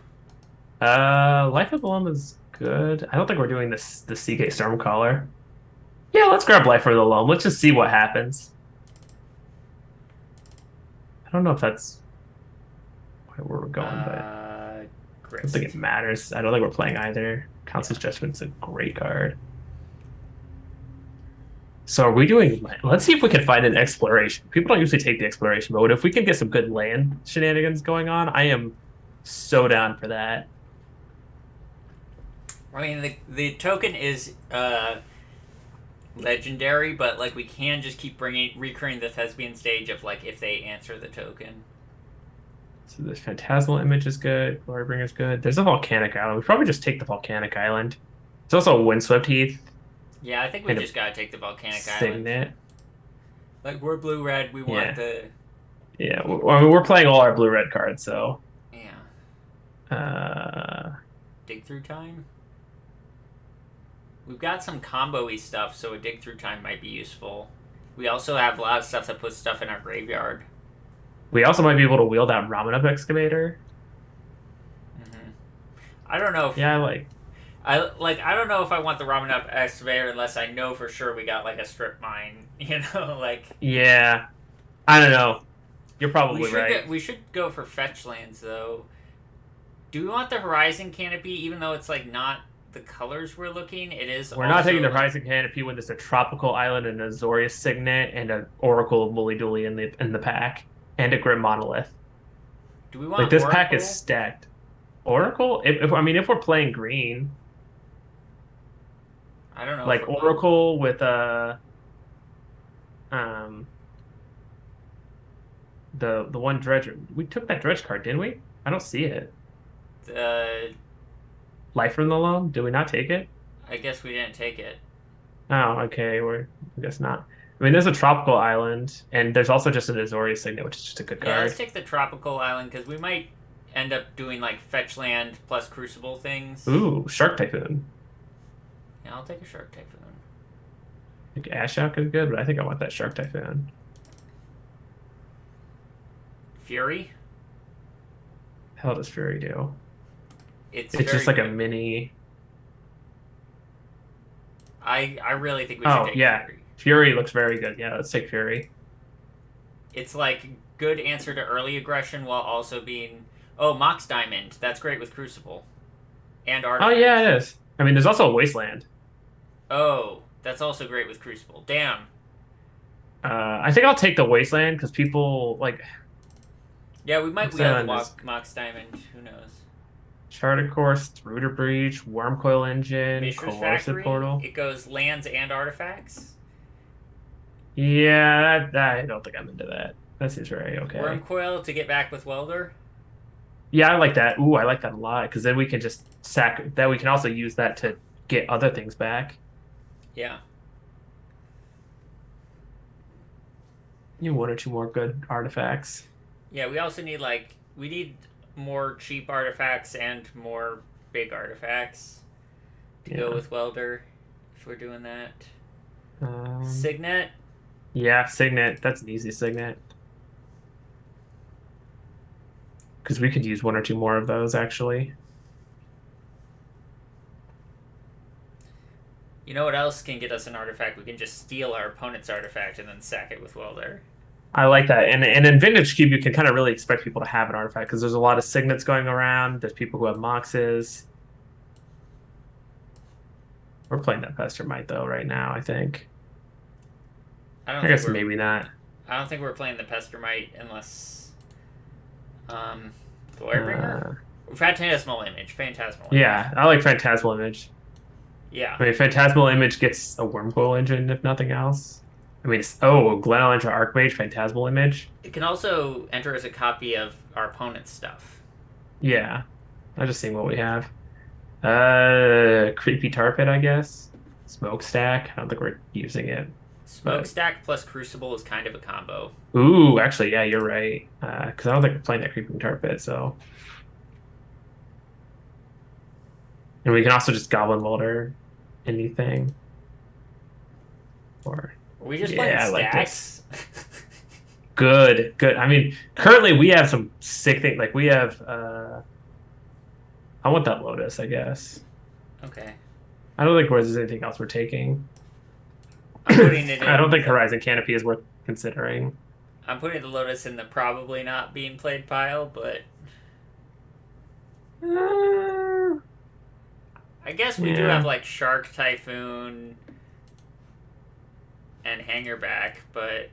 Life of the is good. I don't think we're doing this the Seagate Stormcaller. Yeah, let's grab Life of the Loam. Let's just see what happens. I don't know if that's where we're going, but I don't think it Grist. matters. I don't think we're playing either. Council's Judgment's a great card. So are we doing? Let's see if we can find an exploration. People don't usually take the exploration mode. If we can get some good land shenanigans going on, I am so down for that. I mean, the token is legendary, but like we can just keep recurring the Thespian stage of like if they answer the token. So this Phantasmal Image is good. Glorybringer is good. There's a Volcanic Island. We probably just take the Volcanic Island. There's also a Windswept Heath Yeah, I think we and a just gotta take the Volcanic Island. Signet. Like we're blue red, we want Yeah. the Yeah. I mean, we're playing all our blue-red cards, so. yeah Uh, dig through time. We've got some combo-y stuff, so a dig through time might be useful. We also have a lot of stuff that puts stuff in our graveyard. we also might be able to wield out Ramanov Excavator. Mm-hmm. I don't know if Yeah, like. I don't know if I want the Ramanov Excavator unless I know for sure we got like a strip mine. You know, like Yeah. I don't know. You're probably right. we should go for fetch lands though. Do we want the Horizon Canopy, even though it's like not the colors we're looking? It is. We're not taking the like, Horizon Canopy when there's a Tropical Island and a Azorius Signet and an Oracle of Wooly Dooly in the pack and a Grim Monolith. Do we want Like this Oracle? pack is stacked. Oracle? If I mean if we're playing green, I don't know. like Oracle with a um the one dredge. We took that dredge card, didn't we? I don't see it. Life from the Loam? Did we not take it? I guess we didn't take it. Oh, okay. I guess not. I mean, there's a tropical island, and there's also just an Azorius Signet, which is just a good Yeah, card. let's take the Tropical Island because we might end up doing like fetch land plus Crucible things. Ooh, Shark Typhoon. Yeah, I'll take a Shark Typhoon. I think Ashok is good, but I think I want that Shark Typhoon. Fury. the hell does Fury do? It's It's very just like a good. mini. I really think we should Oh take yeah, Fury. Fury looks very good. Yeah, let's take Fury. It's like good answer to early aggression while also being Mox Diamond. That's great with Crucible and Oh yeah, artifacts. it is. I mean, there's also a Wasteland. Oh, that's also great with Crucible. Damn. I think I'll take the Wasteland because people like Yeah, we might wheel the Wasteland is Mox Diamond. Who knows? Charted Course, Router Breach, Wormcoil Engine, Mishra's Coercive Factory. Portal. It goes lands and artifacts. Yeah, I don't think I'm into that. That seems very okay. Wormcoil to get back with Welder. Yeah, I like that. Ooh, I like that a lot because then we can just sack that. We can also use that to get other things back. Yeah. You know, one or two more good artifacts. Yeah, we also need we need more cheap artifacts and more big artifacts to go Yeah. with Welder if we're doing that. Um, Signet. yeah, Signet. That's an easy Signet because we could use one or two more of those actually. You know what else can get us an artifact? We can just steal our opponent's artifact and then sack it with Welder. I like that. And in Vintage Cube, you can kind of really expect people to have an artifact because there's a lot of signets going around. There's people who have moxes. We're playing that Pestermite though right now, I think. I don't I think guess we're maybe not. I don't think we're playing the Pestermite unless Glorybringer? Uh, Phantasmal Image. Phantasmal Image. yeah, I like Phantasmal Image. Yeah. I mean, Phantasmal Image gets a Wormcoil Engine if nothing else. I mean, Glen Elendra Archmage, Phantasmal Image. It can also enter as a copy of our opponent's stuff. Yeah, I'm just seeing what we have. Creepy Tar Pit, I guess. Smokestack. I don't think we're using it, but Smokestack plus Crucible is kind of a combo. ooh, actually, yeah, you're right. Because I don't think we're playing that Creeping Tar Pit, so. And we can also just Goblin Welder anything. Or Are we just playing yeah, I like this. stacks? Good, good. I mean, currently we have some sick things. Like we have I want that Lotus, I guess. Okay. I don't think there's anything else we're taking. I'm putting it I don't in. think Horizon Canopy is worth considering. I'm putting the Lotus in the probably not being played pile, but Uh, I guess we do yeah. have like Shark Typhoon and Hangerback, but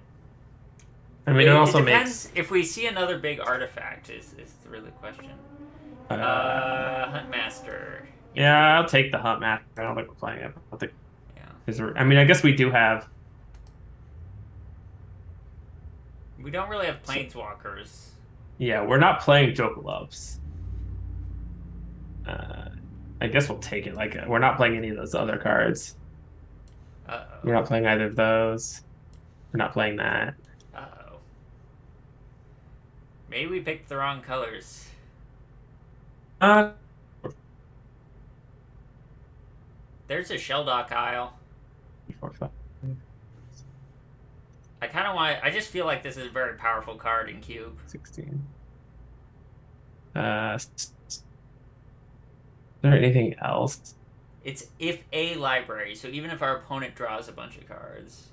I mean, it also it depends makes if we see another big artifact is really the question. Huntmaster. yeah, I'll take the Hunt Map. I don't think we're playing it. I don't think Yeah. I mean, I guess we do have. We don't really have planeswalkers. Yeah, we're not playing Jokulubs. Uh, I guess we'll take it. Like we're not playing any of those other cards. We're Uh not playing either of those. We're not playing that. oh. Maybe we picked the wrong colors. Uh, There's a Shelldock Isle. 4, 5. I kind of want. I just feel like this is a very powerful card in Cube. 16. Is there anything else? It's if a library, so even if our opponent draws a bunch of cards.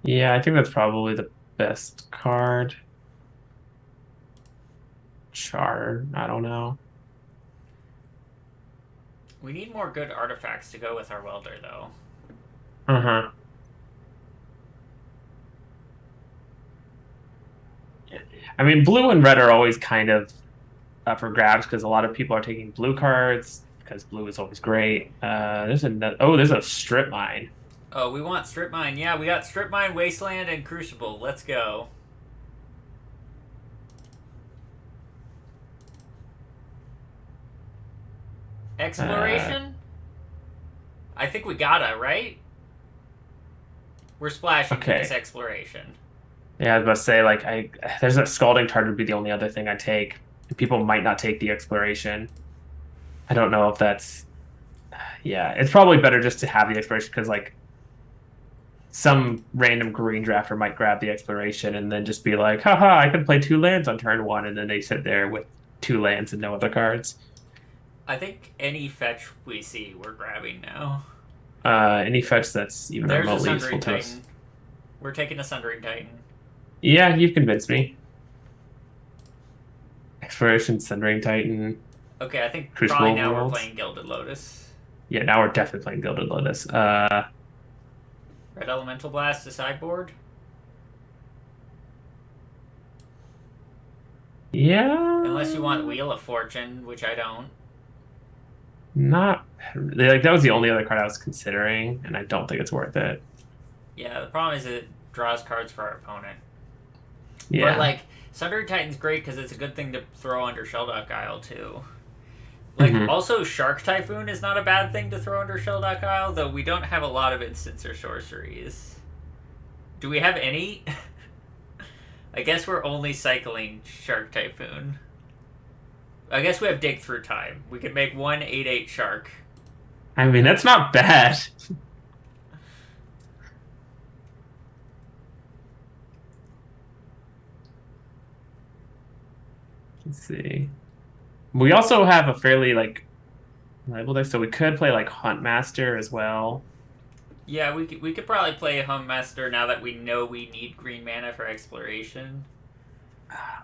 Yeah, I think that's probably the best card. Char, I don't know. We need more good artifacts to go with our welder, though. Uh-huh. I mean, blue and red are always kind of up for grabs because a lot of people are taking blue cards because blue is always great. There's a strip mine. Oh, we want Strip Mine. Yeah, we got Strip Mine, Wasteland, and Crucible. Let's go. Exploration? I think we gotta, right? We're splashing for Okay. this exploration. Yeah, I was about to say, like, there's a Scalding Target would be the only other thing I take. People might not take the Exploration. I don't know if that's. Yeah, it's probably better just to have the Exploration because, like, some random green drafter might grab the exploration and then just be like, haha, I can play 2 lands on turn 1, and then they sit there with 2 lands and no other cards. I think any fetch we see, we're grabbing now. Any fetch that's even There's a remotely useful Sundering to us. Titan. We're taking a Sundering Titan. Yeah, you've convinced me. Exploration, Sundering Titan, Okay, I think probably Crucible now we're Worlds. playing Gilded Lotus. Yeah, now we're definitely playing Gilded Lotus. Red Elemental Blast to sideboard. Yeah. Unless you want Wheel of Fortune, which I don't. Not like that was the only other card I was considering, and I don't think it's worth it. Yeah, the problem is it draws cards for our opponent. Yeah. But, like, Sundering Titan's great because it's a good thing to throw under Sheldock Isle, too. Like, also, Shark Typhoon is not a bad thing to throw under Sheldock Isle, though we don't have a lot of instants or sorceries. Do we have any? I guess we're only cycling Shark Typhoon. I guess we have Dig Through Time. We could make one 8/8 Shark. I mean, that's not bad. Let's see. We also have a fairly like reliable deck, so we could play like Huntmaster as well. Yeah, we could probably play Home Master now that we know we need green mana for exploration.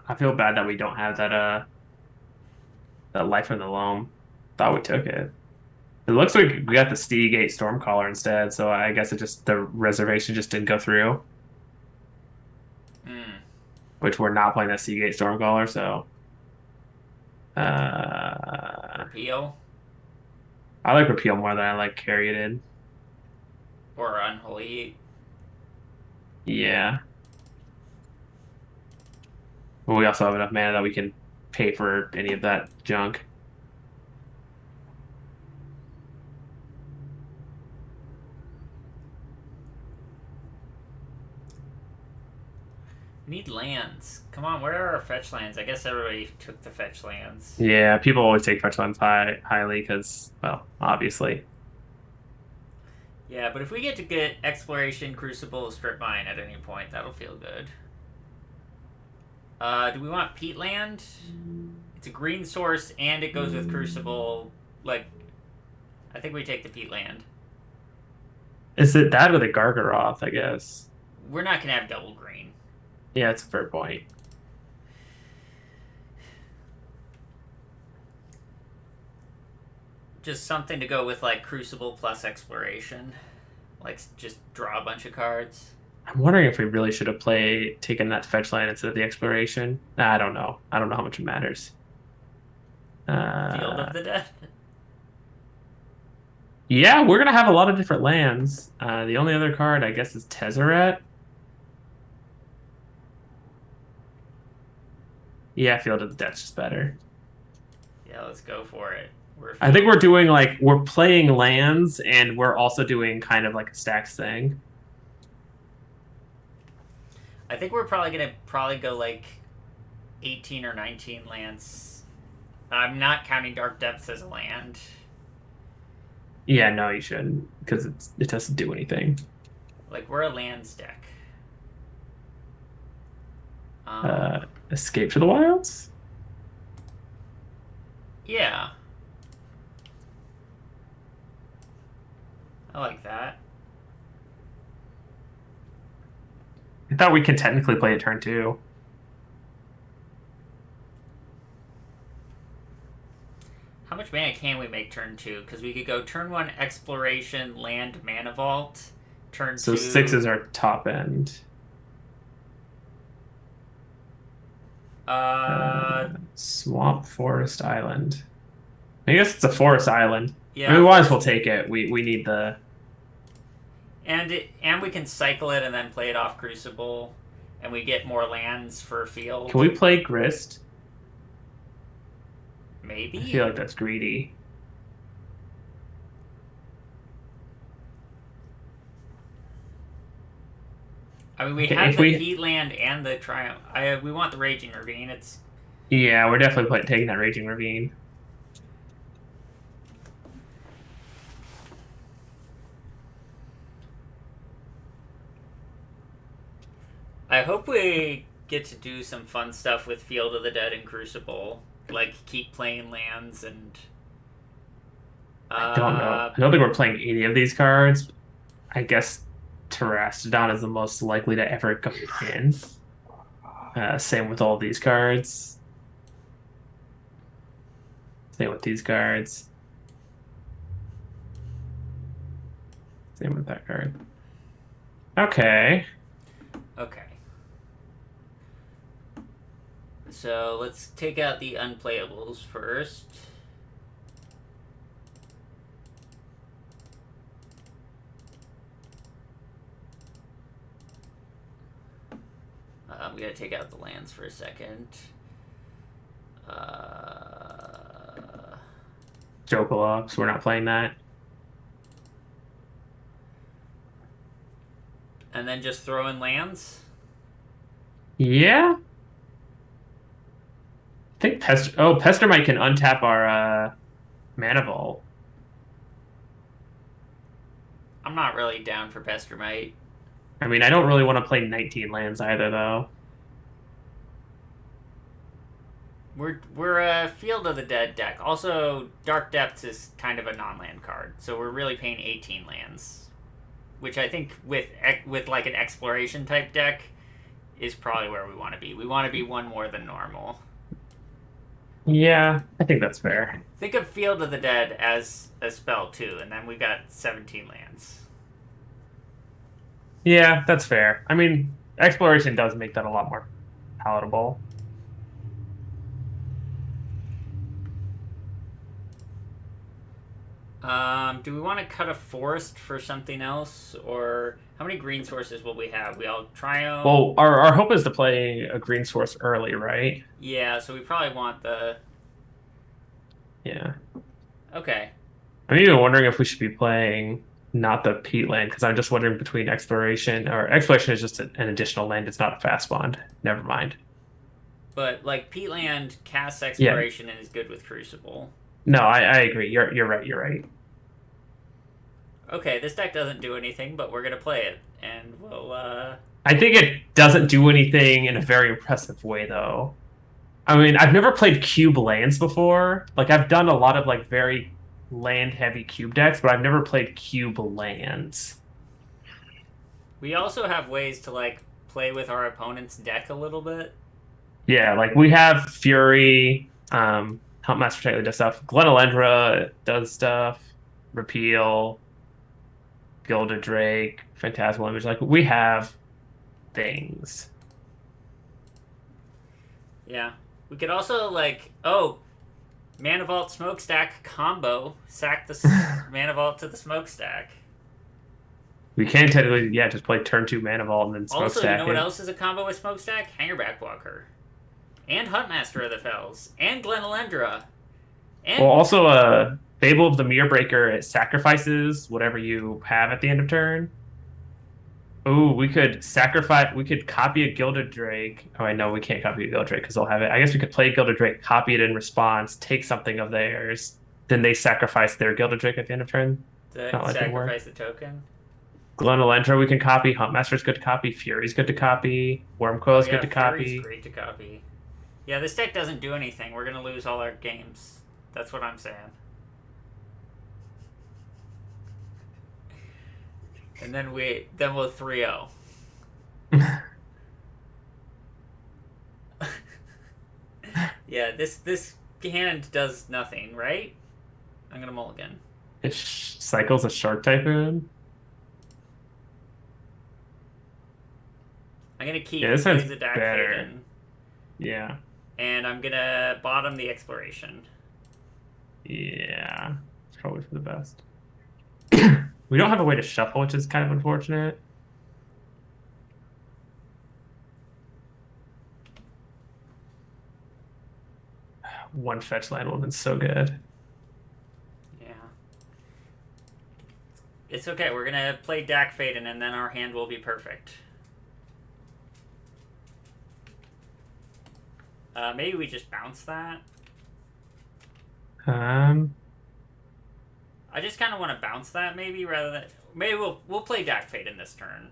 I feel bad that we don't have that Life in the Loam. Thought we took it. It looks like we got the Steegate Stormcaller instead, so I guess it just the reservation just didn't go through. Hmm. Which we're not playing the Steegate Stormcaller, so Repeal I like Repeal more than I like Caryatid. or Unholy. Yeah. But we also have enough mana that we can pay for any of that junk. We need lands. Come on, where are our fetch lands? I guess everybody took the fetch lands. Yeah, people always take fetch lands highly because, well, obviously. Yeah, but if we get to get Exploration, Crucible, Strip Mine at any point, that'll feel good. Do we want Peatland? It's a green source and it goes with Crucible. Like, I think we take the Peatland. Is it that or the Gargaroth, I guess? We're not going to have double green. Yeah, it's a fair point. Just something to go with, like, Crucible plus Exploration. Like, just draw a bunch of cards. I'm wondering if we really should have taken that fetch land instead of the exploration. I don't know. I don't know how much it matters. Field of the Dead. Yeah, we're gonna have a lot of different lands. The only other card, I guess, is Tezzeret. Yeah, Field of the Dead's just better. Yeah, let's go for it. I think we're doing like we're playing lands and we're also doing kind of like a stacks thing. I think we're probably gonna go like 18 or 19 lands. I'm not counting Dark Depths as a land. Yeah, no, you shouldn't because it doesn't do anything. Like, we're a lands deck. Escape to the Wilds? Yeah. I like that. I thought we could technically play it turn 2. How much mana can we make turn 2? Because we could go turn 1 Exploration, Land, Mana Vault. Turn 2... So 6 is our top end. Swamp Forest Island. I guess it's a forest island. Yeah, I mean, we might as well take it. We need the... And we can cycle it and then play it off Crucible. And we get more lands for field. Can we play Grist? Maybe? I feel like that's greedy. I mean, we have the Peatland and the Triumph. We want the Raging Ravine. It's... Yeah, we're definitely taking that Raging Ravine. I hope we get to do some fun stuff with Field of the Dead and Crucible, like keep playing lands and. I don't know. I don't think we're playing any of these cards. I guess Terastodon is the most likely to ever go in. Same with all these cards. Same with these cards. Same with that card. Okay. Okay. So let's take out the unplayables first. We gotta take out the lands for a second. Jokala, so we're not playing that. And then just throw in lands? Yeah. I think Pestermite can untap our Mana Vault. I'm not really down for Pestermite. I mean, I don't really want to play 19 lands either, though. We're a Field of the Dead deck. Also, Dark Depths is kind of a non-land card, so we're really paying 18 lands, which I think with like an exploration type deck is probably where we want to be. We want to be one more than normal. Yeah, I think that's fair. Think of Field of the Dead as a spell too, and then we've got 17 lands. Yeah, that's fair. I mean, exploration does make that a lot more palatable. Do we want to cut a forest for something else, or how many green sources will we have? We all triome. Well, our hope is to play a green source early, right? Yeah, so we probably want the. Yeah. Okay. I'm even wondering if we should be playing not the peat land, because I'm just wondering between exploration or exploration is just an additional land. It's not a fast bond. Never mind. But like Peatland casts exploration and is good with Crucible. No, I agree. You're right. You're right. Okay, this deck doesn't do anything, but we're gonna play it, and we'll. I think it doesn't do anything in a very impressive way, though. I mean, I've never played cube lands before. Like, I've done a lot of like very land-heavy cube decks, but I've never played cube lands. We also have ways to like play with our opponent's deck a little bit. Yeah, like we have Fury, Huntmaster Tightly does stuff. Glenelendra does stuff. Repeal, Gilded Drake, Phantasmal Image. Like, we have things. Yeah. We could also like Mana Vault Smokestack combo. Sack the Mana Vault to the Smokestack. We can technically, yeah, just play turn 2 Mana Vault and then Smokestack. Also, you know what else is a combo with Smokestack? Hangerback Walker. And Huntmaster of the Fells. And Glenelendra. And well, also, Fable of the Mirror Breaker, it sacrifices whatever you have at the end of turn. Oh, we could copy a Gilded Drake. Oh, I know we can't copy a Gilded Drake because they'll have it. I guess we could play Gilded Drake, copy it in response, take something of theirs, then they sacrifice their Gilded Drake at the end of turn. sacrifice the token. Glenelendra we can copy. Huntmaster's good to copy. Fury's good to copy. Wormcoil's good to Fury's copy. great to copy. Yeah, this deck doesn't do anything. We're gonna lose all our games. That's what I'm saying. And then we'll 3-0. Yeah, this hand does nothing, right? I'm gonna mulligan. It cycles a Shark Typhoon. I'm gonna keep this sounds the Dak better. Hayden, Yeah. and I'm gonna bottom the exploration. Yeah. It's probably for the best. We don't have a way to shuffle, which is kind of unfortunate. One fetch land would have been so good. Yeah. It's okay. We're gonna play Dak Faden, and then our hand will be perfect. Maybe we just bounce that. I just kind of want to bounce that maybe rather than maybe we'll play Dak Faden this turn.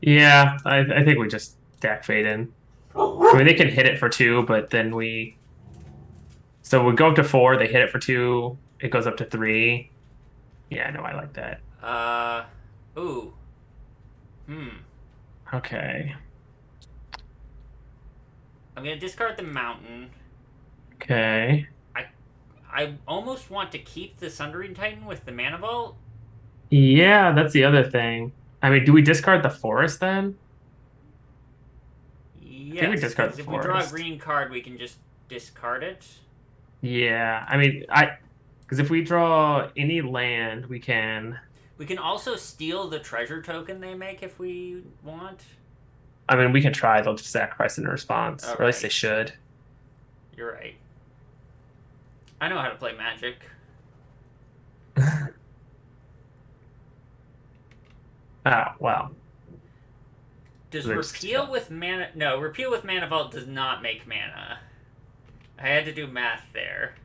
Yeah, I think we just deck fade in. I mean, they can hit it for two, but then we. So we go up to four, they hit it for two, it goes up to three. Yeah, no, I like that. Uh, ooh, Okay. I'm gonna discard the mountain. Okay. I I almost want to keep the Sundering Titan with the Mana Vault. Yeah, that's the other thing. I mean, do we discard the forest then? I think we Yes, discard because the if we draw a forest. green card, we can just discard it. Yeah, I mean, because if we draw any land, we can. We can also steal the treasure token they make if we want. I mean, we can try. They'll just sacrifice in response, All or at least they right, should. you're right. I know how to play Magic. Oh, well, Does they're just repeal with mana? No, repeal with Mana Vault does not make mana. I had to do math there.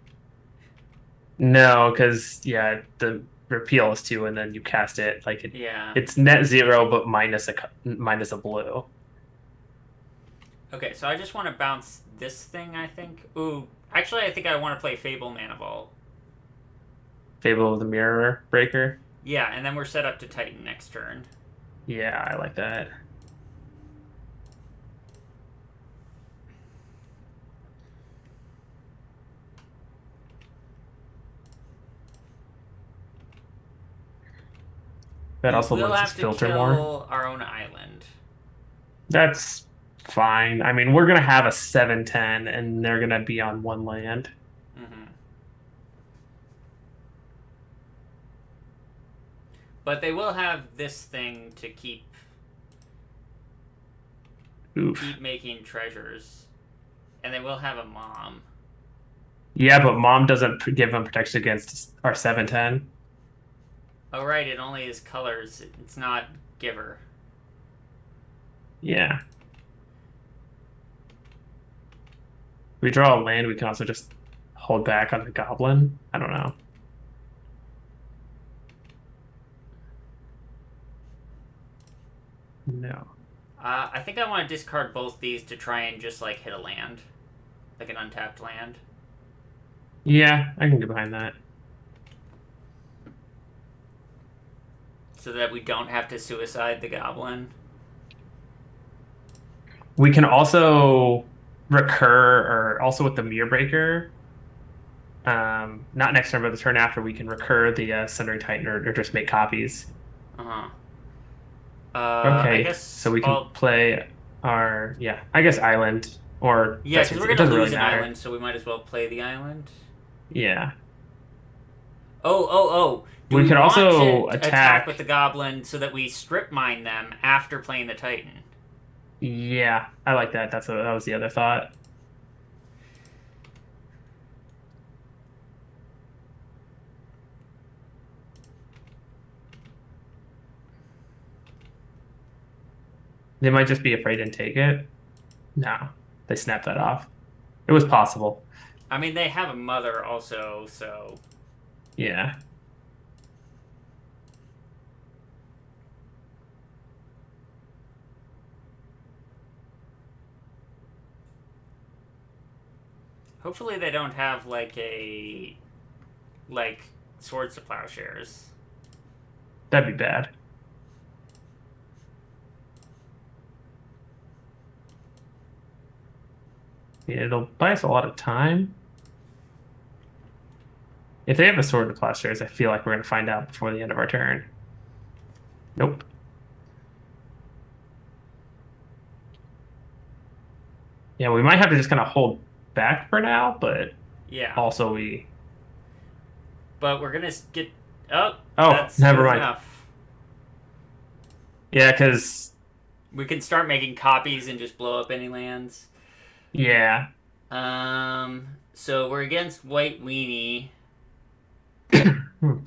no, because yeah, the repeal is two, and then you cast it like Yeah. it's net zero, but minus a blue. Okay, so I just want to bounce this thing, I think. Ooh, actually, I think I want to play Fable Mana Vault. Fable of the Mirror Breaker. Yeah, and then we're set up to Titan next turn. Yeah, I like that. That We also will lets us have to filter more. kill our own island. That's fine. I mean, we're gonna have a 7/10, and they're gonna be on one land. Mm-hmm. But they will have this thing to Oof. keep making treasures, and they will have a mom. Yeah, but mom doesn't give them protection against our 7/10. Oh right, it only is colors. It's not giver. Yeah. We draw a land, we can also just hold back on the goblin. I don't know. No. I think I want to discard both these to try and just like hit a land, like an untapped land. Yeah, I can get behind that. So that we don't have to suicide the goblin. We can also recur, or also with the Mirror Breaker. Not next turn, but the turn after, we can recur the Sundering Titan, or just make copies. Uh huh. I Okay, so guess we can I'll. play our, yeah, I guess island, or Yeah, because we're it gonna doesn't lose really an matter. island, so we might as well play the island. Yeah. Oh. Do We we could want to also attack with attack. the goblin so that we strip mine them after playing the titan? Yeah, I like that. That was the other thought. They might just be afraid to take it. No, they snapped that off. It was possible. I mean, they have a mother also, so Yeah. hopefully they don't have like swords to plowshares. That'd be bad. Yeah, it'll buy us a lot of time. If they have a sword to plowshares, I feel like we're going to find out before the end of our turn. Nope. Yeah, we might have to just kind of hold back for now, but Yeah, also we. but we're gonna get. Oh, Oh, that's never good mind. enough. Yeah, because We can start making copies and just blow up any lands. yeah. So we're against White Weenie. Hmm.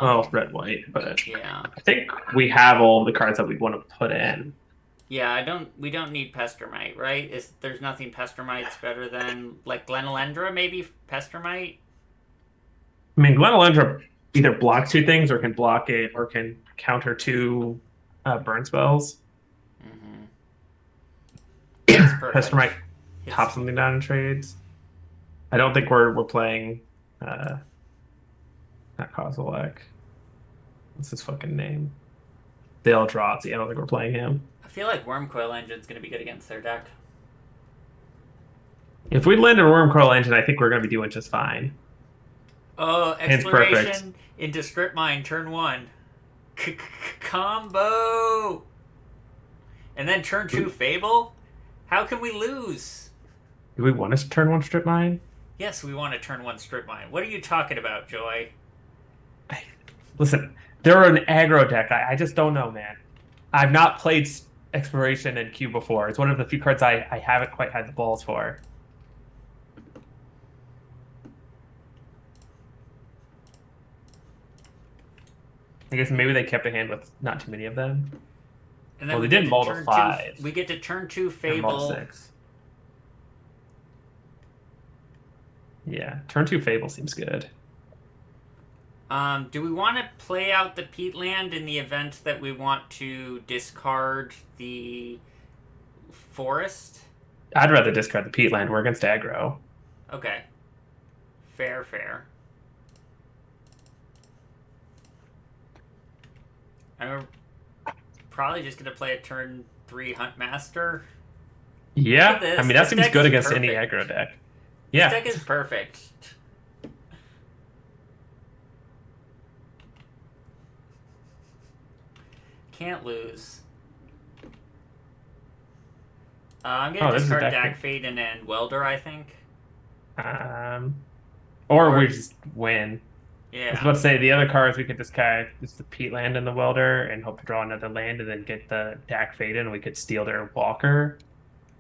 Well, red white, but Yeah. I think we have all the cards that we want to put in. Yeah, we don't need Pestermite, right? There's nothing Pestermite's better than like Glenelendra, maybe Pestermite? I mean, Glenelendra either blocks two things or can block it or can counter two burn spells. Mm-hmm. That's Pester perfect. might top It's something down in trades. I don't think we're playing not Kozilek. What's his fucking name? Dale Eldrazi. I don't think we're playing him. I feel like Wormcoil Engine's going to be good against their deck. If we land a Wormcoil Engine, I think we're going to be doing just fine. Oh, Hand's perfect. Exploration into Strip Mine, turn 1. Combo! And then turn 2 Fable? How can we lose? Do we want to turn one Strip Mine? Yes, we want to turn 1 Strip Mine. What are you talking about, Joy? Listen, they're an aggro deck. I just don't know, man. I've not played Exploration and Q before. It's one of the few cards I haven't quite had the balls for. I guess maybe they kept a hand with not too many of them. And then Well, we they get did to mull to turn 5. 2. We get to turn 2 And mull to Fable. 6. Yeah, turn 2 Fable seems good. Do we want to play out the Peatland in the event that we want to discard the forest? I'd rather discard the Peatland. We're against aggro. Okay. Fair, fair. I'm probably just going to play a turn 3 Huntmaster. Yeah, Look at this. I mean, that This seems deck good is against any perfect. aggro deck. This Yeah. deck is perfect. Can't lose. I'm going to This is discard deck. Dak Fade and then Welder, I think. Or Or- we just win. I was about Yeah. to say the other cards we could discard just the Peatland and the Welder and hope to draw another land and then get the Dak Fade in. We could steal their Walker.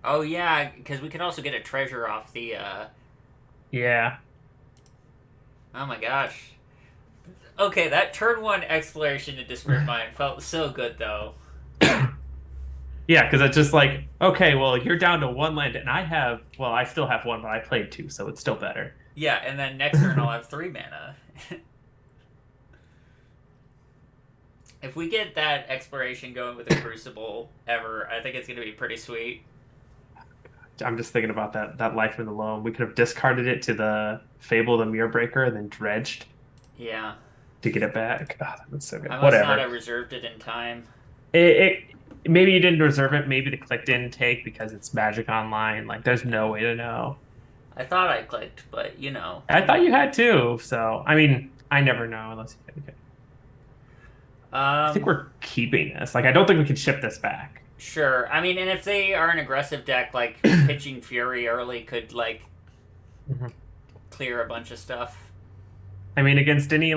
Oh, yeah, because we could also get a treasure off the, Yeah. Oh my gosh. Okay, that turn 1 exploration into Strip Mine felt so good, though. Yeah, because it's just like, okay, well, you're down to one land, and I still have one, but I played two, so it's still better. Yeah, and then next turn I'll have 3 mana. If we get that exploration going with a Crucible ever, I think it's going to be pretty sweet. I'm just thinking about that Life in the Loam. We could have discarded it to the Fable of the Mirror Breaker and then dredged Yeah. to get it back. Oh, that was so good. I must Whatever. not have reserved it in time. It maybe you didn't reserve it. Maybe the click didn't take because it's Magic Online. Like, there's no way to know. I thought I clicked, but you know. I thought you had too. So, I mean, I never know unless you get it. I think we're keeping this. Like, I don't think we can ship this back. Sure. I mean, and if they are an aggressive deck, like pitching Fury early could like Mhm. clear a bunch of stuff. I mean, against any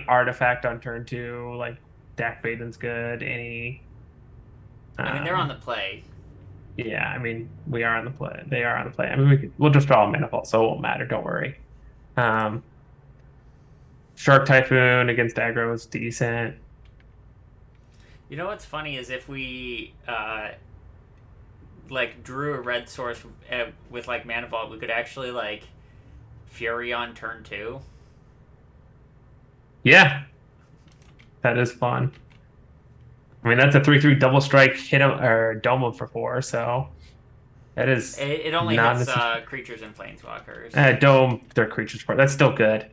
artifact on turn 2, like Dak Vaden's good. I mean, they're on the play. Yeah, I mean, we are on the play. They are on the play. I mean, we'll just draw a Manifold, so it won't matter. Don't worry. Shark Typhoon against aggro is decent. You know what's funny is if we like drew a red source with like Mana Vault, we could actually like Fury on turn 2. Yeah, that is fun. I mean, that's a 3/3 double strike hit him or dome him for 4, so that is It only not hits necess- creatures and planeswalkers. dome their creatures part. That's still good.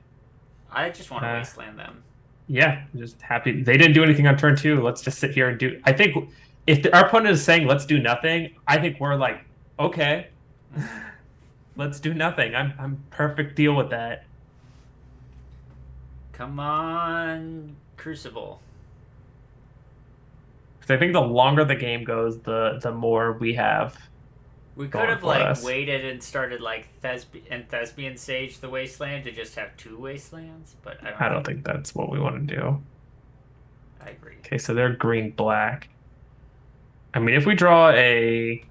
I just want to wasteland them. Yeah, just happy they didn't do anything on turn 2. Let's just sit here and do. I think if our opponent is saying let's do nothing, I think we're like, okay, let's do nothing. I'm perfect deal with that. Come on, Crucible. Because I think the longer the game goes, the more we have. We Going could have for like us. waited and started like Thespian Sage the Wasteland to just have 2 Wastelands, but I don't think that's what we want to do. I agree. Okay, so they're green black. I mean, if we draw a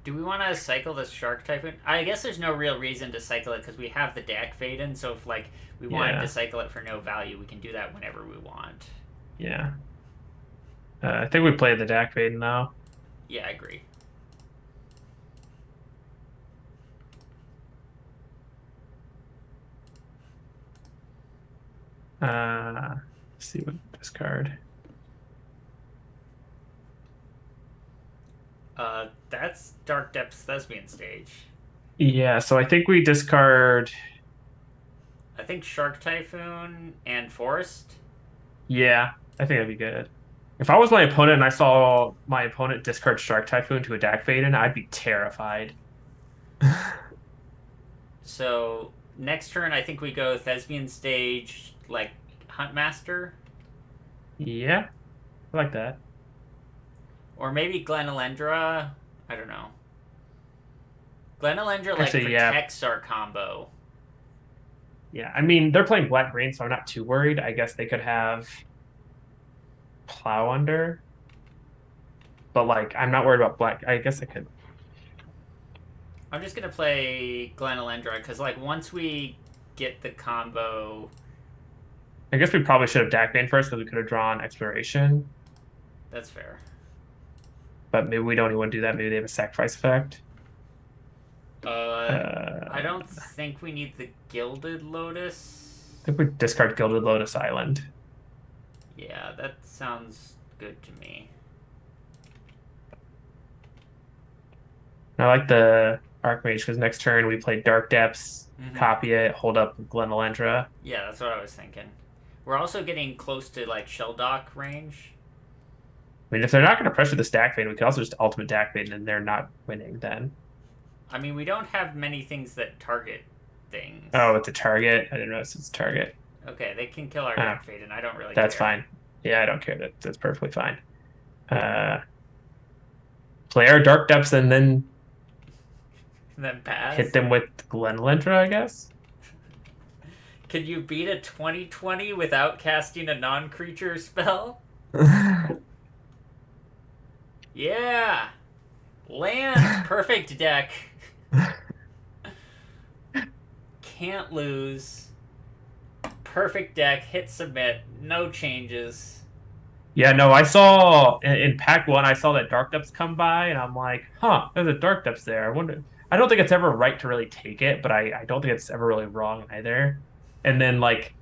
Do we want to cycle the Shark Typhoon? I guess there's no real reason to cycle it because we have the Dak Faden, so if like we wanted Yeah. to cycle it for no value, we can do that whenever we want. yeah. I think we play the Dak Vaden now. Yeah, I agree. Let's see what discard. That's Dark Depths Thespian Stage. Yeah, so I think we discard. I think Shark Typhoon and Forest. Yeah, I think that'd be good. If I was my opponent and I saw my opponent discard Shark Typhoon to attack Vaden, I'd be terrified. So next turn, I think we go Thespian Stage, like Huntmaster, Yeah, I like that. or maybe Glenelendra. I don't know. Glenelendra like Actually, yeah, protects our combo. yeah. I mean, they're playing Black Green, so I'm not too worried. I guess they could have Plow Under, but like, I'm not worried about Black. I guess I could. I'm just gonna play Glenelendra because like once we get the combo, I guess we probably should have Dak Bane first because we could have drawn Exploration, that's fair. but maybe we don't even want to do that. Maybe they have a sacrifice effect. I I don't think we need the Gilded Lotus. think we discard Gilded Lotus Island. Yeah, that sounds good to me. I like the Archmage because next turn we play Dark Depths, Mm-hmm. copy it, hold up Glenelendra. Yeah, that's what I was thinking. We're also getting close to like Shelldock range. I mean, if they're not going to pressure the Stack Bane, we could also just Ultimate Dak Bane and they're not winning then. I mean, we don't have many things that target things. Oh, it's a target. I didn't notice it's a target. Okay, they can kill our Oh, Dark Fate, and I don't really That's care. fine. Yeah, I don't care. That's perfectly fine. Play our Dark Depths and then And then pass. hit them with Glenelendra, I guess. Can you beat a 2020 without casting a non-creature spell? Yeah! Lands! Perfect deck. Can't lose. Perfect deck. Hit submit. No changes. Yeah, no, I saw in Pack 1, I saw that Dark Depths come by, and I'm like, huh, there's a Dark Depths there. I wonder. I don't think it's ever right to really take it, but I don't think it's ever really wrong either. And then, like,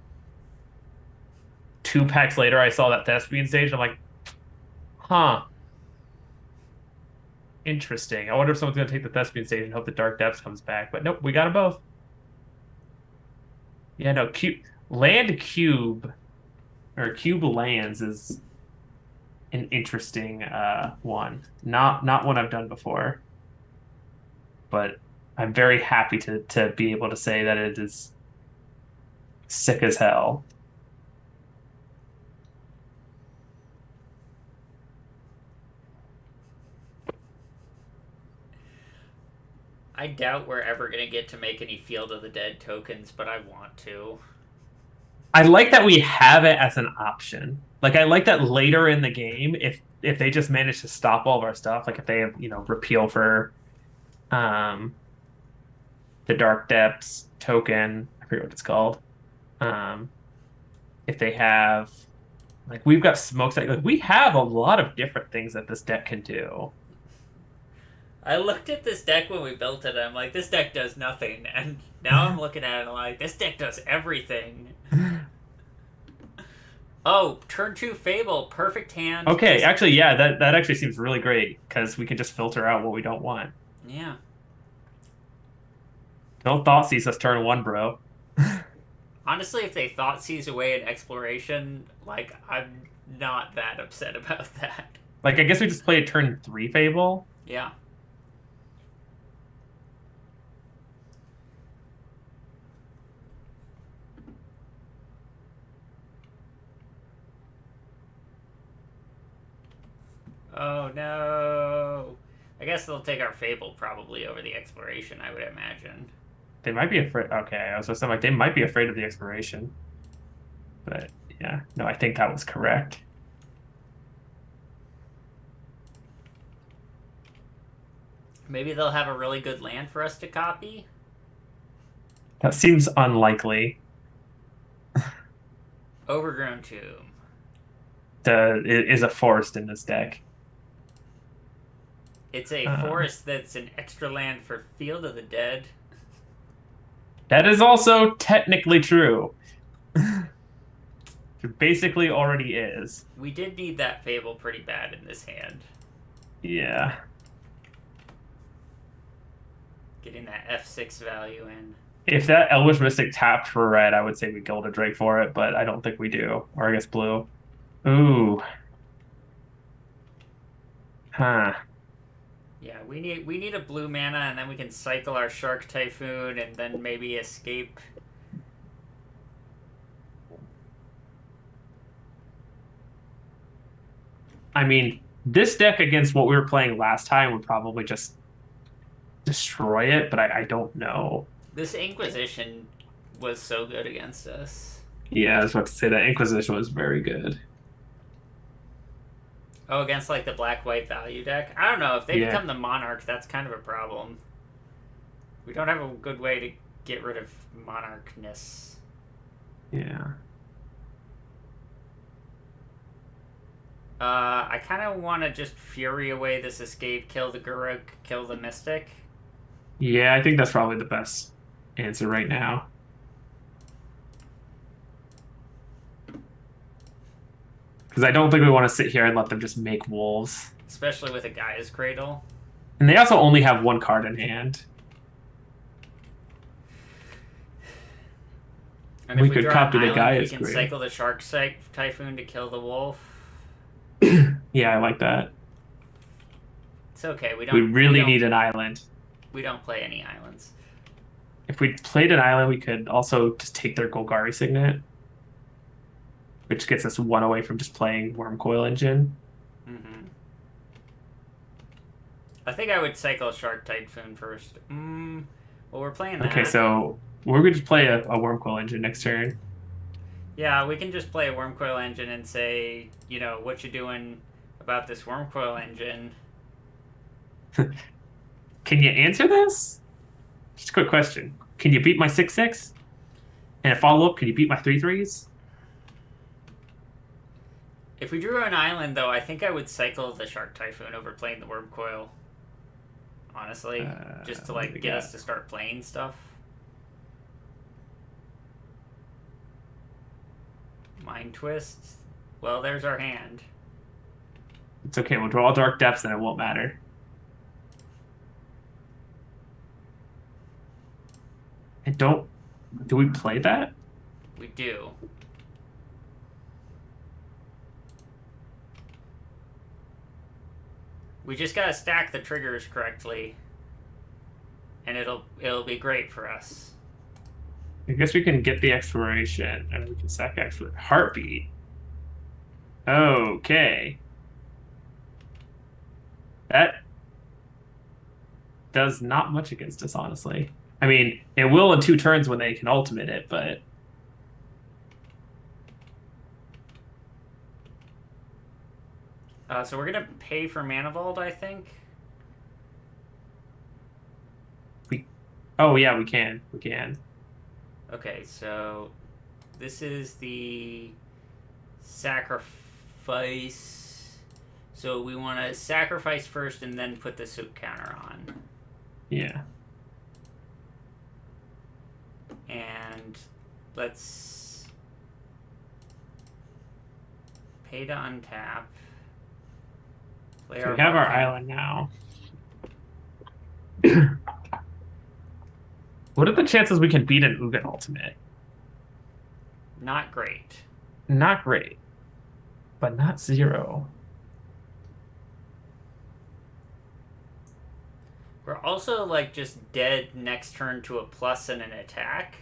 2 packs later, I saw that Thespian stage, and I'm like, huh, interesting. I wonder if someone's going to take the Thespian stage and hope the Dark Depths comes back. But nope, we got them both. Yeah, no, land cube, or cube lands is an interesting one. Not one I've done before, but I'm very happy to be able to say that it is sick as hell. I doubt we're ever going to get to make any Field of the Dead tokens, but I want to. I like that we have it as an option. Like I like that later in the game, if they just manage to stop all of our stuff, like if they have repeal for um the Dark Depths token, I forget what it's called. If they have like we've got smokestack, like we have a lot of different things that this deck can do. I looked at this deck when we built it, and I'm like, this deck does nothing. And now I'm looking at it, and I'm like, this deck does everything. Oh, turn 2 Fable, perfect hand. Okay, actually, yeah, that actually seems really great because we can just filter out what we don't want. Yeah. No thought sees us turn 1, bro. Honestly, if they thought Seize away an exploration, like, I'm not that upset about that. Like, I guess we just play a turn 3 Fable. Yeah. Oh no. I guess they'll take our Fable probably over the exploration, I would imagine. They might be afraid. Okay, I was just like, they might be afraid of the expiration. But yeah, no, I think that was correct. Maybe they'll have a really good land for us to copy. That seems unlikely. Overgrown Tomb. Is a forest in this deck. It's a forest that's an extra land for Field of the Dead. That is also technically true. It basically already is. We did need that Fable pretty bad in this hand. Yeah. Getting that F6 value in. If that Elvish Mystic tapped for red, I would say we killed a Drake for it, but I don't think we do. Or I guess blue. Ooh. Huh. Yeah, we need a blue mana, and then we can cycle our Shark Typhoon, and then maybe escape. I mean, this deck against what we were playing last time would probably just destroy it, but I don't know. This Inquisition was so good against us. Yeah, I was about to say that Inquisition was very good. Oh, against like the black-white value deck? I don't know. If they Yeah. become the Monarch, that's kind of a problem. We don't have a good way to get rid of Monarchness. Yeah. I kind of want to just Fury away this escape, kill the Guruk, kill the Mystic. Yeah, I think that's probably the best answer right now. Because I don't think we want to sit here and let them just make wolves. Especially with a Gaia's Cradle. And they also only have one card in hand. And We if could draw copy an the island, Gaia's we can Cradle. cycle the Shark Typhoon to kill the Wolf. Yeah, I like that. It's okay. We really need an island. We don't play any islands. If we played an island, we could also just take their Golgari Signet, which gets us one away from just playing Wormcoil Engine. Mm-hmm. I think I would cycle Shark Typhoon first. Well, we're playing that. Okay, so we're going to play a Wormcoil Engine next turn. Yeah, we can just play a Wormcoil Engine and say, what you doing about this Wormcoil Engine? Can you answer this? Just a quick question. Can you beat my 6/6? And a follow-up, can you beat my 3/3s? If we drew an island, though, I think I would cycle the Shark Typhoon over playing the Wormcoil. Honestly, just to get us to start playing stuff. Mind Twist. Well, there's our hand. It's okay, we'll draw Dark Depths and it won't matter. And do we play that? We do. We just gotta stack the triggers correctly, and it'll be great for us. I guess we can get the exploration and we can sack actually Heartbeat. Okay. That does not much against us, honestly. I mean, it will in 2 turns when they can ultimate it, but So we're gonna pay for Mana Vault, I think. oh yeah, we can. We can. Okay, so this is the sacrifice. So we want to sacrifice first and then put the soup counter on. Yeah. And let's pay to untap. So we have our island now. What are the chances we can beat an Ugin ultimate? Not great. Not great, but not 0. We're also just dead next turn to a plus and an attack.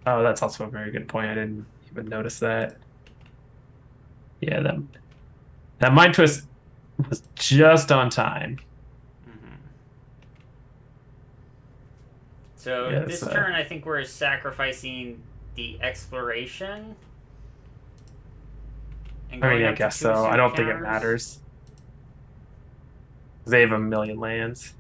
Oh, that's also a very good point. I didn't even notice that. Yeah, that Mind Twist was just on time. So Yes, this turn, I think we're sacrificing the exploration. And I going mean, I up to guess 2 so. I soup don't think it counters. matters. They have a million lands.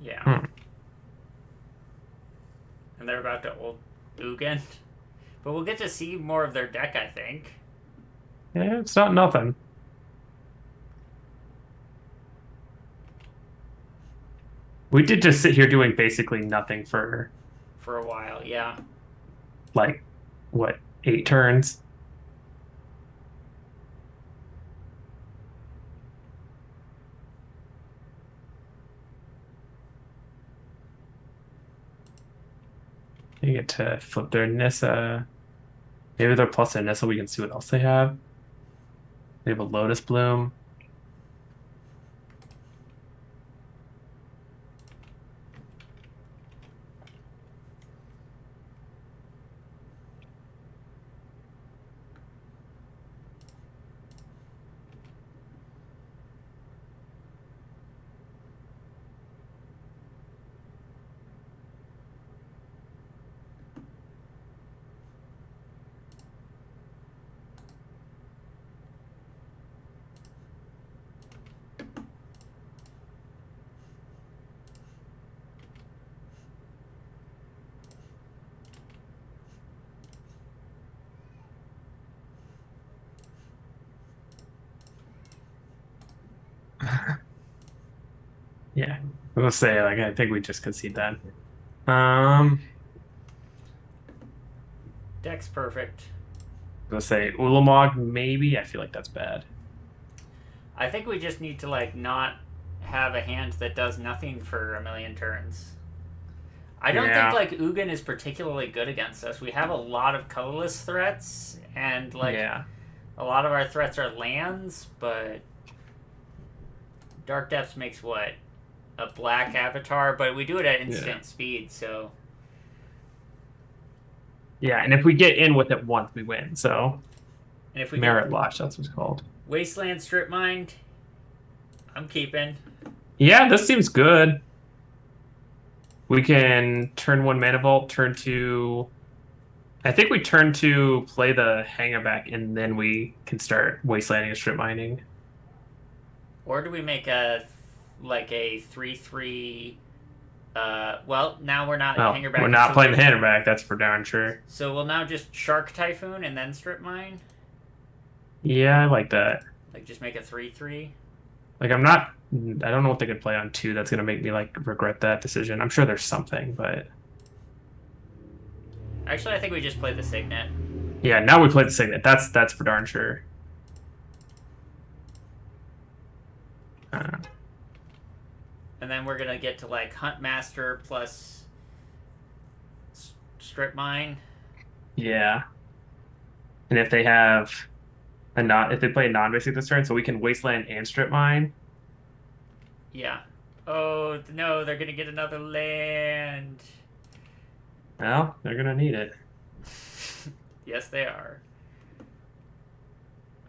Yeah. Hmm. And they're about to old Ugin. But we'll get to see more of their deck, I think. Yeah, it's not nothing. We did just sit here doing basically nothing for For a while, yeah. like what, 8 turns? You get to flip their Nissa. Maybe they're plus their Nissa. We can see what else they have. They have a Lotus Bloom. Yeah, I was gonna say like I think we just concede that. Um, Deck's perfect. I was gonna say Ulamog maybe. I feel like that's bad. I think we just need to, like, not have a hand that does nothing for a million turns. I don't think, Yeah, like, Ugin is particularly good against us. We have a lot of colorless threats, and, like, yeah, a lot of our threats are lands, but Dark Depths makes what? A black avatar, but we do it at instant yeah, speed, so. yeah. And if we get in with it once, we win. So And if we get Merit Lodge, that's what's called. Wasteland Strip Mind, I'm keeping. Yeah, this seems good. We can turn one Mana Vault, turn two. I think we turn to play the hanger back, and then we can start wastelanding and strip mining. Or do we make a 3/3? Well, now we're not Oh, hanger we're back, not so playing the hanger back. That's for darn sure. we'll now just Shark Typhoon and then Strip Mine. Yeah, I like that. Like, just make a 3/3. Like, I'm not. I don't know what they could play on two that's gonna make me like regret that decision. I'm sure there's something, but Actually, I think we just play the Signet. yeah. Now we play the Signet. That's for darn sure. Uh, And then we're gonna get to, like, Hunt Master plus Strip Mine. yeah. And if they have a not, if they play a non-basic this turn, so we can wasteland and strip mine. Yeah. Oh, no, they're gonna get another land. Well, they're gonna need it. Yes, they are.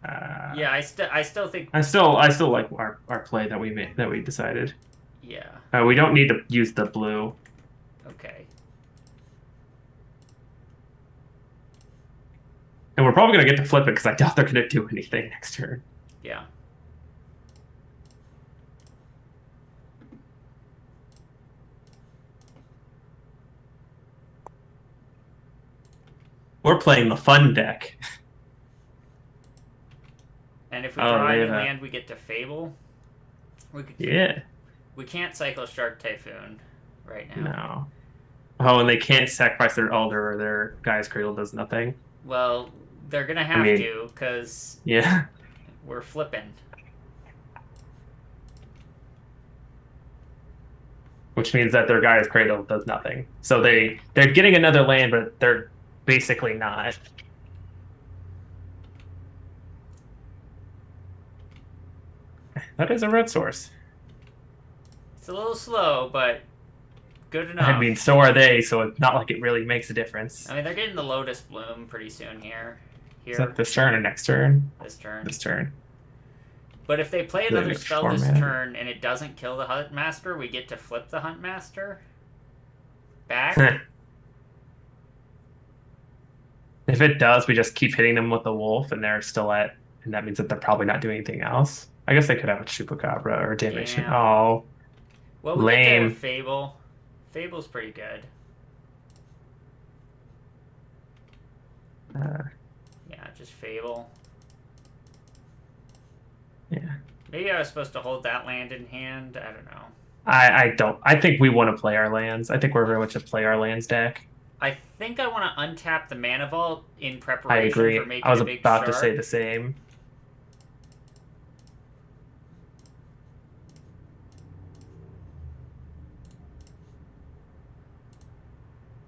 Uh, Yeah, I still think. I still like our play that we made that we decided. Yeah. We don't need to use the blue. Okay. And we're probably gonna get to flip it because I doubt they're gonna do anything next turn. Yeah. We're playing the fun deck. And if we Oh, draw they any have a- land, we get to Fable. Yeah. We can't cycle Shark Typhoon right now. No. Oh, and they can't sacrifice their Elder or their Guy's Cradle does nothing. Well, they're gonna have mean- to, because Yeah. we're flipping. Which means that their Guy's Cradle does nothing. So they're getting another land, but they're basically not. That is a red source. It's a little slow, but good enough. I mean, so are they, so it's not like it really makes a difference. I mean, they're getting the Lotus Bloom pretty soon here. Is that this turn or next turn? This turn. This turn. But if they play The another next spell this format. turn and it doesn't kill the Hunt Master, we get to flip the Hunt Master back. If it does, we just keep hitting them with the wolf, and they're still at, and that means that they're probably not doing anything else. I guess they could have a chupacabra or damnation. Yeah. Oh, Well, we get to Lame. Fable. Fable's pretty good. Uh, Yeah, just Fable. yeah. Maybe I was supposed to hold that land in hand. I don't know. I don't. I think we want to play our lands. I think we're very much a play our lands deck. I think I want to untap the Mana Vault in I preparation for agree. I making was a big about to say shark. the same.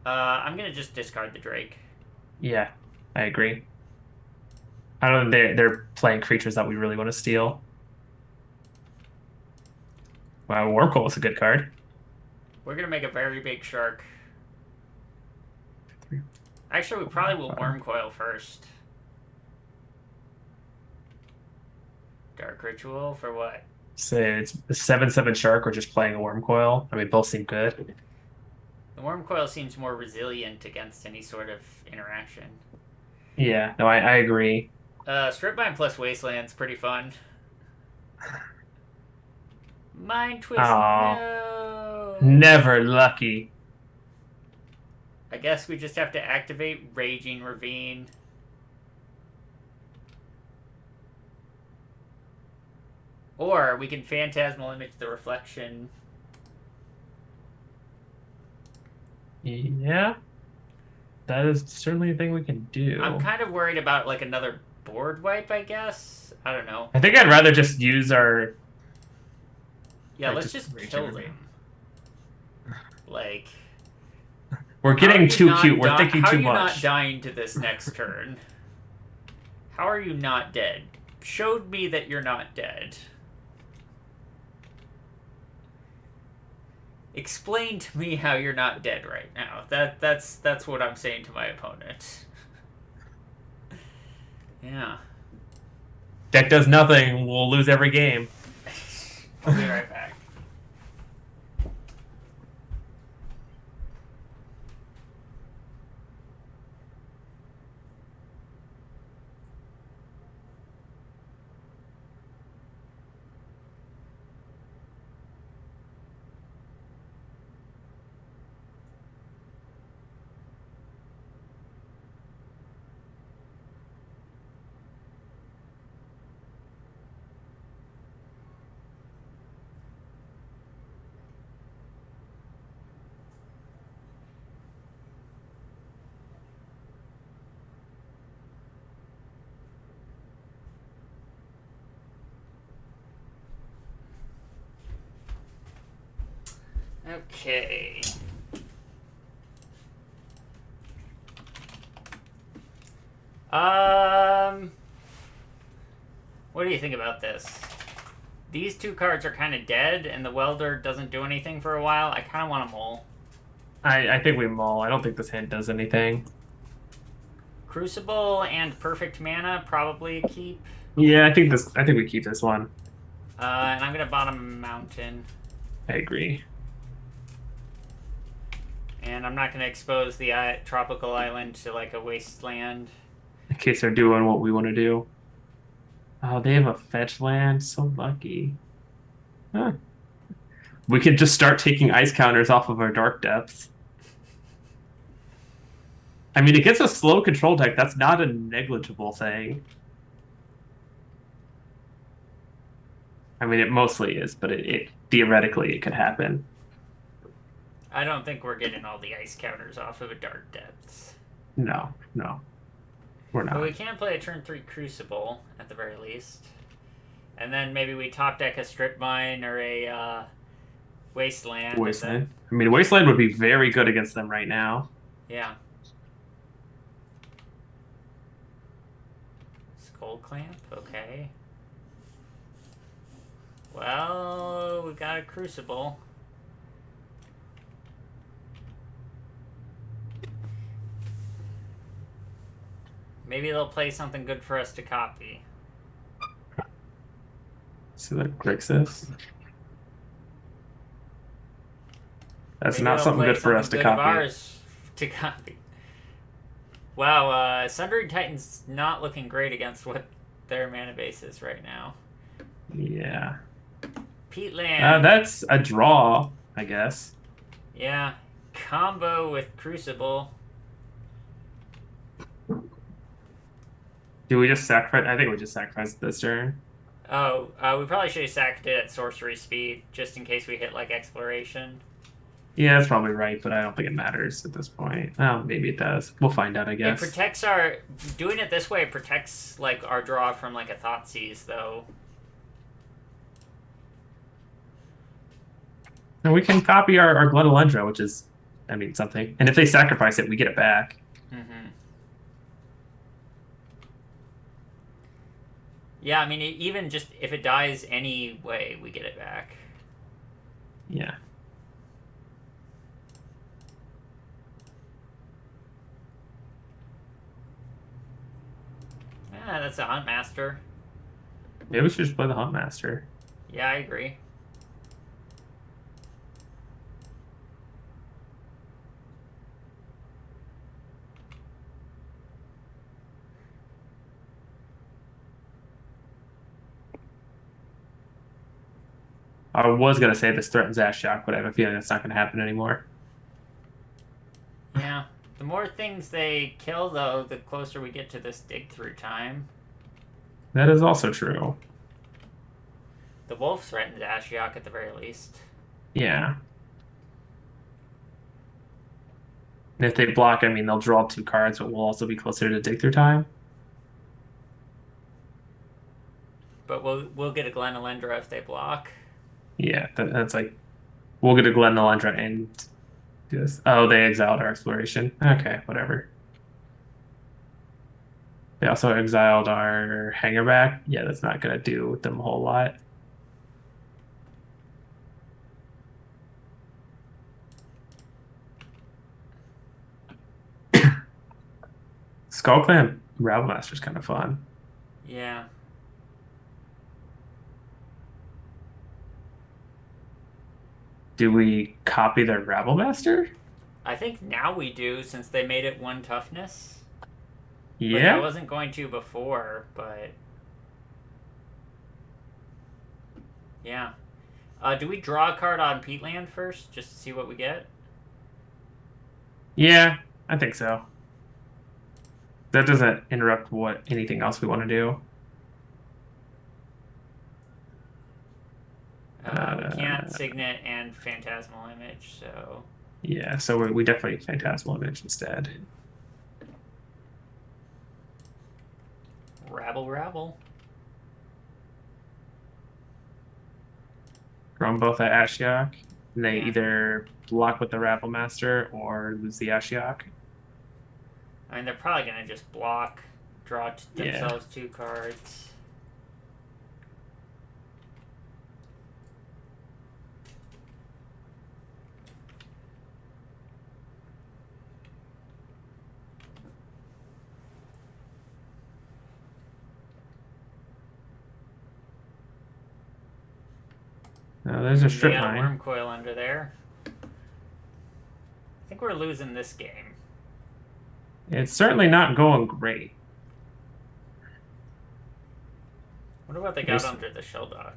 I'm gonna just discard the Drake. Yeah, I agree. I don't know. They're playing creatures that we really want to steal. Wow, Warcoal is a good card. We're gonna make a very big shark. Actually, we probably will Worm Coil first. Dark Ritual for what? Say it's a 7/7 shark or just playing a worm coil. I mean, both seem good. The Worm Coil seems more resilient against any sort of interaction. Yeah, no, I agree. Strip Mine plus Wasteland's pretty fun. Mind Twist, Oh, no! never lucky. I guess we just have to activate Raging Ravine. Or we can Phantasmal Image the Reflection. Yeah, that is certainly a thing we can do. I'm kind of worried about like another board wipe, I guess. I don't know. I think I'd rather just use our. Yeah, like, let's just Raging kill Ravine. them. Like, We're getting too cute. We're thinking how too are you not much. dying to this next turn? How are you not dead? Showed me that you're not dead. Explain to me how you're not dead right now. That's what I'm saying to my opponent. Yeah. Deck does nothing. We'll lose every game. I'll be right back. Okay. What do you think about this? These two cards are kind of dead, and the Welder doesn't do anything for a while. I kind of want a Mole. I think we mull. I don't think this hand does anything. Crucible and Perfect Mana probably keep. Yeah, I think this. I think we keep this one. And I'm gonna bottom Mountain. I agree. And I'm not gonna expose the tropical island to like a wasteland. In case they're doing what we want to do. Oh, they have a fetch land. So lucky. Huh. We could just start taking ice counters off of our dark depths. I mean, against a slow control deck, that's not a negligible thing. I mean, it mostly is, but it theoretically it could happen. I don't think we're getting all the ice counters off of a Dark Depths. No, we're not. But we can play a turn 3 Crucible, at the very least. And then maybe we top deck a Strip Mine or a Wasteland. Wasteland. I mean, Wasteland would be very good against them right now. Yeah. Skull Clamp, okay. Well, we've got a Crucible. Maybe they'll play something good for us to copy. See that Grixis? That's Maybe not they'll something play good for us to something good of copy. ours to copy. Wow, Sundering Titan's not looking great against what their mana base is right now. Yeah. Peatland. That's a draw, I guess. Yeah. Combo with Crucible. Do we just sacrifice? I think we just sacrifice this turn. Oh, we probably should have sacked it at sorcery speed, just in case we hit, like, exploration. Yeah, that's probably right, but I don't think it matters at this point. Oh, maybe it does. We'll find out, I It guess. protects our... Doing it this way protects, like, our draw from, like, a Thoughtseize, though. And we can copy our Glenalendra, which is, I mean, something. And if they sacrifice it, we get it back. Mm-hmm. Yeah, I mean, even just if it dies anyway, we get it back. Yeah. Yeah, that's a Huntmaster. Maybe we should just play the Huntmaster. Yeah, I agree. I was going to say this threatens Ashiok, but I have a feeling that's not going to happen anymore. Yeah. The more things they kill, though, the closer we get to this dig through time. That is also true. The wolf threatens Ashiok at the very least. Yeah. And if they block, I mean, they'll draw 2 cards, but we'll also be closer to dig through time. But we'll get a Glenalendra if they block. Yeah, that's like, we'll get a Glenalendra and this. Oh, they exiled our exploration. Okay, whatever. They also exiled our Hangerback. Yeah, that's not going to do them a whole lot. Skullclamp Rabblemaster is kind of fun. Yeah. Do we copy their Rabblemaster? I think now we do, since they made it 1 toughness. Like, Yeah. I wasn't going to before, but... Yeah. Do we draw a card on Peatland first, just to see what we get? Yeah, I think so. That doesn't interrupt what anything else we want to do. We can't Signet and Phantasmal Image, so... Yeah, so we definitely Phantasmal Image instead. Rabble, rabble. From both at Ashiok. And they Yeah. either block with the Rabblemaster or lose the Ashiok. I mean, they're probably going to just block, draw Yeah. themselves 2 cards. There's a They strip got a mine. Worm Coil under there. I think we're losing this game. It's certainly not going great. What about they got under the Shelldock?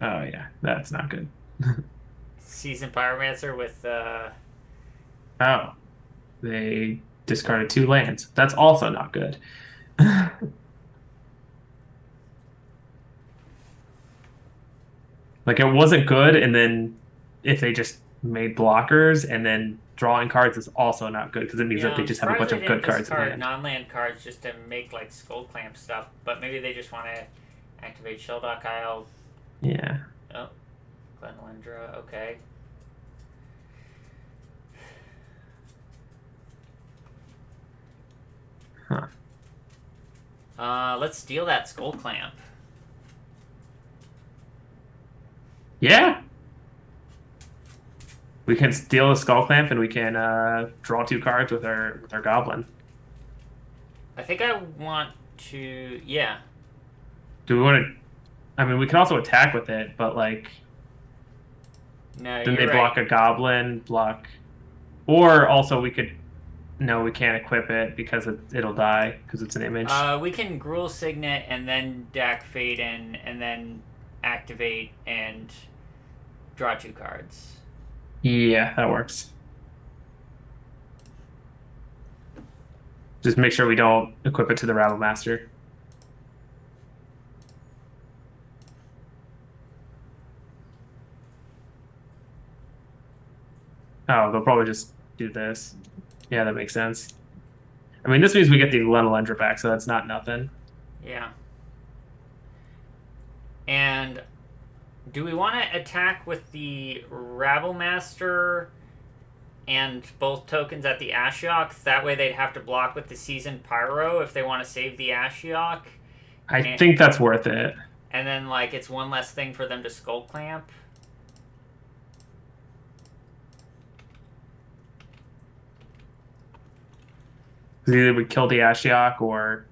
Oh yeah, that's not good. Seasoned Pyromancer with Oh, they discarded 2 lands. That's also not good. Like, it wasn't good, and then if they just made blockers, and then drawing cards is also not good because it means that they just have a bunch of good cards in hand. non-land cards just to make like Skull Clamp stuff, but maybe they just want to activate Shelldock Isle. Yeah. Oh, Glenalendra, okay. Huh. Let's steal that Skull Clamp. Yeah. We can steal a Skull Clamp and we can draw 2 cards with our Goblin. I think I want to. Yeah. Do we want to? I mean, we can also attack with it, but like, No. then you're they block right. a Goblin, block, or also we could No, we can't equip it because it'll die because it's an image. We can Gruul Signet and then deck Fade in and then activate and draw 2 cards. Yeah, that works. Just make sure we don't equip it to the Rabble Master. Oh, they'll probably just do this. Yeah, that makes sense. I mean, this means we get the Lenelendra back, so that's not nothing. Yeah. And do we want to attack with the Rabble Master and both tokens at the Ashiok? That way they'd have to block with the Seasoned Pyro if they want to save the Ashiok. I think that's worth it. And then, like, it's one less thing for them to Skull Clamp. Either we kill the Ashiok or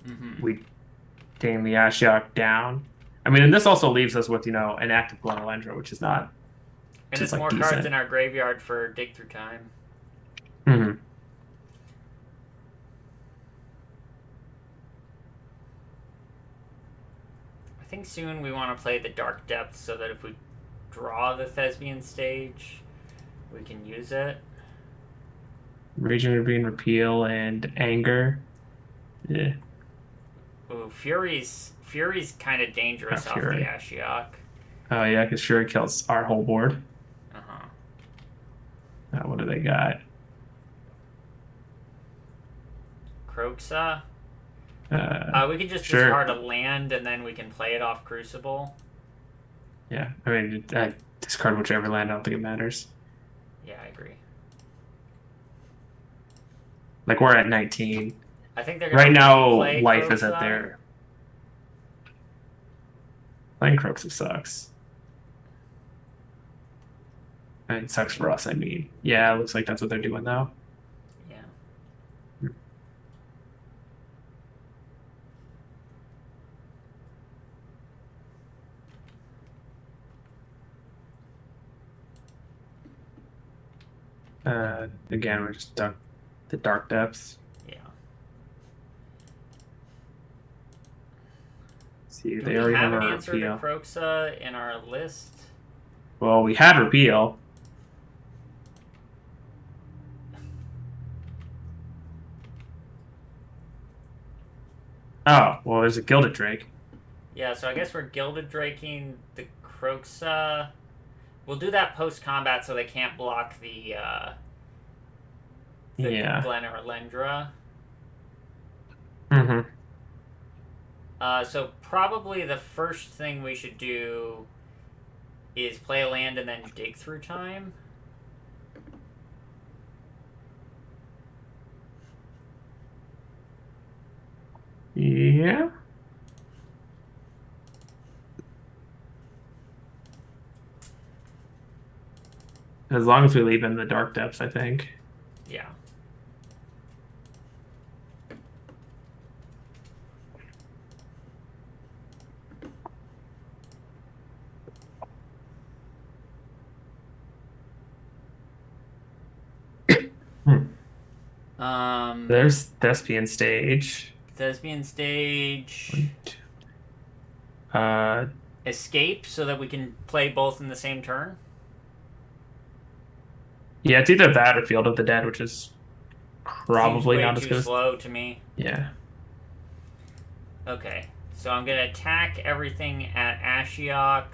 Mm-hmm. we ding the Ashiok down. I mean, and this also leaves us with, an active Lenelendra, which is not And just it's like more decent. cards in our graveyard for Dig Through Time. Mm-hmm. I think soon we want to play the Dark Depths so that if we draw the Thespian stage, we can use it. Raging Ravine, Repeal, and Anger. Yeah. Ooh, Fury's kind of dangerous off the Fury. Ashiok. Oh, yeah, because sure it kills our whole board. Uh-huh. What do they got? Kroxa. We could just Sure. discard a land and then we can play it off Crucible. Yeah, I mean, discard whichever land. I don't think it matters. Yeah, I agree. Like, we're at 19. I think they're gonna Right now, play life Kroxa. isn't there. Playing Kroxa sucks. I mean, it sucks for us, I mean. Yeah, it looks like that's what they're doing, though. Yeah. Again, we're just stuck the Dark Depths. Yeah. See, Do they we already have have an a answer to repeal. Kroxa in our list? Well, we had repeal. Oh, well, there's a Gilded Drake. Yeah, so I guess we're Gilded Draking the Kroxa. We'll do that post combat so they can't block the Yeah. Glen or Lendra. Mm-hmm. So probably the first thing we should do is play a land and then Dig Through Time. Yeah. As long as we leave in the Dark Depths, I think. Yeah. There's Thespian Stage. Thespian Stage. Escape so that we can play both in the same turn. Yeah, it's either that or Field of the Dead, which is probably Seems way not as too good as. slow to me. Yeah. Okay, so I'm gonna attack everything at Ashiok.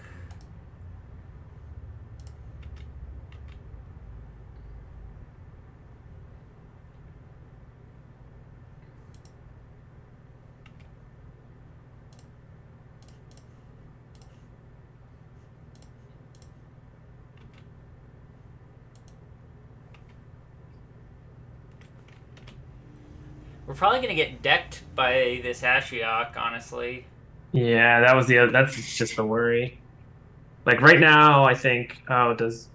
We're probably gonna get decked by this Ashiok, honestly. Yeah, that's just the worry. Like right now, I think. Oh, does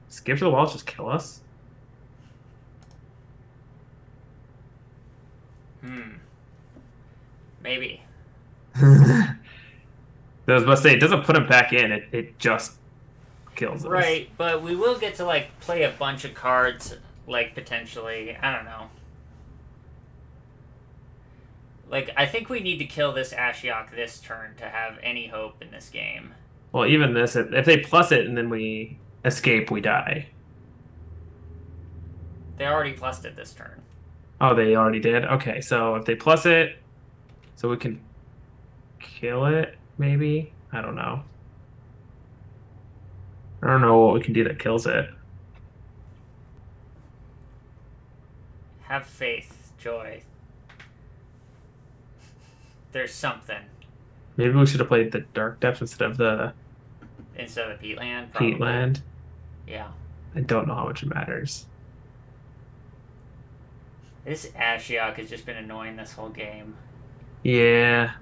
Skip to the Wall just kill us? Maybe. I was about to say it doesn't put him back in. It just kills us. Right, but we will get to like play a bunch of cards, like potentially. I don't know. Like, I think we need to kill this Ashiok this turn to have any hope in this game. Well, even this, if they plus it and then we escape, we die. They already plussed it this turn. Oh, they already did? Okay, so if they plus it, so we can kill it, maybe? I don't know. I don't know what we can do that kills it. Have faith, Joy. There's something. Maybe we should have played the Dark Depths instead of the Instead of the Peatland, probably. Peatland. Yeah. I don't know how much it matters. This Ashiok has just been annoying this whole game. Yeah.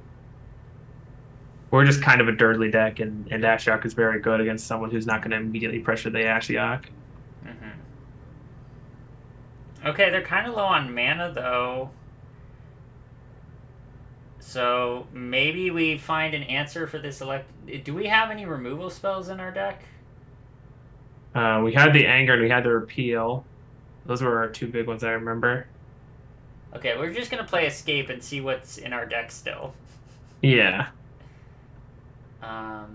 We're just kind of a dirtly deck, and Ashiok is very good against someone who's not going to immediately pressure the Ashiok. Mm-hmm. Okay, they're kind of low on mana, though. So maybe we find an answer for this Do we have any removal spells in our deck? We had the Anger and we had the Repeal. Those were our two big ones I remember. Okay, we're just going to play Escape and see what's in our deck still. Yeah. Yeah.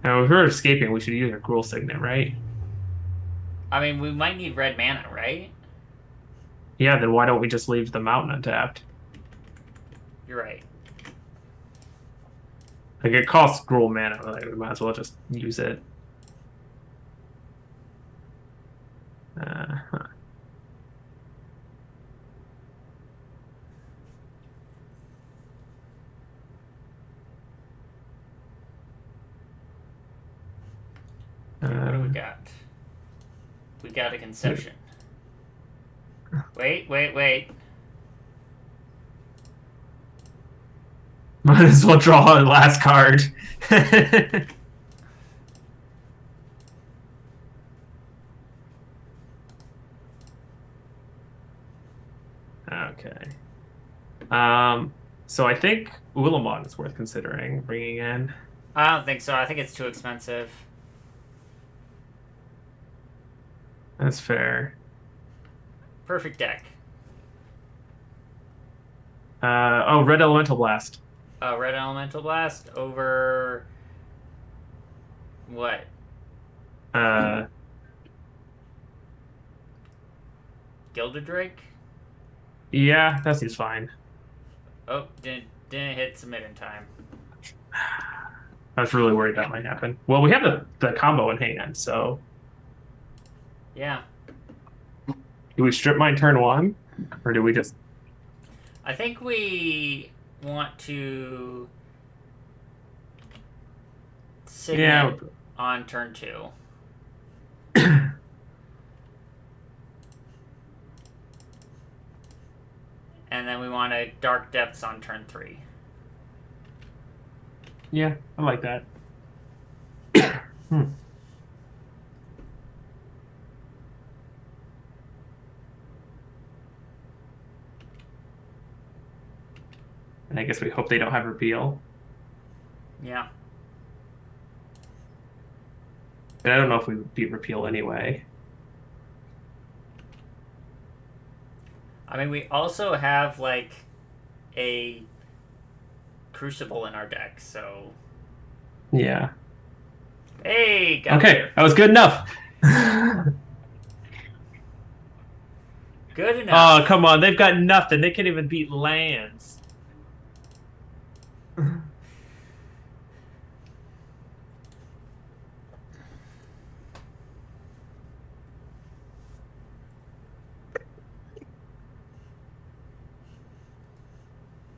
Now, if we're escaping, we should use a Gruul Signet, right? I mean, we might need red mana, right? Yeah, then why don't we just leave the mountain untapped? You're right. Like, it costs Gruul mana, like, we might as well just use it. Huh. What do we got? We got a concession. Wait. Might as well draw a last card. Okay. So I think Ulamog is worth considering bringing in. I don't think so. I think it's too expensive. That's fair. Perfect deck. Oh, Red Elemental Blast. Red Elemental Blast over... What? Gilded Drake? Yeah, that seems fine. Oh, didn't hit submit in time. I was really worried that might happen. Well, we have the combo in hand, so... Yeah. Do we strip mine turn one? Or do we just... I think we want to... Signet on turn 2. And then we want a Dark Depths on turn 3. Yeah, I like that. And I guess we hope they don't have Repeal. Yeah. And I don't know if we would beat Repeal anyway. I mean, we also have, like, a Crucible in our deck, so... Yeah. Hey, got okay, there. that was good enough. Good enough. Oh, come on. They've got nothing. They can't even beat lands.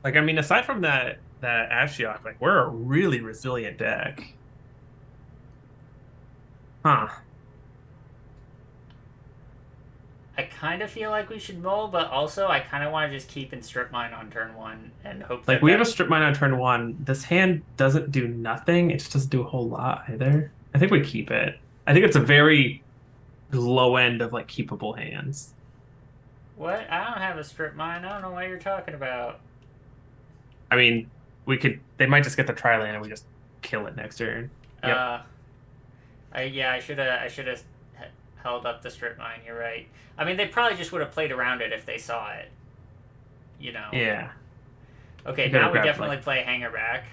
Like, I mean, aside from that Ashiok, like, we're a really resilient deck. Huh. I kind of feel like we should mull, but also I kind of want to just keep in strip mine on turn 1 and hope Like that we have a strip mine on turn 1. This hand doesn't do nothing. It just doesn't do a whole lot either. I think we keep it. I think it's a very low end of like keepable hands. What? I don't have a strip mine. I don't know what you're talking about. I mean, we could. They might just get the tri land and we just kill it next turn. Yep. Uh, I should have held up the strip mine. You're right. I mean, they probably just would have played around it if they saw it. You know. Yeah. Okay, You gotta now we grab, definitely like- play hanger back.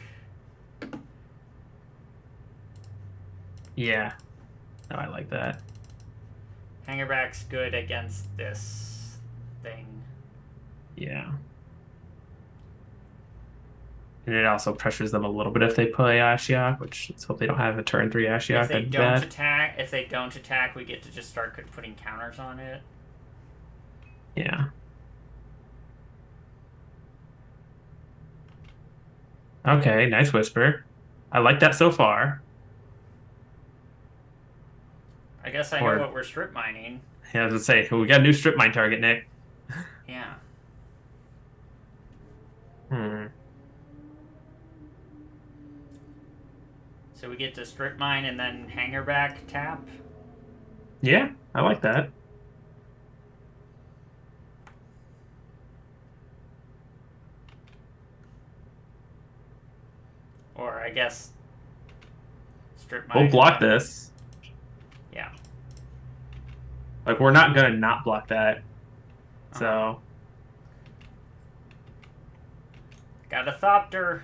Yeah. No, I like that. Hanger back's good against this thing. Yeah. And it also pressures them a little bit if they play Ashiok, which let's hope they don't have a turn 3 Ashiok. If they That'd be don't bad. attack, we get to just start putting counters on it. Yeah. Okay, nice whisper. I like that so far. I guess I Or- know what we're strip mining. Yeah, I was gonna say, we got a new strip mine target, Nick. Yeah. Hmm. So we get to strip mine and then hanger back tap. Yeah, I like that. Or I guess strip mine. We'll block this. Yeah. Like, we're not gonna not block that. So, Got a Thopter.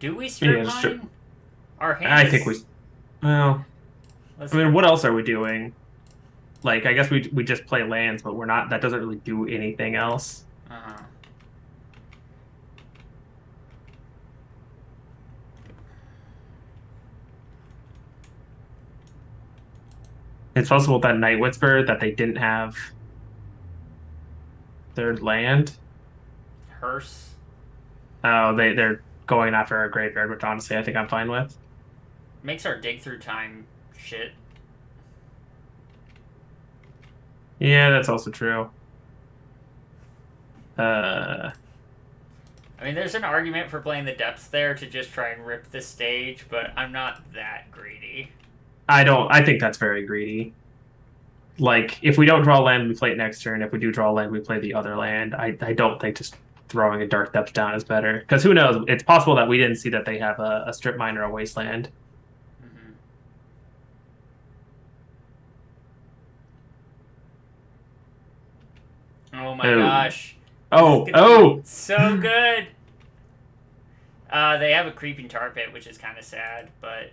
Do we strip Yeah, mine? strip- Our hand I is- think we. Well, Let's- I mean, what else are we doing? Like, I guess we just play lands, but we're not. That doesn't really do anything else. Uh-huh. It's possible that Night Whisper that they didn't have their land. Hearse. Oh, they're going after our graveyard, which honestly I think I'm fine with. Makes our dig through time shit. Yeah, that's also true. Uh, I mean, there's an argument for playing the depths there to just try and rip the stage, but I'm not that greedy. I don't. I think that's very greedy. Like, if we don't draw land, we play it next turn. If we do draw land, we play the other land. I don't think just throwing a Dark Depths down is better. Because who knows? It's possible that we didn't see that they have a strip mine or a wasteland. Mm-hmm. Oh my Oh. gosh. Oh, This is gonna oh! be so good. They have a creeping tar pit, which is kind of sad, but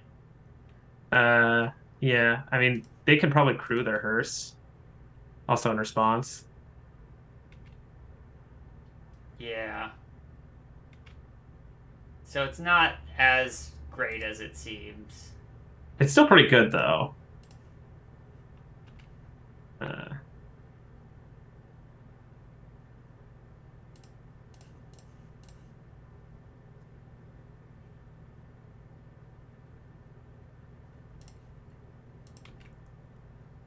Yeah. I mean, they can probably crew their hearse. Also in response. yeah. So it's not as great as it seems. It's still pretty good though.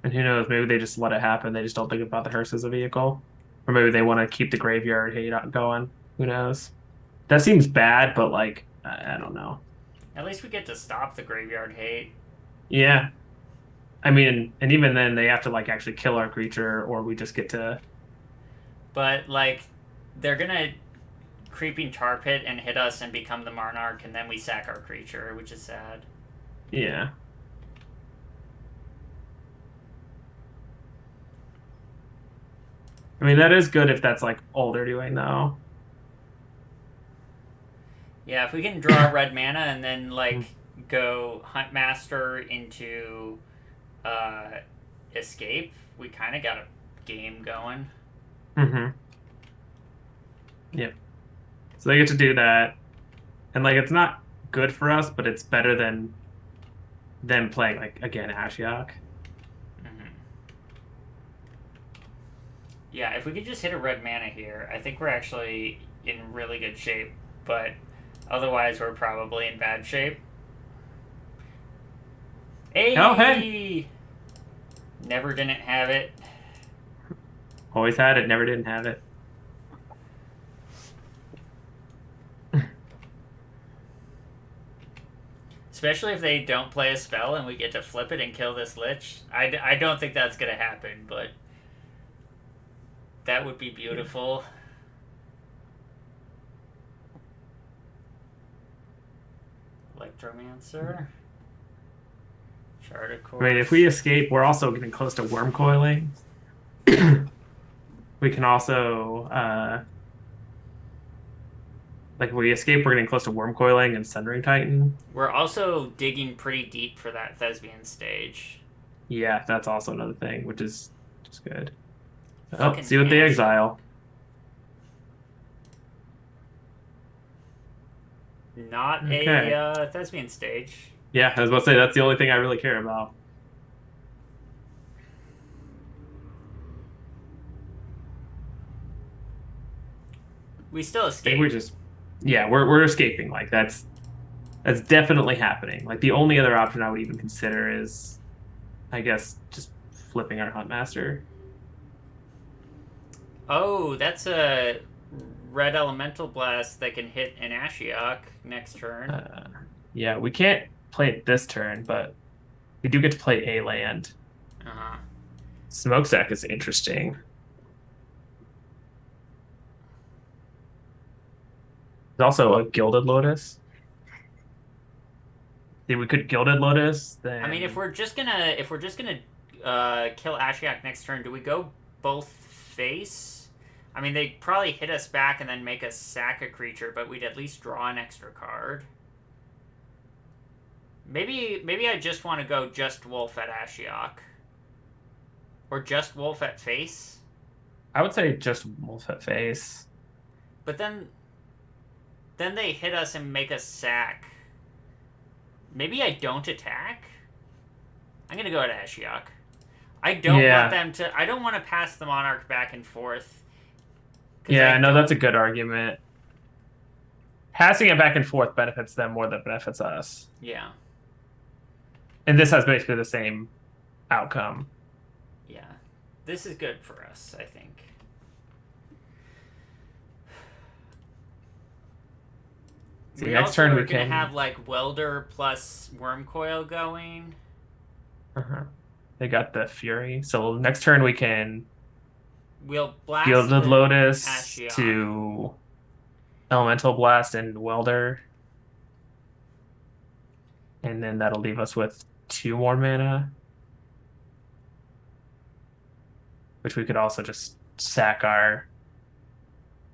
And who knows? Maybe they just let it happen. They just don't think about the hearse as a vehicle, or maybe they want to keep the graveyard hate going. Who knows? That seems bad, but like I don't know. At least we get to stop the graveyard hate. Yeah, I mean, and even then they have to like actually kill our creature, or we just get to. But, like, they're gonna creeping tar pit and hit us and become the Monarch, and then we sack our creature, which is sad. Yeah. I mean, that is good if that's like all they're doing, though. Yeah, if we can draw red mana and then, like, go Huntmaster into Escape, we kind of got a game going. Mm-hmm. Yep. So they get to do that, and like it's not good for us, but it's better than them playing like again Ashiok. Mm-hmm. Yeah, if we could just hit a red mana here, I think we're actually in really good shape, but otherwise we're probably in bad shape. Hey! Oh, hey! Never didn't have it. Always had it, never didn't have it. Especially if they don't play a spell and we get to flip it and kill this Lich. I don't think that's going to happen, but that would be beautiful. Electromancer. Shard of Course. I mean, if we escape, we're also getting close to worm coiling. We can also, like, if we escape, we're getting close to worm coiling and Sundering Titan. We're also digging pretty deep for that Thespian stage. Yeah, that's also another thing, which is just good. Oh, Fucking see what they Ashiok. exile. Not Okay. a Thespian stage. Yeah, I was about to say that's the only thing I really care about. We still I escape. think we're just, yeah, we're escaping. Like that's definitely happening. Like the only other option I would even consider is, I guess, just flipping our Huntmaster. Oh, that's a red elemental blast that can hit an Ashiok next turn. Yeah, we can't play it this turn, but we do get to play a land. Uh-huh. Smokestack is interesting. There's also a Gilded Lotus. See, we could Gilded Lotus. Then I mean, if we're just gonna kill Ashiok next turn, do we go both face? I mean, they probably hit us back and then make us sack a creature, but we'd at least draw an extra card. Maybe I just want to go just Wolf at Ashiok. Or just Wolf at face. I would say just Wolf at face. But then they hit us and make us sack. Maybe I don't attack? I'm gonna go at Ashiok. I don't want them to... I don't want to pass the Monarch back and forth. Yeah, no, that's a good argument. Passing it back and forth benefits them more than it benefits us. Yeah. And this has basically the same outcome. Yeah. This is good for us, I think. See, We next also turn are we gonna can have like Welder plus Worm Coil going. They got the Fury. So next turn we can We'll blast Gilded the Lotus Ashiok. to Elemental Blast and Welder. And then that'll leave us with 2 more mana. Which we could also just sack our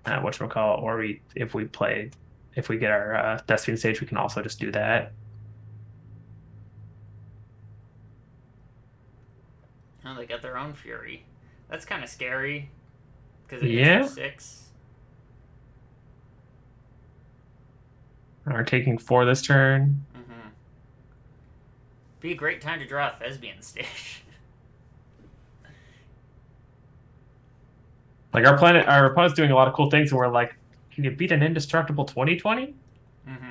whatchamacallit, or if we get our Thespian stage, we can also just do that. Oh, they got their own Fury. That's kind of scary. Because it Yeah. hits for 6. Are taking 4 this turn. Mm-hmm. Be a great time to draw a Thespian stage. Like our opponent's doing a lot of cool things, and we're like, can you beat an indestructible 2020 Mm-hmm.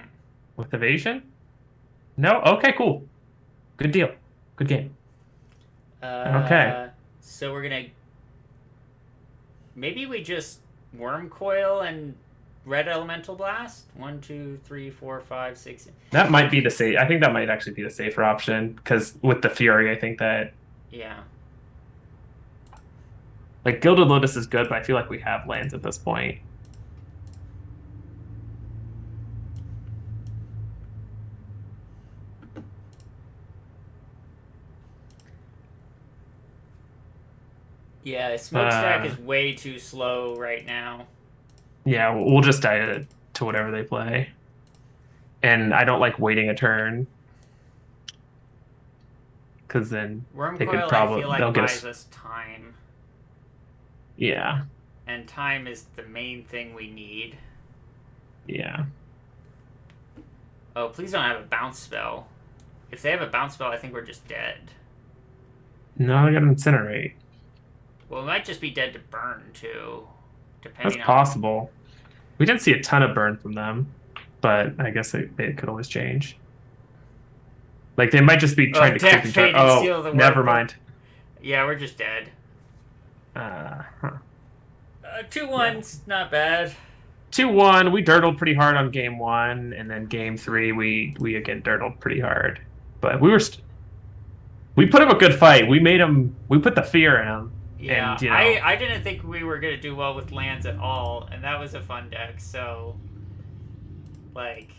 with evasion? No? Okay, cool. Good deal. Good game. Okay. So we're gonna... Maybe we just Worm Coil and Red Elemental Blast? 1, 2, 3, 4, 5, 6... That might be the safe. I think that might actually be the safer option, because with the Fury, I think that... Yeah. Like, Gilded Lotus is good, but I feel like we have lands at this point. Yeah, Smokestack is way too slow right now. Yeah, we'll just die to whatever they play. And I don't like waiting a turn. Because then Worm they Coil, could probably... I feel like they'll get buys us time. Yeah. And time is the main thing we need. Yeah. Oh, please don't have a bounce spell. If they have a bounce spell, I think we're just dead. No, I got Incinerate. Well, we might just be dead to burn, too. That's Depending on... possible. We didn't see a ton of burn from them, but I guess it could always change. Like, they might just be trying to Death keep... Fate and Seal the never Worm. mind. Yeah, we're just dead. Huh. 2-1's not bad. 2-1. We dirtled pretty hard on game one, and then game three we again dirtled pretty hard. But we put up a good fight. We made him. We put the fear in him, Yeah, and I didn't think we were gonna do well with lands at all, and that was a fun deck. So, like,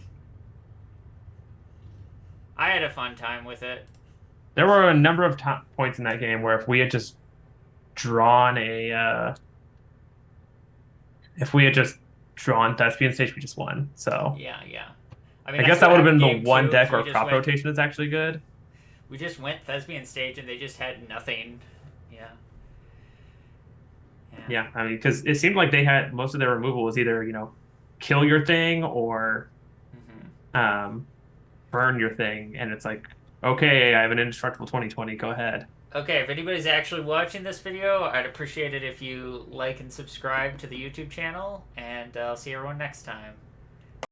I had a fun time with it. there were a number of points in that game where if we had just drawn Thespian Stage, we just won. So Yeah, yeah. I That's guess that what would have been happened the game one two, deck we where just crop went. rotation is actually good. We just went Thespian Stage, and they just had nothing. Yeah. Yeah, I mean, because it seemed like they had most of their removal was either kill your thing or um, burn your thing, and it's like, okay, I have an indestructible 2020. Go ahead. Okay, if anybody's actually watching this video, I'd appreciate it if you like and subscribe to the YouTube channel, and I'll see everyone next time.